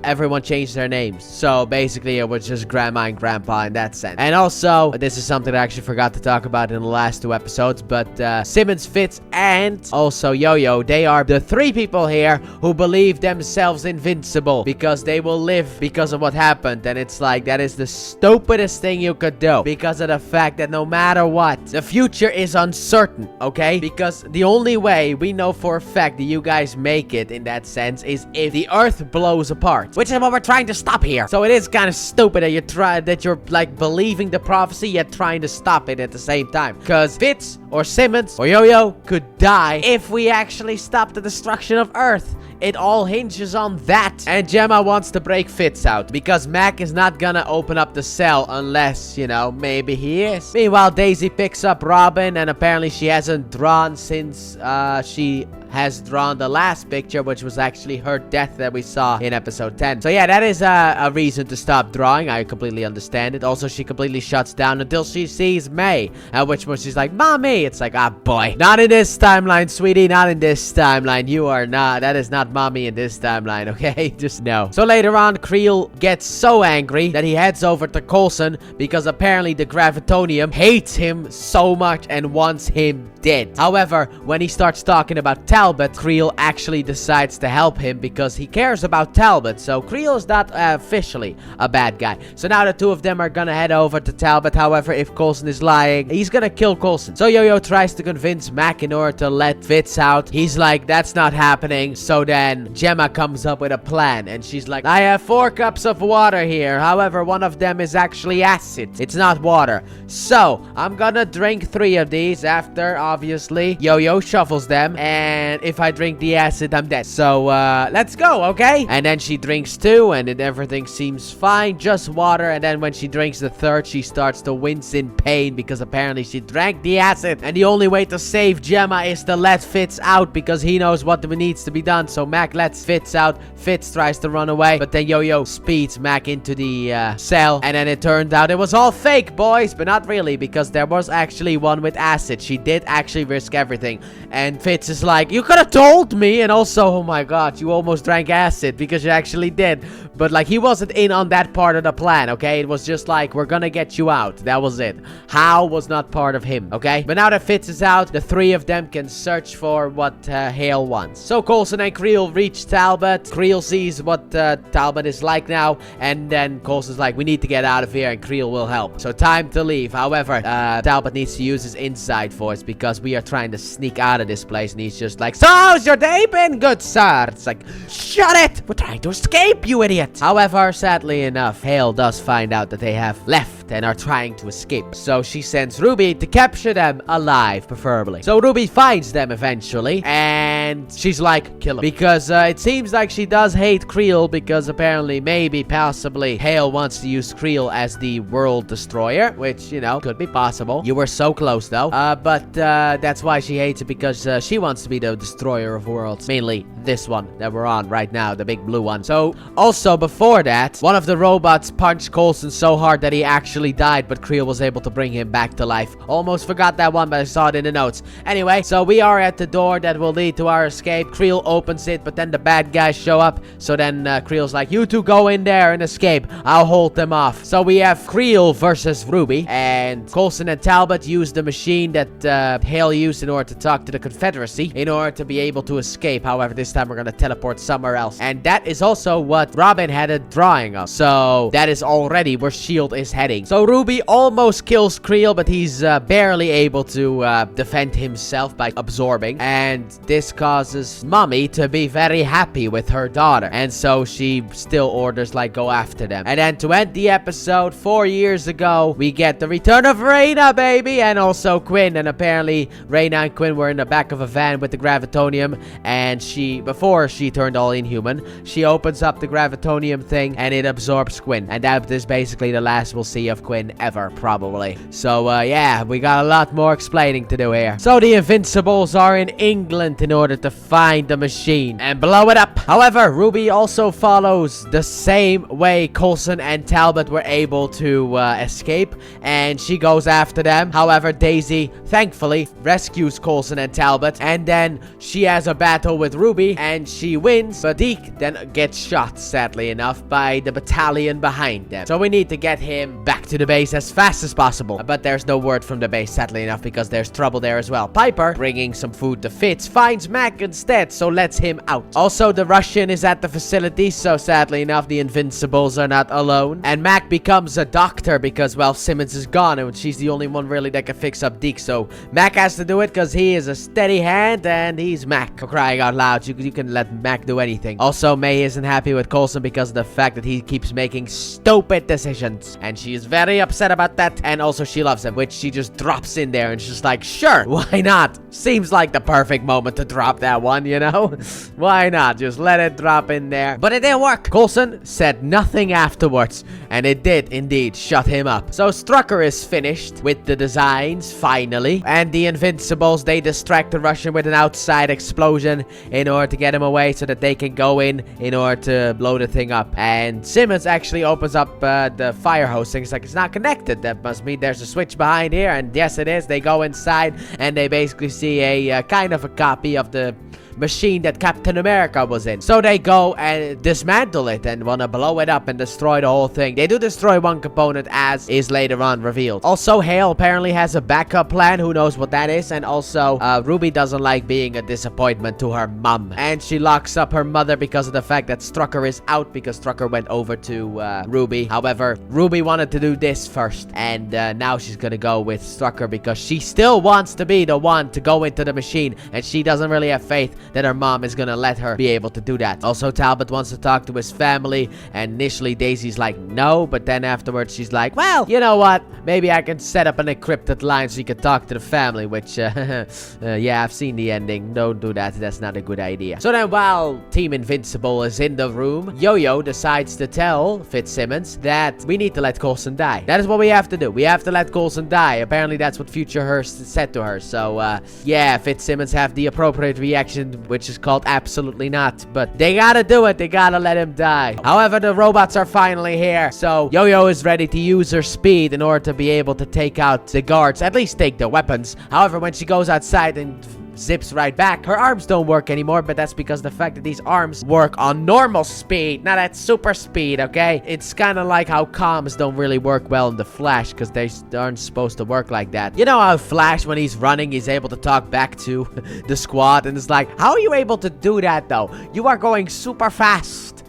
everyone changed their names. So basically it was just grandma and grandpa in that sense. And also, this is something that I actually forgot to talk about in the last 2 episodes, but Simmons, Fitz, and also Yo-Yo, they are the 3 people here who believe themselves invincible because they will live because of what happened. And it's like, that is the stupidest thing you could do because of the fact that no matter what, the future is uncertain, okay? Because the only way we know for a fact that you guys make it in that sense is if the earth blows apart, which is what we're trying to stop here. So it is kind of stupid that you're like believing the prophecy yet trying to stop it at the same time, because Fitz or Simmons or Yo-Yo could die if we actually stop the destruction of earth. It all hinges on that. And Gemma wants to break Fitz out because Mac is not gonna open up the cell unless, you know, maybe he is. Meanwhile, Daisy picks up Robin, and apparently she hasn't drawn since she has drawn the last picture, which was actually her death that we saw in episode 10. So yeah, that is a reason to stop drawing. I completely understand it. Also, she completely shuts down until she sees May, at which point she's like, Mommy! It's like, ah, boy. Not in this timeline, sweetie. Not in this timeline. You are not. That is not Mommy in this timeline, okay? Just no. So later on, Creel gets so angry that he heads over to Coulson because apparently the Gravitonium hates him so much and wants him dead. However, when he starts talking about Talbot, Creel actually decides to help him because he cares about Talbot. So Creel is not officially a bad guy. So now the 2 of them are gonna head over to Talbot. However, if Coulson is lying, he's gonna kill Coulson. So Yo-Yo tries to convince Mac in order to let Fitz out. He's like, that's not happening. So then Gemma comes up with a plan, and she's like, I have 4 cups of water here. However, one of them is actually acid. It's not water. So I'm gonna drink 3 of these. After, obviously, Yo-Yo shuffles them, and if I drink the acid, I'm dead. So let's go, okay? And then she drinks 2, and then everything seems fine, just water. And then when she drinks the 3rd, she starts to wince in pain because apparently she drank the acid, and the only way to save Gemma is to let Fitz out because he knows what needs to be done. So Mac lets Fitz out. Fitz tries to run away, but then Yo-Yo speeds Mac into the cell, and then it turned out it was all fake, boys, but not really, because there was actually one with acid. She did actually risk everything, and Fitz is like, you could have told me. And also, oh my god, you almost drank acid because you actually did, but like he wasn't in on that part of the plan, okay? It was just like, we're gonna get you out. That was it. How was not part of him, okay? But now that Fitz is out, the 3 of them can search for what S.H.I.E.L.D wants. So Coulson and Creel reach Talbot. Creel sees what Talbot is like now, and then Coulson's like, we need to get out of here, and Creel will help. So time to leave. However, Talbot needs to use his inside voice because we are trying to sneak out of this place, and he's just like, so how's your day been, good sir? It's like, shut it! We're trying to escape, you idiot! However, sadly enough, S.H.I.E.L.D does find out that they have left and are trying to escape. So she sends Ruby to capture them alive, preferably. So Ruby finds them eventually, and she's like, kill him. Because it seems like she does hate Creel because apparently, maybe, possibly, S.H.I.E.L.D wants to use Creel as the world destroyer, which, you know, could be possible. You were so close, though. But that's why she hates it, because she wants to be the destroyer of worlds. Mainly this one that we're on right now, the big blue one. So, also, before that, one of the robots punched Coulson so hard that he actually died, but Creel was able to bring him back to life. Almost forgot that one, but I saw it in the notes. Anyway, so we are at the door that will lead to our escape. Creel opens it, but then the bad guys show up. So then Creel's like, you two go in there and escape. I'll hold them off. So we have Creel versus Ruby, and Coulson and Talbot use the machine that S.H.I.E.L.D used in order to talk to the Confederacy in order to be able to escape. However, this time we're gonna teleport somewhere else, and that is also what Robin had a drawing of. So that is already where S.H.I.E.L.D is heading. So Ruby almost kills Creel, but he's barely able to defend himself by absorbing, and this causes Mommy to be very happy with her daughter, and so she still orders like, go after them. And then to end the episode, 4 years ago, we get the return of Raina, baby, and also Quinn. And apparently Raina and Quinn were in the back of a van with the Gravitonium, and before she turned all inhuman, she opens up the Gravitonium thing and it absorbs Quinn, and that is basically the last we'll see of Quinn ever, probably. So yeah, we got a lot more explaining to do here. So the Invincibles are in England in order to find the machine and blow it up. However, Ruby also follows the same way Coulson and Talbot were able to escape, and she goes after them. However, Daisy, thankfully, rescues Coulson and Talbot, and then she has a battle with Ruby, and she wins, but Deke then gets shot, sadly enough, by the battalion behind them. So we need to get him back to the base as fast as possible, but there's no word from the base, sadly enough, because there's trouble there as well. Piper, bringing some food to Fitz, finds Mac instead, so lets him out. Also, the Russian is at the facility, so sadly enough, the Invincibles are not alone, and Mac becomes a doctor because, well, Simmons is gone, and she's the only one really that can fix up Deke, so Mac has to do it because he is a steady hand, and he's Mac. For crying out loud, you can let Mac do anything. Also, May isn't happy with Coulson because of the fact that he keeps making stupid decisions, and she is very upset about that, and also she loves him, which she just drops in there, and she's like, sure, why not? Seems like the perfect moment to drop that one, you know? Why not? Just let it drop in there. But it didn't work. Coulson said nothing afterwards, and it did indeed shut him up. So Strucker is finished with the designs, finally, and the Invincibles, they distract the Russian with an outside explosion in order to get him away so that they can go in order to blow the thing up. And Simmons actually opens up the fire hose thing. It's like, it's not connected. That must mean there's a switch behind here, and yes, it is. They go inside, and they basically see a kind of a copy of the machine that Captain America was in. So they go and dismantle it and want to blow it up and destroy the whole thing. They do destroy one component, as is later on revealed. Also, Hale apparently has a backup plan. Who knows what that is? And also, Ruby doesn't like being a disappointment to her mom, and she locks up her mother because of the fact that Strucker is out, because Strucker went over to Ruby. However, Ruby wanted to do this first, and now she's gonna go with Strucker because she still wants to be the one to go into the machine, and she doesn't really have faith that her mom is gonna let her be able to do that. Also, Talbot wants to talk to his family, and initially Daisy's like, no, but then afterwards she's like, well, you know what? Maybe I can set up an encrypted line so you can talk to the family, which, yeah, I've seen the ending. Don't do that. That's not a good idea. So then, while Team Invincible is in the room, Yo-Yo decides to tell Fitzsimmons that we need to let Coulson die. That is what we have to do. We have to let Coulson die. Apparently, that's what Future Her said to her. So, yeah, Fitzsimmons have the appropriate reaction, which is called absolutely not. But they gotta do it. They gotta let him die. However, the robots are finally here. So Yo-Yo is ready to use her speed in order to be able to take out the guards, at least take their weapons. However, when she goes outside and zips right back, her arms don't work anymore, but that's because the fact that these arms work on normal speed, not at super speed, okay? It's kind of like how comms don't really work well in the Flash, because they aren't supposed to work like that. You know how Flash, when he's running, he's able to talk back to the squad, and it's like, how are you able to do that, though? You are going super fast.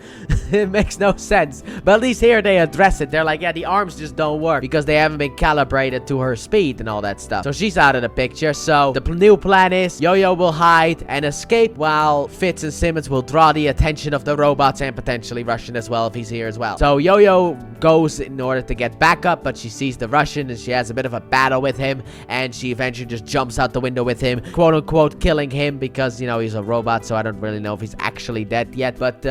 It makes no sense. But at least here they address it. They're like, yeah, the arms just don't work because they haven't been calibrated to her speed and all that stuff. So she's out of the picture. So the new plan is Yo-Yo will hide and escape, while Fitz and Simmons will draw the attention of the robots and potentially Russian as well if he's here as well. So Yo-Yo goes in order to get back up, but she sees the Russian and she has a bit of a battle with him, and she eventually just jumps out the window with him, quote unquote killing him, because, you know, he's a robot, so I don't really know if he's actually dead yet. But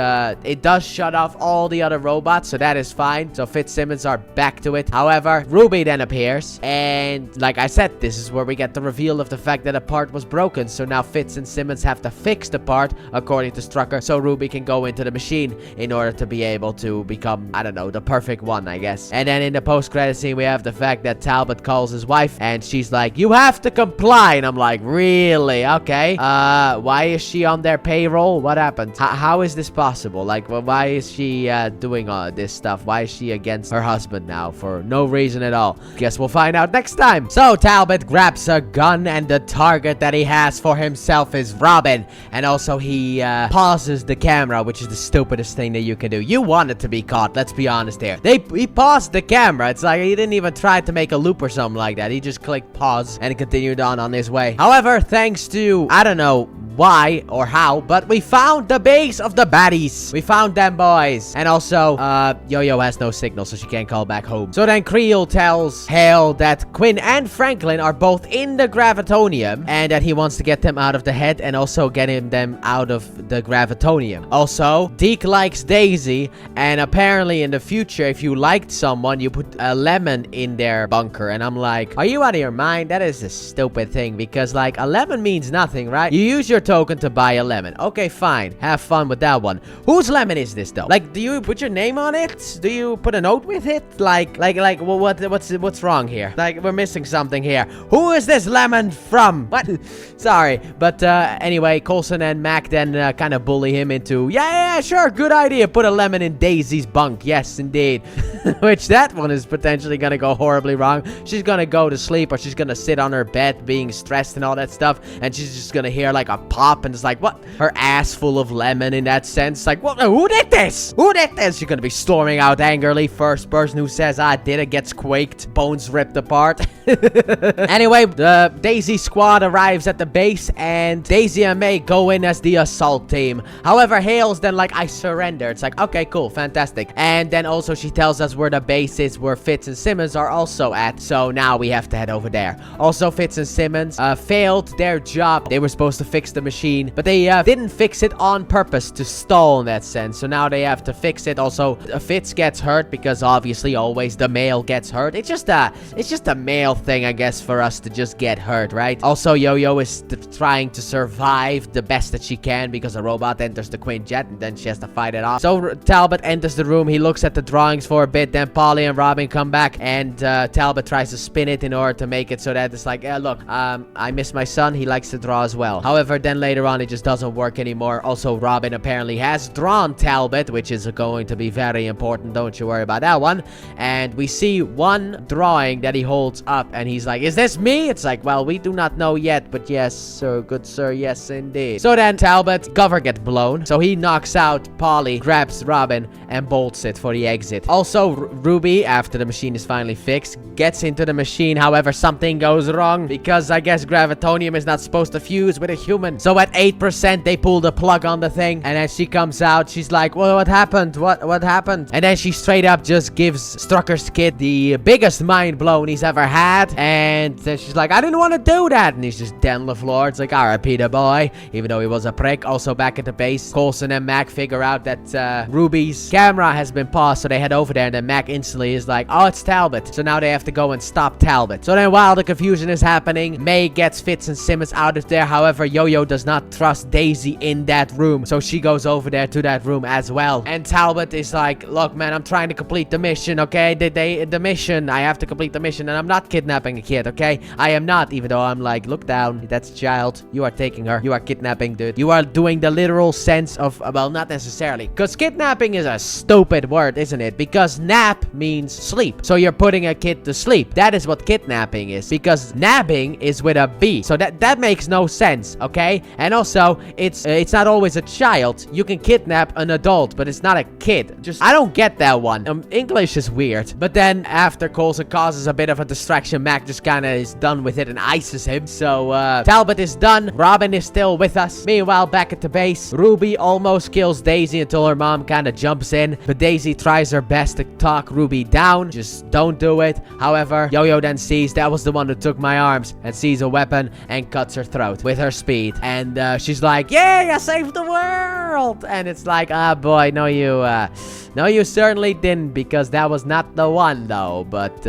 it does shut off all the other robots, so that is fine. So Fitzsimmons are back to it. However, Ruby then appears, and like I said, this is where we get the reveal of the fact that a part was broken. So now Fitz and Simmons have to fix the part, according to Strucker, so Ruby can go into the machine in order to be able to become, I don't know, the perfect one, I guess. And then in the post-credit scene, we have the fact that Talbot calls his wife, and she's like, you have to comply. And I'm like, really? Okay. Why is she on their payroll? What happened? How is this possible? Like, well, why is she doing all this stuff? Why is she against her husband now for no reason at all? Guess we'll find out next time. So Talbot grabs a gun, and the target that he has for himself is Robin. And also he pauses the camera, which is the stupidest thing that you can do. You wanted to be caught, let's be honest here. He paused the camera. It's like he didn't even try to make a loop or something like that. He just clicked pause and continued on his way. However, thanks to, I don't know why or how, but we found the base of the baddies. We found them, boys. And also, Yo-Yo has no signal, so she can't call back home. So then Creel tells Hale that Quinn and Franklin are both in the gravitonium, and that he wants to get them out of the head and also getting them out of the gravitonium. Also, Deke likes Daisy, and apparently in the future, if you liked someone, you put a lemon in their bunker. And I'm like, are you out of your mind? That is a stupid thing, because like a lemon means nothing, right? You use your token to buy a lemon. Okay, fine. Have fun with that one. Whose lemon is this, though? Like, do you put your name on it? Do you put a note with it? Well, what's wrong here? Like, we're missing something here. Who is this lemon from? What? Sorry. But, anyway, Coulson and Mac then kind of bully him into, yeah, sure, good idea. Put a lemon in Daisy's bunk. Yes, indeed. Which that one is potentially gonna go horribly wrong. She's gonna go to sleep, or she's gonna sit on her bed being stressed and all that stuff, and she's just gonna hear like a pop, and it's like, what? Her ass full of lemon in that sense. Like, what? Who did this? Who did this? She's gonna be storming out angrily. First person who says I did it gets quaked, bones ripped apart. Anyway, the Daisy squad arrives at the base, and Daisy and May go in as the assault team. However, Hale's then like, I surrender. It's like, okay, cool, fantastic. And then also she tells us where the base is, where Fitz and Simmons are also at. So now we have to head over there. Also, Fitz and Simmons failed their job. They were supposed to fix the machine, but they didn't fix it on purpose to stall in that sense. So now they have to fix it. Also, Fitz gets hurt because obviously always the male gets hurt. It's just a male thing, I guess, for us to just get hurt, right? Also, Yo-Yo is trying to survive the best that she can because a robot enters the Quinjet and then she has to fight it off. So Talbot enters the room. He looks at the drawings for a bit. Then Polly and Robin come back, and Talbot tries to spin it in order to make it so that it's like, look, I miss my son. He likes to draw as well. However, then later on, it just doesn't work anymore. Also, Robin apparently has drawn Talbot, which is going to be very important. Don't you worry about that one. And we see one drawing that he holds up, and he's like, is this me? It's like, well, we do not know yet, but yes, sir, good sir, yes, indeed. So then Talbot, cover gets blown, so he knocks out Polly, grabs Robin, and bolts it for the exit. Also, Ruby, after the machine is finally fixed, gets into the machine. However, something goes wrong, because I guess gravitonium is not supposed to fuse with a human. So at 8%, they pull the plug on the thing, and as she comes out, she's like, well, what happened? What happened? And then she straight up just gives Strucker's kid the biggest mind blown he's ever had, and then she's like, I didn't want to do that, and he's just dead on the floor. It's like, alright, Peter boy, even though he was a prick. Also, back at the base, Coulson and Mac figure out that Ruby's camera has been paused, so they head over there, and then Mac instantly is like, oh, it's Talbot. So now they have to go and stop Talbot. So then while the confusion is happening, May gets Fitz and Simmons out of there. However, Yo-Yo does not trust Daisy in that room, so she goes over there to that room as well. And Talbot is like, look, man, I'm trying to complete the mission, okay? The mission, I have to complete the mission, and I'm not kidnapping a kid, okay? I am not, even though I'm like, look down, that's a child. You are taking her. You are kidnapping, dude. You are doing the literal sense of, well, not necessarily, because kidnapping is a stupid word, isn't it? Because nap means sleep. So you're putting a kid to sleep. That is what kidnapping is, because nabbing is with a B. So that makes no sense, okay? And also, it's not always a child. You can kidnap an adult, but it's not a kid. Just, I don't get that one. English is weird. But then after Coulson causes a bit of a distraction, Mac just kind of is done with it and ices him. So Talbot is done. Robin is still with us. Meanwhile, back at the base, Ruby almost kills Daisy until her mom kind of jumps in, but Daisy tries her best to talk Ruby down. Just don't do it. However, Yo-Yo then sees that was the one who took my arms, and sees a weapon and cuts her throat with her speed. And she's like, yay, I saved the world. And it's like, ah, boy, no, you certainly didn't, because that was not the one, though. But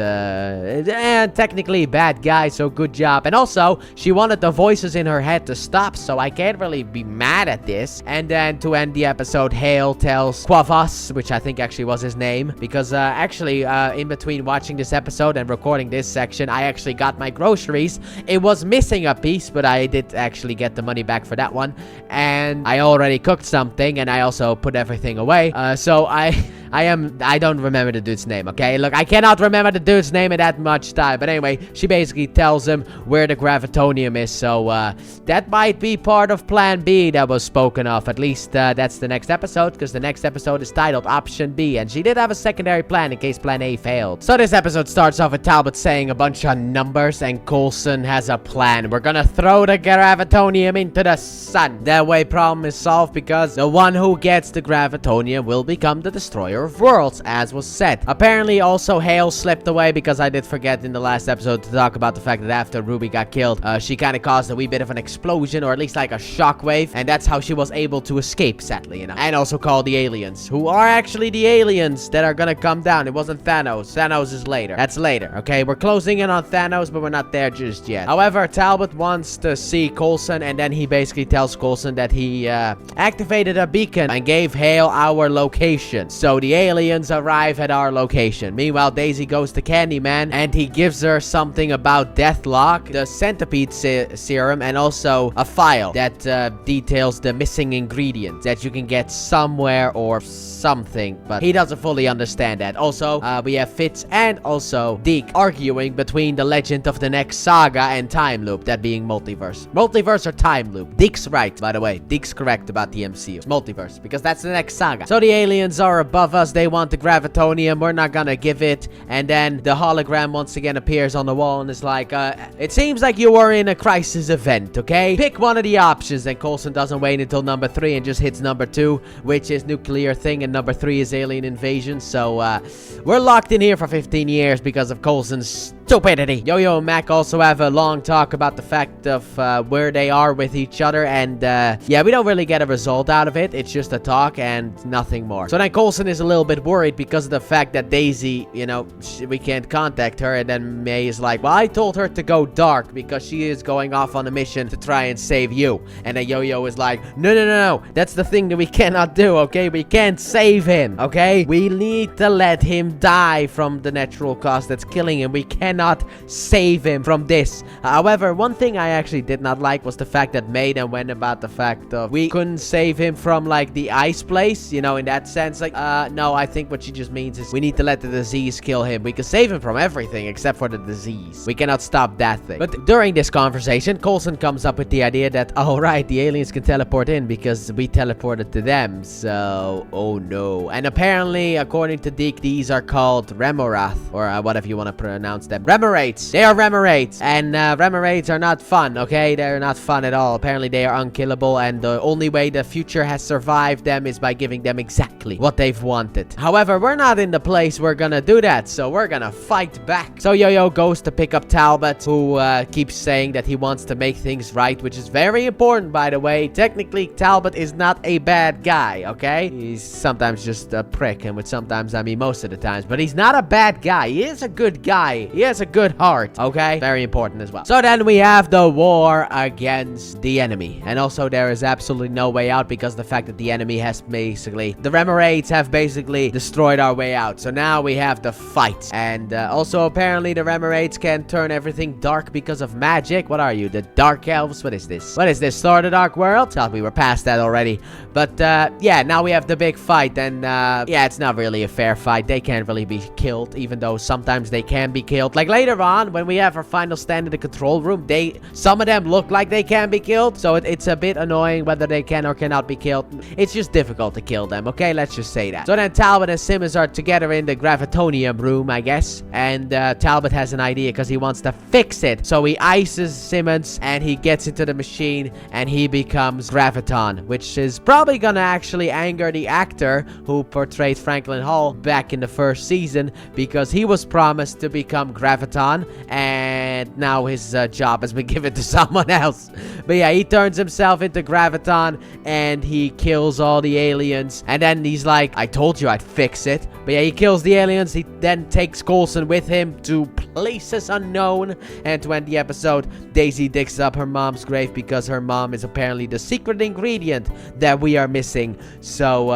technically bad guy, so good job. And also, she wanted the voices in her head to stop, so I can't really be mad at this. And then to end the episode, Hale tells Quavos, which I think actually was his name, because actually in between watching this episode and recording this section, I actually got my groceries. It was missing a piece, but I did actually get the money back for that one. And I already cooked something, and I also put everything away. So I don't remember the dude's name, okay? Look, I cannot remember the dude's name in that much time. But anyway, she basically tells him where the gravitonium is. So that might be part of Plan B that was spoken of. At least that's the next episode, because the next episode is titled Option B. And she did have a secondary plan in case Plan A failed. So this episode starts off with Talbot saying a bunch of numbers, and Coulson has a plan. We're gonna throw the gravitonium into the sun. That way problem is solved, because the one who gets the gravitonium will become the destroyer Destroyer of Worlds, as was said. Apparently, also, Hale slipped away because I did forget in the last episode to talk about the fact that after Ruby got killed, she kind of caused a wee bit of an explosion, or at least like a shockwave, and that's how she was able to escape, sadly enough. And also call the aliens, who are actually the aliens that are gonna come down. It wasn't Thanos. Thanos is later. That's later, okay? We're closing in on Thanos, but we're not there just yet. However, Talbot wants to see Coulson, and then he basically tells Coulson that he activated a beacon and gave Hale our location. So the aliens arrive at our location. Meanwhile, Daisy goes to Candyman, and he gives her something about Deathlock, the centipede serum, and also a file that details the missing ingredients that you can get somewhere or something, but he doesn't fully understand that. Also, we have Fitz and also Deke arguing between the legend of the next saga and time loop, that being multiverse. Multiverse or time loop. Deke's right, by the way. Deke's correct about the MCU. It's multiverse, because that's the next saga. So the aliens are above us. They want the gravitonium. We're not gonna give it. And then the hologram once again appears on the wall and is like, it seems like you were in a crisis event, okay? Pick one of the options. And Coulson doesn't wait until number 3 and just hits number 2, which is nuclear thing, and number 3 is alien invasion. So we're locked in here for 15 years because of Coulson's stupidity. Yo-Yo and Mac also have a long talk about the fact of where they are with each other, and yeah, we don't really get a result out of it. It's just a talk and nothing more. So then Coulson is a little bit worried because of the fact that Daisy, you know, we can't contact her, and then May is like, well, I told her to go dark because she is going off on a mission to try and save you. And then Yo-Yo is like, no, that's the thing that we cannot do, okay? We can't save him, okay? We need to let him die from the natural cause that's killing him. We cannot save him from this. However, one thing I actually did not like was the fact that May then went about the fact of we couldn't save him from like the ice place, you know, in that sense. Like, no, I think what she just means is we need to let the disease kill him. We can save him from everything except for the disease. We cannot stop that thing. But during this conversation, Coulson comes up with the idea that, oh right, the aliens can teleport in because we teleported to them. So, oh no. And apparently, according to Deke, these are called Remorath, or whatever you want to pronounce them. Remorates. They are Remorates. And Remorates are not fun, okay? They're not fun at all. Apparently, they are unkillable, and the only way the future has survived them is by giving them exactly what they've wanted. However, we're not in the place we're gonna do that, so we're gonna fight back. So Yo-Yo goes to pick up Talbot, who keeps saying that he wants to make things right, which is very important, by the way. Technically, Talbot is not a bad guy, okay? He's sometimes just a prick, and with sometimes, I mean most of the times, but he's not a bad guy. He is a good guy. He has a good heart, okay? Very important as well. So then we have the war against the enemy, and also there is absolutely no way out because the fact that the enemy has basically, the Remorates have basically destroyed our way out. So now we have the fight, and also apparently the Remorates can turn everything dark because of magic. What are you, the Dark Elves? What is this? What is this, Star of the Dark World? Thought we were past that already. But yeah, now we have the big fight, and yeah, it's not really a fair fight. They can't really be killed, even though sometimes they can be killed. Like later on, when we have our final stand in the control room, some of them look like they can be killed, so it's a bit annoying whether they can or cannot be killed. It's just difficult to kill them, okay? Let's just say that. So then Talbot and Simmons are together in the gravitonium room, I guess, and Talbot has an idea because he wants to fix it. So he ices Simmons, and he gets into the machine, and he becomes Graviton, which is probably gonna actually anger the actor who portrayed Franklin Hall back in the first season, because he was promised to become Graviton, and now his job has been given to someone else. But yeah, he turns himself into Graviton, and he kills all the aliens, and then he's like, I told you I'd fix it. But yeah, he kills the aliens. He then takes Coulson with him to places unknown, and to end the episode, Daisy digs up her mom's grave because her mom is apparently the secret ingredient that we are missing. So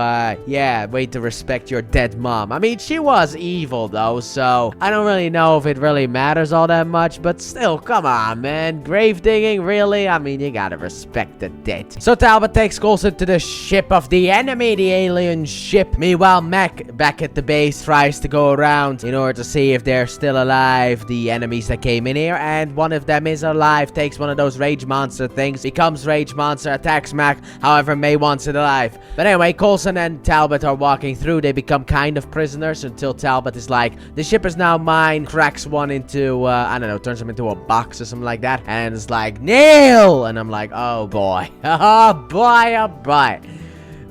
yeah, way to respect your dead mom. I mean, she was evil though, so I don't really know if it really matters all that much, but still, come on, man. Grave digging, really? I mean, you gotta respect the dead. So Talbot takes Coulson to the ship of the enemy, the alien ship. Meanwhile, Mac, back at the base, tries to go around in order to see if they're still alive, the enemies that came in here, and one of them is alive, takes one of those rage monster things, becomes rage monster, attacks Mac. However, May wants it alive. But anyway, Coulson and Talbot are walking through. They become kind of prisoners until Talbot is like, the ship is now mine, cracks one into, I don't know, turns him into a box or something like that, and it's like, Neil! And I'm like, oh boy. Oh boy, oh boy.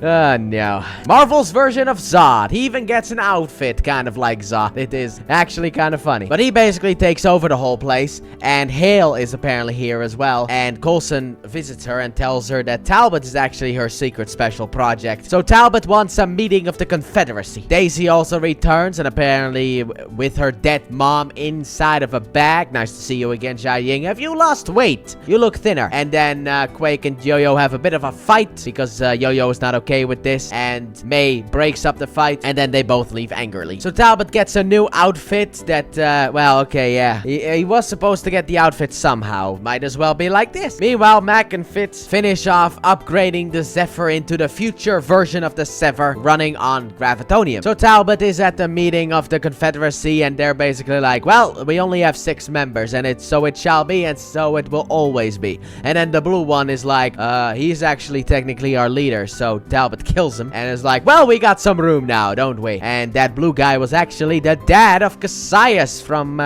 No. Marvel's version of Zod. He even gets an outfit kind of like Zod. It is actually kind of funny. But he basically takes over the whole place, and Hale is apparently here as well. And Coulson visits her and tells her that Talbot is actually her secret special project. So Talbot wants a meeting of the Confederacy. Daisy also returns, and apparently with her dead mom inside of a bag. Nice to see you again, Jia-Ying. Have you lost weight? You look thinner. And then Quake and Yo-Yo have a bit of a fight because Yo-Yo is not okay with this, and May breaks up the fight, and then they both leave angrily. So Talbot gets a new outfit that, well, okay, yeah. He was supposed to get the outfit somehow. Might as well be like this. Meanwhile, Mac and Fitz finish off upgrading the Zephyr into the future version of the Zephyr running on Gravitonium. So Talbot is at the meeting of the Confederacy, and they're basically like, well, we only have 6 members, and so it shall be, and so it will always be. And then the blue one is like, he's actually technically our leader, so Talbot kills him, and is like, well, we got some room now, don't we? And that blue guy was actually the dad of Cassius from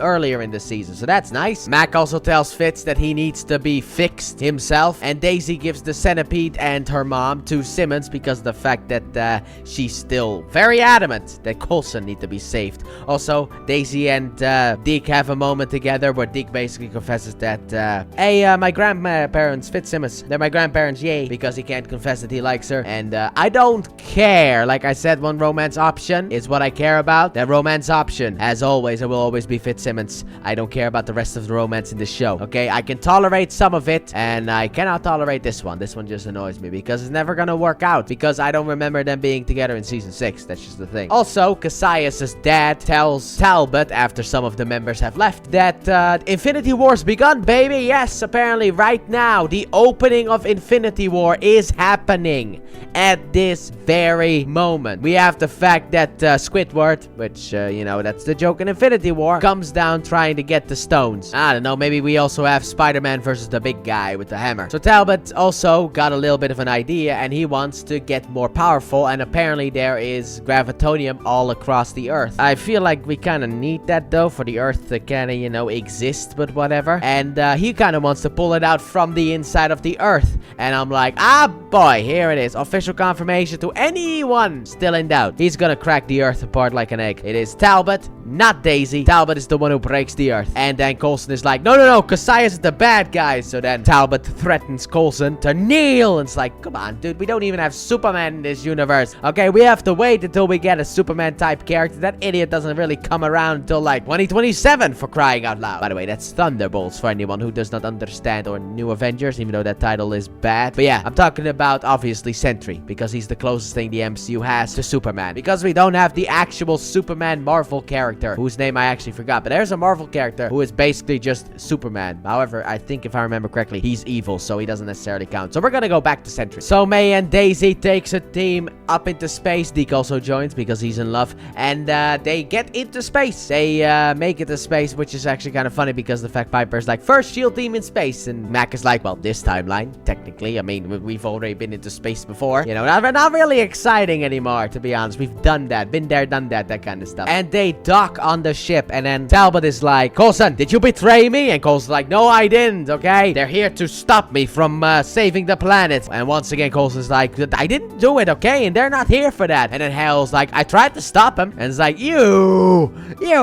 earlier in the season, so that's nice. Mac also tells Fitz that he needs to be fixed himself, and Daisy gives the centipede and her mom to Simmons because of the fact that she's still very adamant that Coulson need to be saved. Also, Daisy and Deke have a moment together where Deke basically confesses that, hey, my grandparents, Fitzsimmons, they're my grandparents, yay, because he can't confess that he likes her. And I don't care. Like I said, one romance option is what I care about. That romance option, as always, it will always be Fitzsimmons. I don't care about the rest of the romance in the show, okay? I can tolerate some of it, and I cannot tolerate this one. This one just annoys me because it's never gonna work out, because I don't remember them being together in season 6. That's just the thing. Also, Cassius's dad tells Talbot, after some of the members have left, that Infinity War's begun, baby. Yes, apparently right now, the opening of Infinity War is happening at this very moment. We have the fact that Squidward, which, you know, that's the joke in Infinity War, comes down trying to get the stones. I don't know, maybe we also have Spider-Man versus the big guy with the hammer. So Talbot also got a little bit of an idea, and he wants to get more powerful, and apparently there is Gravitonium all across the Earth. I feel like we kind of need that, though, for the Earth to kind of, you know, exist, but whatever. And he kind of wants to pull it out from the inside of the Earth. And I'm like, ah, boy, here it is. Official confirmation to anyone still in doubt. He's gonna crack the Earth apart like an egg. It is Talbot, not Daisy. Talbot is the one who breaks the Earth. And then Coulson is like, no, Cassius is the bad guy. So then Talbot threatens Coulson to kneel. And it's like, come on, dude, we don't even have Superman in this universe. Okay, we have to wait until we get a Superman-type character. That idiot doesn't really come around until like 2027, for crying out loud. By the way, that's Thunderbolts for anyone who does not understand, or New Avengers, even though that title is bad. But yeah, I'm talking about, obviously, Sentry, because he's the closest thing the MCU has to Superman. Because we don't have the actual Superman Marvel character, whose name I actually forgot. But there's a Marvel character who is basically just Superman. However, I think if I remember correctly, he's evil, so he doesn't necessarily count. So we're gonna go back to Sentry. So May and Daisy takes a team up into space. Deke also joins because he's in love. And they get into space. They make it to space, which is actually kind of funny because the fact Piper's like, first S.H.I.E.L.D. team in space. And Mac is like, well, this timeline, technically. I mean, we've already been into space before. You know, not really exciting anymore, to be honest. We've done that. Been there, done that kind of stuff. And they dock on the ship. And then Talbot is like, Coulson, did you betray me? And Coulson's like, no, I didn't, okay? They're here to stop me from saving the planet. And once again, Coulson's like, I didn't do it, okay? And they're not here for that. And then Hale's like, I tried to stop him. And it's like, you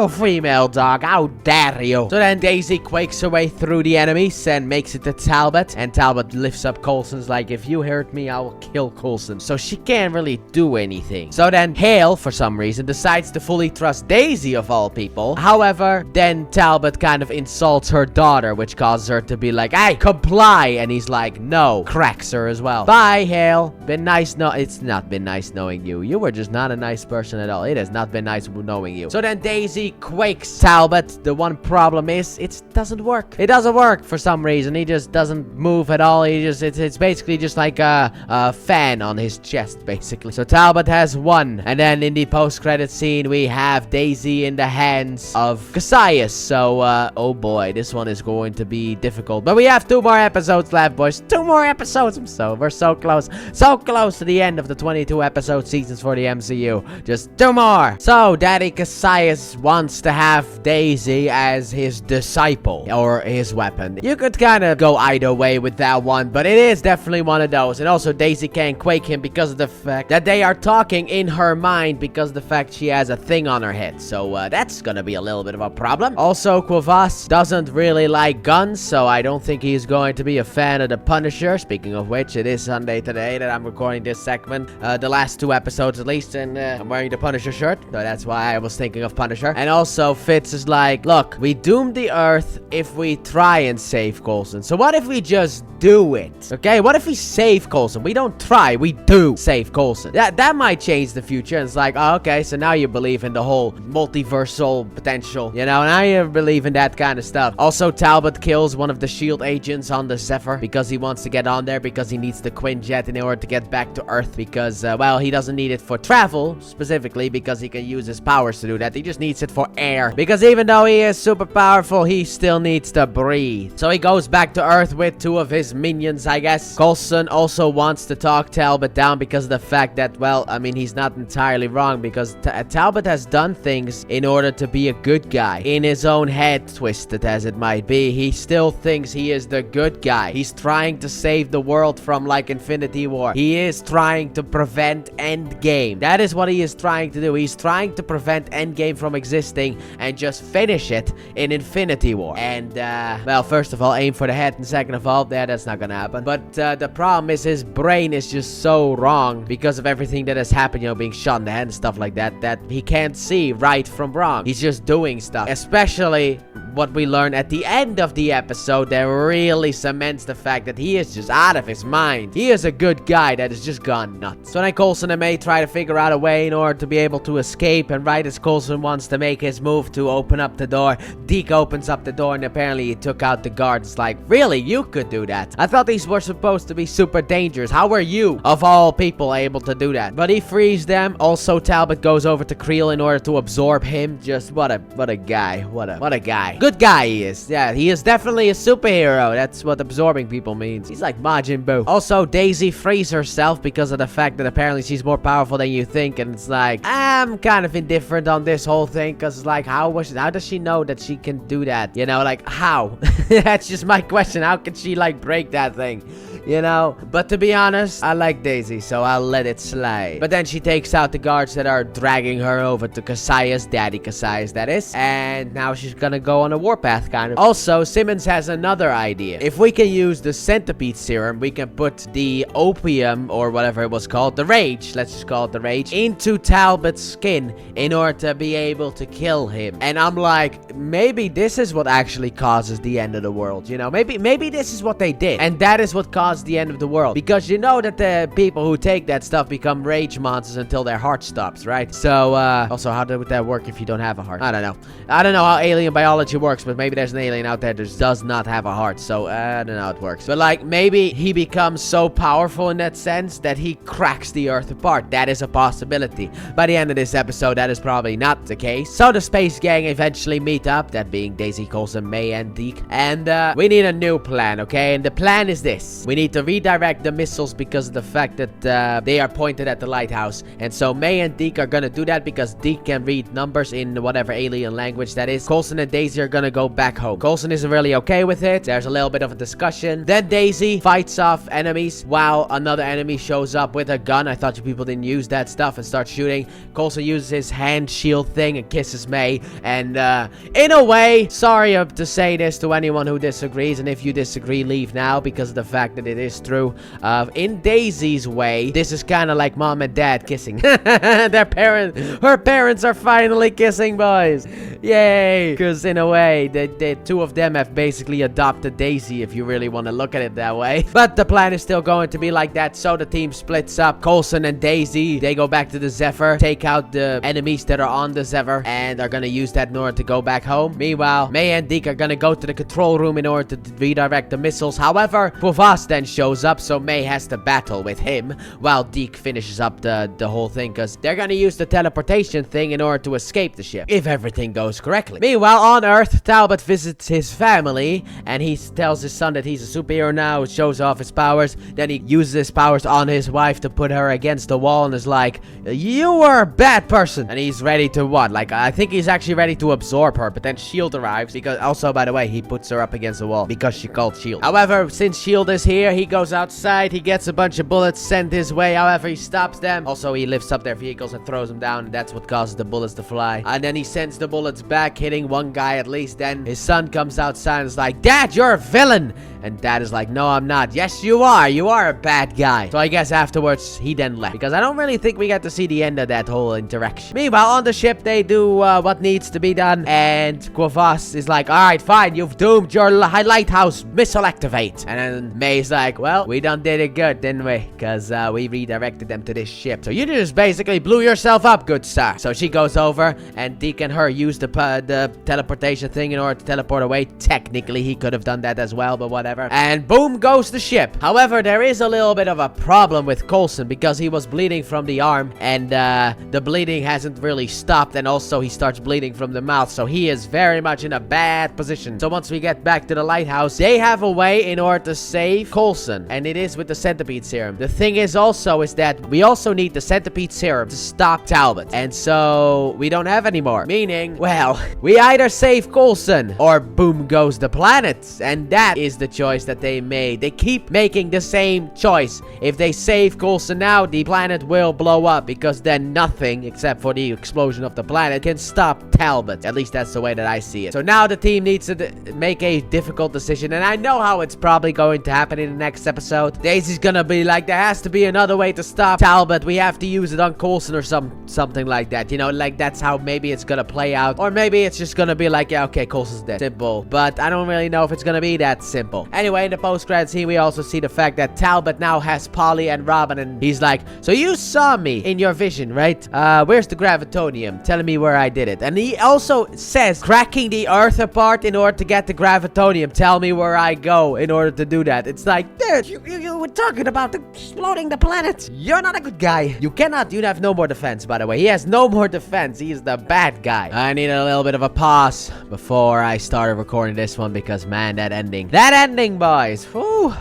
female dog, how dare you? So then Daisy quakes her way through the enemies and makes it to Talbot. And Talbot lifts up Coulson's like, if you hurt me, I will kill Coulson. So she can't really do anything. So then Hale, for some reason, decides to fully trust Daisy, of all people. However, then Talbot kind of insults her daughter, which causes her to be like, hey, comply. And he's like, no. Cracks her as well. Bye, Hale. Been nice. No, it's not been nice knowing you. You were just not a nice person at all. It has not been nice knowing you. So then Daisy quakes Talbot. The one problem is, it doesn't work. It doesn't work for some reason. He just doesn't move at all. It's basically just like a fan on his chest, basically. So Talbot has won. And then in the post-credit scene, we have Daisy be in the hands of Cassius. So, oh boy, this one is going to be difficult. But we have 2 more episodes left, boys. 2 more episodes. We're so close. So close to the end of the 22 episode seasons for the MCU. Just 2 more. So, Daddy Cassius wants to have Daisy as his disciple or his weapon. You could kind of go either way with that one, but it is definitely one of those. And also, Daisy can't quake him because of the fact that they are talking in her mind because of the fact she has a thing on her head. So, that's gonna be a little bit of a problem. Also, Quavas doesn't really like guns, so I don't think he's going to be a fan of the Punisher. Speaking of which, it is Sunday today that I'm recording this segment. The last 2 episodes at least, and I'm wearing the Punisher shirt, so that's why I was thinking of Punisher. And also, Fitz is like, look, we doomed the Earth if we try and save Coulson. So what if we just do it? Okay, what if we save Coulson? We don't try, we do save Coulson. That might change the future. And it's like, oh, okay, so now you believe in the whole multiversal potential, you know, now you believe in that kind of stuff. Also, Talbot kills one of the S.H.I.E.L.D. agents on the Zephyr because he wants to get on there because he needs the Quinjet in order to get back to Earth because, well, he doesn't need it for travel specifically because he can use his powers to do that. He just needs it for air because even though he is super powerful, he still needs to breathe. So he goes back to Earth with 2 of his minions, I guess. Coulson also wants to talk Talbot down because of the fact that, well, I mean, he's not entirely wrong because Talbot has done things in order to be a good guy. In his own head, twisted as it might be, he still thinks he is the good guy. He's trying to save the world from, like, Infinity War. He is trying to prevent Endgame. That is what he is trying to do. He's trying to prevent Endgame from existing and just finish it in Infinity War. And, well, first of all, aim for the head, and second of all, that's not gonna happen. But, the problem is his brain is just so wrong because of everything that has happened, you know, being shot in the head and stuff like that, that he can't see right from wrong. He's just doing stuff. Especially what we learn at the end of the episode that really cements the fact that he is just out of his mind. He is a good guy that has just gone nuts. So then Coulson and May try to figure out a way in order to be able to escape, and right as Coulson wants to make his move to open up the door, Deke opens up the door and apparently he took out the guards. Like, really? You could do that? I thought these were supposed to be super dangerous. How were you, of all people, able to do that? But he frees them. Also, Talbot goes over to Creel in order to absorb him. Just what a guy. What a guy. Good guy he is. Yeah, he is definitely a superhero. That's what absorbing people means. He's like Majin Buu. Also, Daisy frees herself because of the fact that apparently she's more powerful than you think, and it's like, I'm kind of indifferent on this whole thing because it's like, how does she know that she can do that? You know, like, how? That's just my question. How can she, like, break that thing? You know? But to be honest, I like Daisy, so I'll let it slide. But then she takes out the guards that are dragging her over to Cassius, Daddy Cassius, that is. And now she's gonna go on a warpath, kind of. Also, Simmons has another idea. If we can use the centipede serum, we can put the opium, or whatever it was called, the rage, let's just call it the rage, into Talbot's skin in order to be able to kill him. And I'm like, maybe this is what actually causes the end of the world, you know? Maybe this is what they did, and that is what caused the end of the world. Because you know that the people who take that stuff become rage monsters until their heart stops, right? So, also, how would that work if you don't have a heart? I don't know. I don't know how alien biology works, but maybe there's an alien out there that does not have a heart, so I don't know how it works. But, like, maybe he becomes so powerful in that sense that he cracks the Earth apart. That is a possibility. By the end of this episode, that is probably not the case. So the Space Gang eventually meet up, that being Daisy, Coulson, May, and Deke. And, we need a new plan, okay? And the plan is this. We need to redirect the missiles because of the fact that, they are pointed at the lighthouse. And so May and Deke are gonna do that because Deke can read numbers in whatever alien language that is. Coulson and Daisy are gonna go back home. Coulson isn't really okay with it. There's a little bit of a discussion. Then Daisy fights off enemies while another enemy shows up with a gun. I thought you people didn't use that stuff and start shooting. Coulson uses his hand shield thing and kisses May. And, in a way, sorry to say this to anyone who disagrees, and if you disagree, leave now because of the fact that it is true. In Daisy's way, this is kind of like mom and dad kissing. Her parents are finally kissing, boys. Yay! Because in a way, the two of them have basically adopted Daisy, if you really want to look at it that way. But the plan is still going to be like that, so the team splits up. Coulson and Daisy, they go back to the Zephyr, take out the enemies that are on the Zephyr, and are gonna use that in order to go back home. Meanwhile, May and Deke are gonna go to the control room in order to redirect the missiles. However, Provast then shows up, so May has to battle with him while Deke finishes up the whole thing, because they're gonna use the teleportation thing in order to escape the ship, if everything goes correctly. Meanwhile, on Earth, Talbot visits his family, and he tells his son that he's a superhero now, shows off his powers. Then he uses his powers on his wife to put her against the wall and is like, you were a bad person. And he's ready to what? Like, I think he's actually ready to absorb her, but then S.H.I.E.L.D. arrives, because also, by the way, he puts her up against the wall because she called S.H.I.E.L.D. However, since S.H.I.E.L.D. is here, he goes outside, he gets a bunch of bullets sent his way. However, he stops them. Also, he lifts up their vehicles and throws them down, and that's what causes the bullets to fly. And then he sends the bullets back, hitting one guy at least. Then his son comes outside and is like, Dad, you're a villain. And Dad is like, no, I'm not. Yes, you are. You are a bad guy. So I guess afterwards, he then left, because I don't really think we got to see the end of that whole interaction. Meanwhile, on the ship, they do what needs to be done, and Quavas is like, all right, fine, you've doomed your lighthouse, missile activate. And then May's like, well, we done did it good, didn't we? Because we redirected them to this ship. So you just basically blew yourself up, good sir. So she goes over, and Deke and her use the teleportation thing in order to teleport away. Technically, he could have done that as well, but whatever. And boom goes the ship. However, there is a little bit of a problem with Coulson, because he was bleeding from the arm, and the bleeding hasn't really stopped, and also he starts bleeding from the mouth, so he is very much in a bad position. So once we get back to the lighthouse, they have a way in order to save Coulson, and it is with the centipede serum. The thing is also is that we also need the centipede serum to stop Talbot, and so we don't have any more, meaning, well, we either save Coulson or boom goes the planet. And that is the choice that they made. They keep making the same choice. If they save Coulson now, the planet will blow up, because then nothing except for the explosion of the planet can stop Talbot. At least that's the way that I see it. So now the team needs to make a difficult decision, and I know how it's probably going to happen in the next episode. Daisy's gonna be like, there has to be another way to stop Talbot. We have to use it on Coulson or something like that. You know, like that's how maybe it's gonna play out. Or maybe it's just gonna be like, yeah, okay, Coulson's dead. Simple. But I don't really know if it's gonna be that simple. Anyway, in the post-credits scene, we also see the fact that Talbot now has Polly and Robin, and he's like, so you saw me in your vision, right? Where's the gravitonium? Telling me where I did it. And he also says, cracking the earth apart in order to get the gravitonium. Tell me where I go in order to do that. It's like, dude, you were talking about exploding the planet. You're not a good guy. You have no more defense, by the way. He has no more defense. He's the bad guy. I need a little bit of a pause before I started recording this one, because man, that ending, boys. Whew.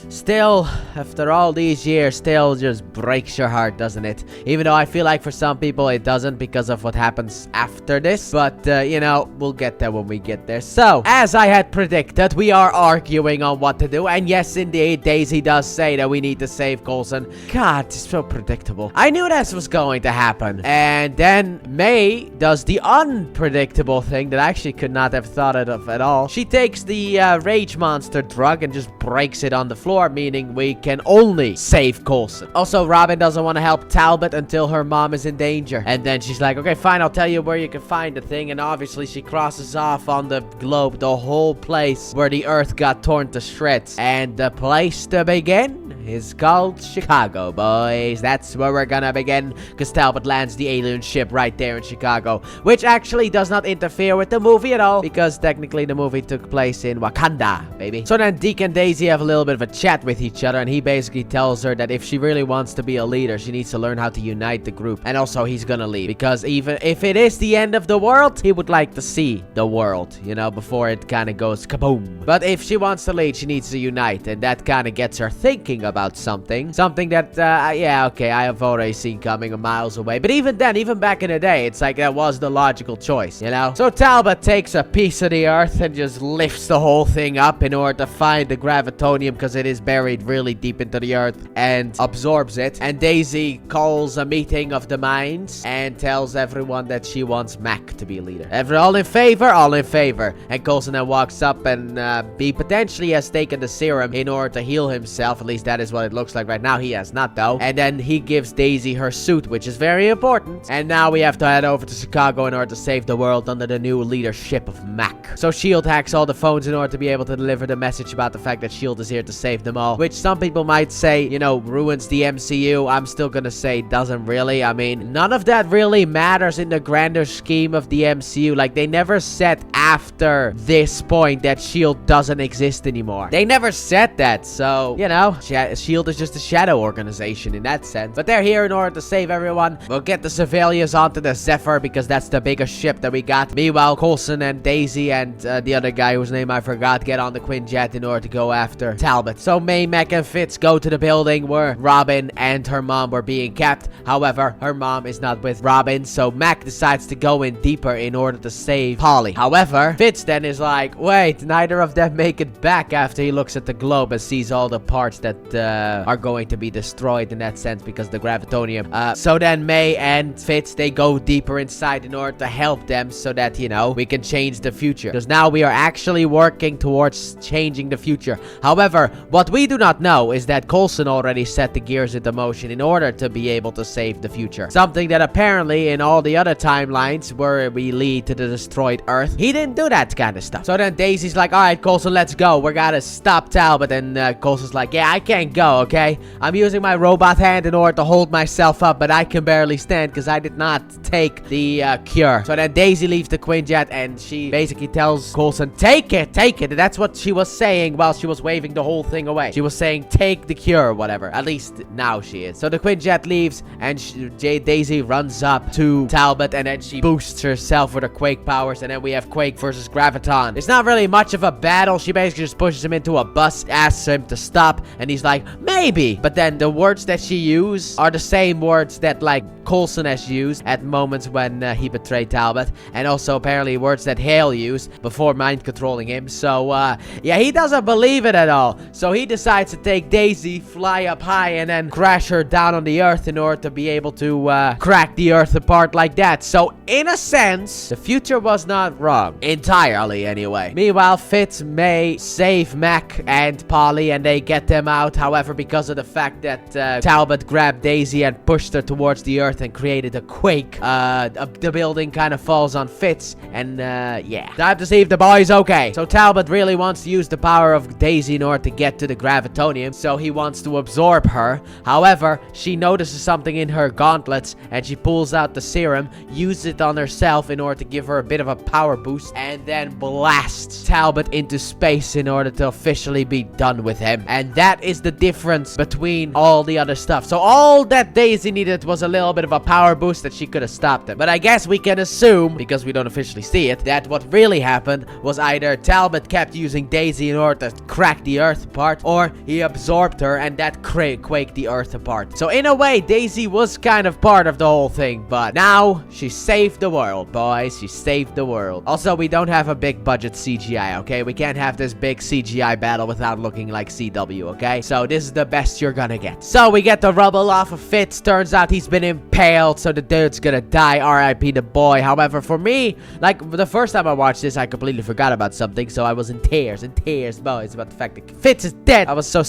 Still, after all these years, still just breaks your heart, doesn't it? Even though I feel like for some people it doesn't, because of what happens after this. But, you know, we'll get there when we get there. So, as I had predicted, we are arguing on what to do. And yes, indeed, Daisy does say that we need to save Coulson. God, it's so predictable. I knew this was going to happen. And then May does the unpredictable thing that I actually could not have thought of at all. She takes the Rage Monster drug and just breaks it on the floor, meaning we can only save Coulson. Also, Robin doesn't want to help Talbot until her mom is in danger. And then she's like, okay, fine, I'll tell you where you can find the thing. And obviously, she crosses off on the globe the whole place where the earth got torn to shreds. And the place to begin is called Chicago, boys. That's where we're gonna begin, because Talbot lands the alien ship right there in Chicago, which actually does not interfere with the movie at all, because technically the movie took place in Wakanda, baby. So then Deke and Daisy have a little bit of a chat with each other, and he basically tells her that if she really wants to be a leader, she needs to learn how to unite the group. And also, he's gonna leave, because even if it is the end of the world, he would like to see the world, you know, before it kind of goes kaboom. But if she wants to lead, she needs to unite, and that kind of gets her thinking about something that, yeah, okay, I have already seen coming miles away. But even then, even back in the day, it's like that was the logical choice, you know? So Talbot takes a piece of the earth and just lifts the whole thing up in order to find the gravitonium, because it is buried really deep into the earth, and absorbs it. And Daisy calls a meeting of the minds and tells everyone that she wants Mac to be leader. All in favor? All in favor. And Coulson then walks up, and he potentially has taken the serum in order to heal himself. At least that That is what it looks like right now. He has not, though. And then he gives Daisy her suit, which is very important. And now we have to head over to Chicago in order to save the world under the new leadership of Mac. So S.H.I.E.L.D. hacks all the phones in order to be able to deliver the message about the fact that S.H.I.E.L.D. is here to save them all, which some people might say, you know, ruins the MCU. I'm still gonna say doesn't really. I mean, none of that really matters in the grander scheme of the MCU. Like, they never said after this point that S.H.I.E.L.D. doesn't exist anymore. They never said that, so, you know, S.H.I.E.L.D. is just a shadow organization in that sense. But they're here in order to save everyone. We'll get the civilians onto the Zephyr because that's the biggest ship that we got. Meanwhile, Coulson and Daisy and the other guy whose name I forgot get on the Quinjet in order to go after Talbot. So May, Mac, and Fitz go to the building where Robin and her mom were being kept. However, her mom is not with Robin, so Mac decides to go in deeper in order to save Polly. However, Fitz then is like, wait, neither of them make it back after he looks at the globe and sees all the parts that are going to be destroyed in that sense because of the gravitonium. So then May and Fitz, they go deeper inside in order to help them so that, you know, we can change the future. Because now we are actually working towards changing the future. However, what we do not know is that Coulson already set the gears into motion in order to be able to save the future. Something that apparently in all the other timelines where we lead to the destroyed Earth, he didn't do that kind of stuff. So then Daisy's like, alright, Coulson, let's go. We gotta stop Talbot. And Coulson's like, yeah, I can't go, okay? I'm using my robot hand in order to hold myself up, but I can barely stand because I did not take the cure. So then Daisy leaves the Quinjet and she basically tells Coulson, take it, take it. And that's what she was saying while she was waving the whole thing away. She was saying, take the cure or whatever. At least now she is. So the Quinjet leaves and Daisy runs up to Talbot and then she boosts herself with her Quake powers. And then we have Quake versus Graviton. It's not really much of a battle. She basically just pushes him into a bus, asks him to stop, and he's like, maybe. But then the words that she used are the same words that, like, Coulson has used at moments when he betrayed Talbot, and also apparently words that Hale used before mind controlling him. So yeah, he doesn't believe it at all. So he decides to take Daisy, fly up high, and then crash her down on the Earth in order to be able to crack the Earth apart like that. So in a sense, the future was not wrong entirely anyway. Meanwhile, Fitz may save Mac and Polly and they get them out. However, because of the fact that Talbot grabbed Daisy and pushed her towards the Earth and created a quake, the building kind of falls on Fitz, and yeah, time to see if the boy's okay. So Talbot really wants to use the power of Daisy in order to get to the gravitonium, so he wants to absorb her. However, she notices something in her gauntlets and she pulls out the serum, uses it on herself in order to give her a bit of a power boost, and then blasts Talbot into space in order to officially be done with him. And that is the difference between all the other stuff. So all that Daisy needed was a little bit of a power boost that she could have stopped him. But I guess we can assume, because we don't officially see it, that what really happened was either Talbot kept using Daisy in order to crack the Earth apart, or he absorbed her and that quaked the Earth apart. So in a way, Daisy was kind of part of the whole thing, but now she saved the world, boys. She saved the world. Also, we don't have a big budget CGI, okay? We can't have this big CGI battle without looking like CW, okay? So this is the best you're gonna get. So we get the rubble off of Fitz. Turns out he's been impaled, so the dude's gonna die. R.I.P. the boy. However, for me, like, the first time I watched this, I completely forgot about something, so I was in tears, boys, about the fact that Fitz is dead. I was so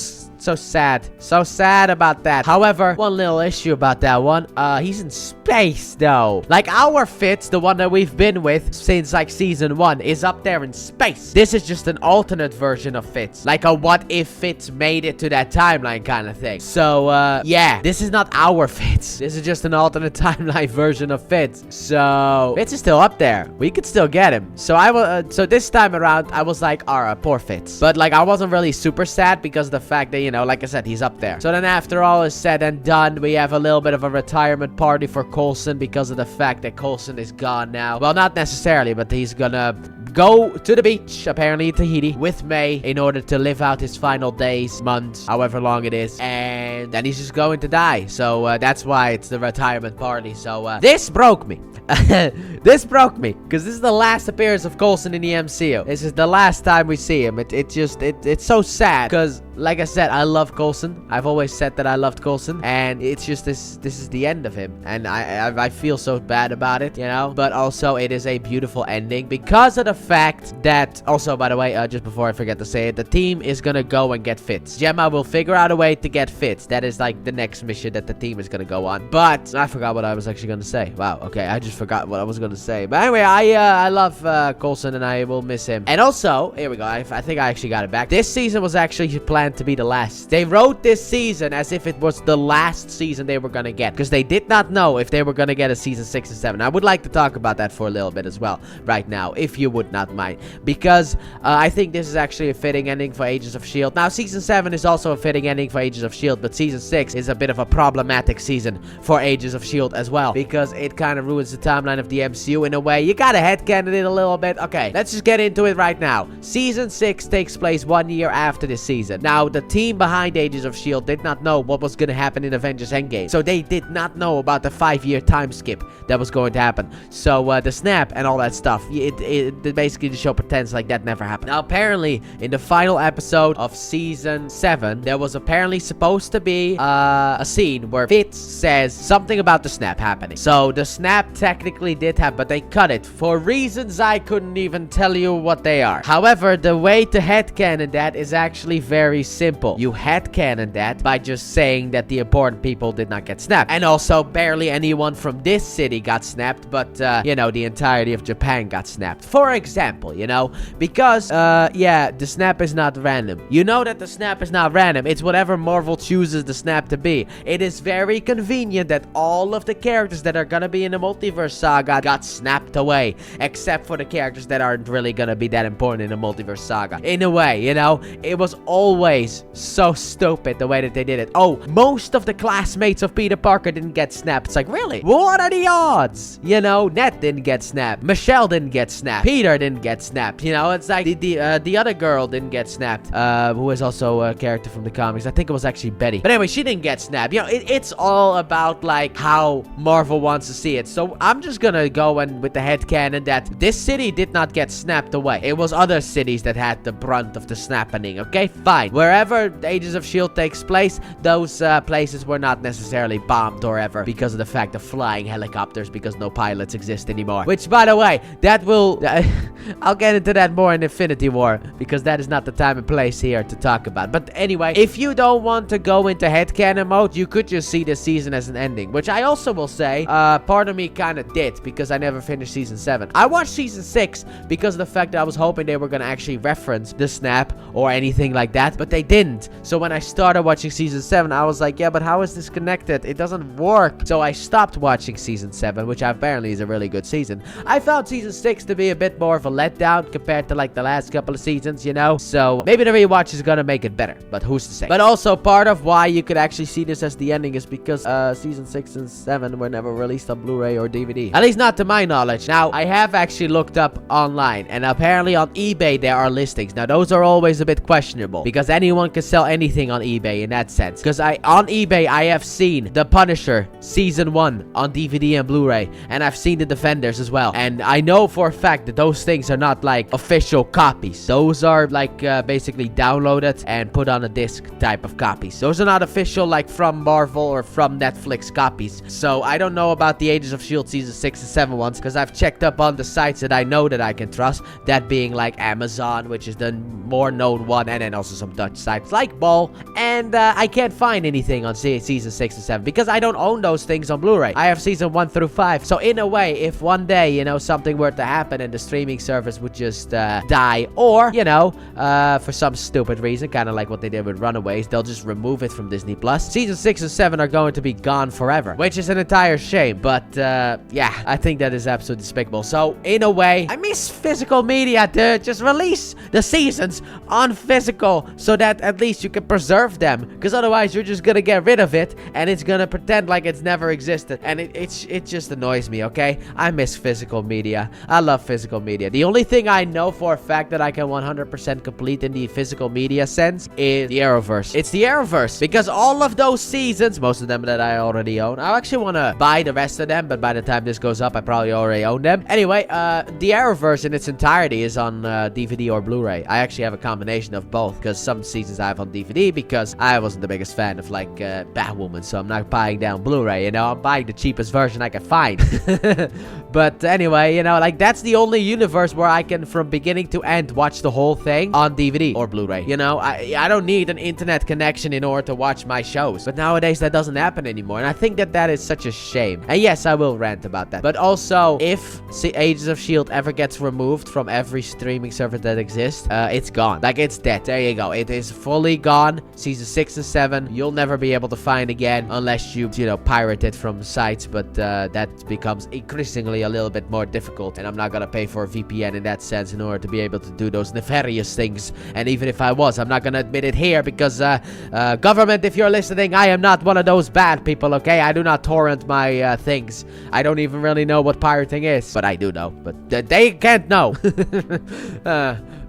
sad about that. However, one little issue about that one, he's in space though. Like, our Fitz, the one that we've been with since like season 1, is up there in space. This is just an alternate version of Fitz, like a what if Fitz made it to that timeline kind of thing. So yeah, this is not our Fitz. This is just an alternate timeline version of Fitz. So Fitz is still up there. We could still get him. So so this time around, I was like, alright, poor Fitz. But like, I wasn't really super sad because of the fact that, you know, like I said, he's up there. So then after all is said and done, we have a little bit of a retirement party for Coulson because of the fact that Coulson is gone now. Well, not necessarily, but he's gonna go to the beach, apparently in Tahiti, with May in order to live out his final days, months, however long it is. And then he's just going to die. So that's why it's the retirement party. So this broke me. This broke me because this is the last appearance of Coulson in the MCU. This is the last time we see him. It's so sad because, like I said, I love Coulson. I've always said that I loved Coulson, and it's just this is the end of him, and I feel so bad about it, you know. But also, it is a beautiful ending because of the fact that, also, by the way, just before I forget to say it, the team is gonna go and get Fitz. Gemma will figure out a way to get Fitz. That is like the next mission that the team is gonna go on. But I forgot what I was actually gonna say. Wow, okay, I just forgot what I was gonna say. But anyway, I love Coulson, and I will miss him. And also, here we go, I think I actually got it back. This season was actually planned to be the last. They wrote this season as if it was the last season they were gonna get, because they did not know if they were gonna get a season 6 and 7. I would like to talk about that for a little bit as well right now, if you would not mind, because I think this is actually a fitting ending for Agents of S.H.I.E.L.D. Now, season 7 is also a fitting ending for Agents of S.H.I.E.L.D., but season 6 is a bit of a problematic season for Agents of S.H.I.E.L.D. as well, because it kind of ruins the timeline of the MCU in a way. You gotta headcanon it a little bit. Okay, let's just get into it right now. Season 6 takes place 1 year after this season. Now, the team behind Agents of S.H.I.E.L.D. did not know what was gonna happen in Avengers Endgame, so they did not know about the 5-year time skip that was going to happen. So the snap and all that stuff, it basically the show pretends like that never happened. Now, apparently in the final episode of season 7, there was apparently supposed to be a scene where Fitz says something about the snap happening. So the snap technically did happen, but they cut it for reasons I couldn't even tell you what they are. However, the way to headcanon that is actually very simple. You headcanon that by just saying that the important people did not get snapped, and also barely anyone from this city got snapped, but you know, the entirety of Japan got snapped, for example, you know, because yeah, the snap is not random. You know that the snap is not random. It's whatever Marvel chooses the snap to be. It is very convenient that all of the characters that are gonna be in the multiverse saga got snapped away, except for the characters that aren't really gonna be that important in the multiverse saga. In a way, you know, it was always so stupid the way that they did it. Oh, most of the classmates of Peter Parker didn't get snapped. It's like, really? What are the odds? You know, Ned didn't get snapped. Michelle didn't get snapped. Peter didn't get snapped. You know, it's like the other girl didn't get snapped, who is also a character from the comics. I think it was actually Betty. But anyway, she didn't get snapped. You know, it's all about like how Marvel wants to see it. So I'm just gonna go and with the headcanon that this city did not get snapped away. It was other cities that had the brunt of the snapping. Okay, fine. Wherever Agents of S.H.I.E.L.D. takes place, those places were not necessarily bombed or ever because of the fact of flying helicopters, because no pilots exist anymore. Which, by the way, that will I'll get into that more in Infinity War, because that is not the time and place here to talk about. But anyway, if you don't want to go into headcanon mode, you could just see this season as an ending, which I also will say, part of me kind of did, because I never finished season 7. I watched season 6 because of the fact that I was hoping they were going to actually reference the snap or anything like that, but they didn't. So when I started watching season 7, I was like, yeah, but how is this connected? It doesn't work. So I stopped watching season 7, which apparently is a really good season. I found season 6 to be a bit more of a letdown compared to like the last couple of seasons, you know? So maybe the rewatch is gonna make it better, but who's to say? But also, part of why you could actually see this as the ending is because season 6 and 7 were never released on Blu-ray or DVD. At least not to my knowledge. Now, I have actually looked up online, and apparently on eBay there are listings. Now, those are always a bit questionable, because anyone can sell anything on eBay in that sense. Because on eBay, I have seen The Punisher Season 1 on DVD and Blu-ray, and I've seen The Defenders as well. And I know for a fact that those things are not like official copies. Those are like basically downloaded and put on a disc type of copies. Those are not official like from Marvel or from Netflix copies. So I don't know about the Agents of S.H.I.E.L.D. season 6 and 7 ones, because I've checked up on the sites that I know that I can trust, that being like Amazon, which is the more known one, and then also some Dutch sites like Ball, and I can't find anything on season 6 and 7 because I don't own those things on Blu-ray. I have season 1 through 5. So in a way, if one day, you know, something were to happen and the streaming service would just die, or, you know, for some stupid reason, kind of like what they did with Runaways, they'll just remove it from Disney Plus. Season 6 and 7 are going to be gone forever, which is an entire shame. But yeah, I think that is absolutely despicable. So in a way, I miss physical media, dude. Just release the seasons on physical so that at least you can preserve them, because otherwise you're just gonna get rid of it and it's gonna pretend like it's never existed, and it just annoys me. Okay, I miss physical media. I love physical media. The only thing I know for a fact that I can 100% complete in the physical media sense is the Arrowverse. It's the Arrowverse, because all of those seasons, most of them that I already own, I actually want to buy the rest of them, but by the time this goes up, I probably already own them. Anyway, the Arrowverse in its entirety is on DVD or Blu-ray. I actually have a combination of both, because some seasons I have on DVD because I wasn't the biggest fan of like Batwoman, so I'm not buying down Blu-ray, you know, I'm buying the cheapest version I can find. But anyway, you know, like that's the only universe where I can from beginning to end watch the whole thing on DVD or Blu-ray. You know, I don't need an internet connection in order to watch my shows, but nowadays that doesn't happen anymore, and I think that is such a shame. And yes, I will rant about that, but also if Agents of S.H.I.E.L.D. ever gets removed from every streaming service that exists, it's gone. Like, it's dead. There you go. It is fully gone. Season 6 and 7 you'll never be able to find again unless you know, pirate it from sites, but that becomes increasingly a little bit more difficult, and I'm not gonna pay for a VPN in that sense in order to be able to do those nefarious things. And even if I was, I'm not gonna admit it here because government, if you're listening, I am not one of those bad people, okay? I do not torrent my things. I don't even really know what pirating is, but I do know, but they can't know.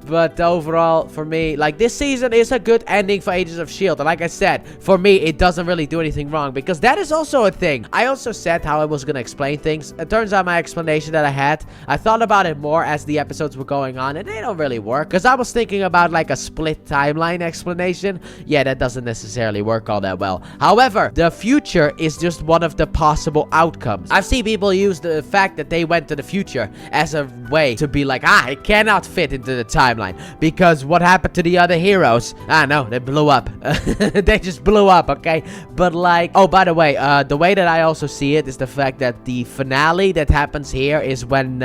But overall, for me, like, this season is a good ending for Agents of S.H.I.E.L.D. And like I said, for me, it doesn't really do anything wrong, because that is also a thing. I also said how I was gonna explain things. It turns out my explanation that I thought about it more as the episodes were going on, and they don't really work, because I was thinking about, like, a split timeline explanation. Yeah, that doesn't necessarily work all that well. However, the future is just one of the possible outcomes. I've seen people use the fact that they went to the future as a way to be like, it cannot fit into the timeline, because what happened to the other heroes? No, they blew up. They just blew up, okay? But like, oh, by the way that I also see it is the fact that the finale that happens here is when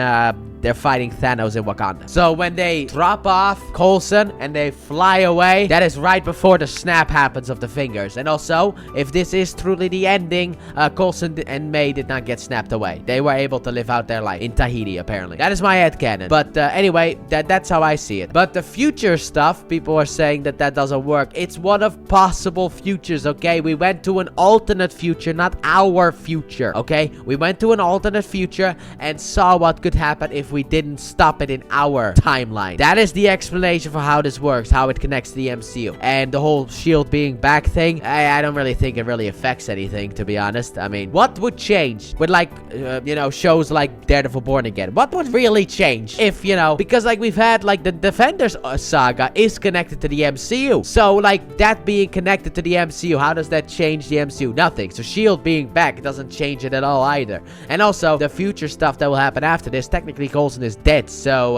they're fighting Thanos in Wakanda. So when they drop off Coulson and they fly away, that is right before the snap happens of the fingers. And also, if this is truly the ending, Coulson and May did not get snapped away. They were able to live out their life in Tahiti, apparently. That is my headcanon. But anyway, that's how I see it. But the future stuff, people are saying that doesn't work. It's one of possible futures, okay? We went to an alternate future, not our future, okay? We went to an alternate future and saw what could happen if we didn't stop it in our timeline. That is the explanation for how this works, how it connects to the MCU. And the whole S.H.I.E.L.D. being back thing, I don't really think it really affects anything, to be honest. I mean, what would change with, like, you know, shows like Daredevil Born Again? What would really change if, you know, because, like, we've had, like, the Defenders saga is connected to the MCU. So, like, that being connected to the MCU, how does that change the MCU? Nothing. So S.H.I.E.L.D. being back, it doesn't change it at all either. And also, the future stuff that will happen after this, technically Coulson is dead. So,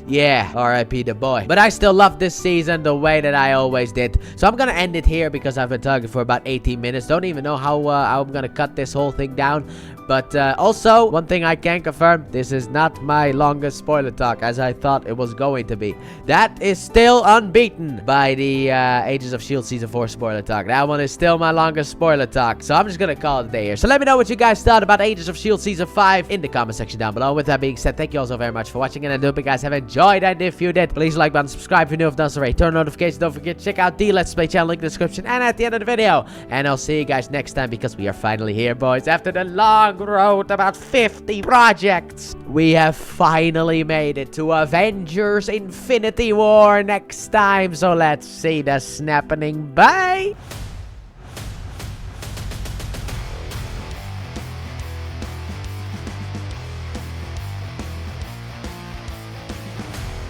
yeah, R.I.P. the boy. But I still love this season the way that I always did. So I'm gonna end it here because I've been talking for about 18 minutes. Don't even know how I'm gonna cut this whole thing down. But also, one thing I can confirm, this is not my longest spoiler talk as I thought it was going to be. That is still unbeaten by the Agents of S.H.I.E.L.D. Season 4 spoiler talk. That one is still my longest spoiler talk. So I'm just gonna call it a day here. So let me know what you guys thought about Agents of S.H.I.E.L.D. Season 5 in the comment section down below. With that being said, thank you all so very much for watching, and I do hope you guys have enjoyed. And if you did, please like button, subscribe if you're new, if not already, turn notifications. Don't forget to check out the Let's Play channel, link in the description and at the end of the video. And I'll see you guys next time, because we are finally here, boys. After the long road, about 50 projects, we have finally made it to Avengers Infinity War next time. So let's see the snapping. Bye!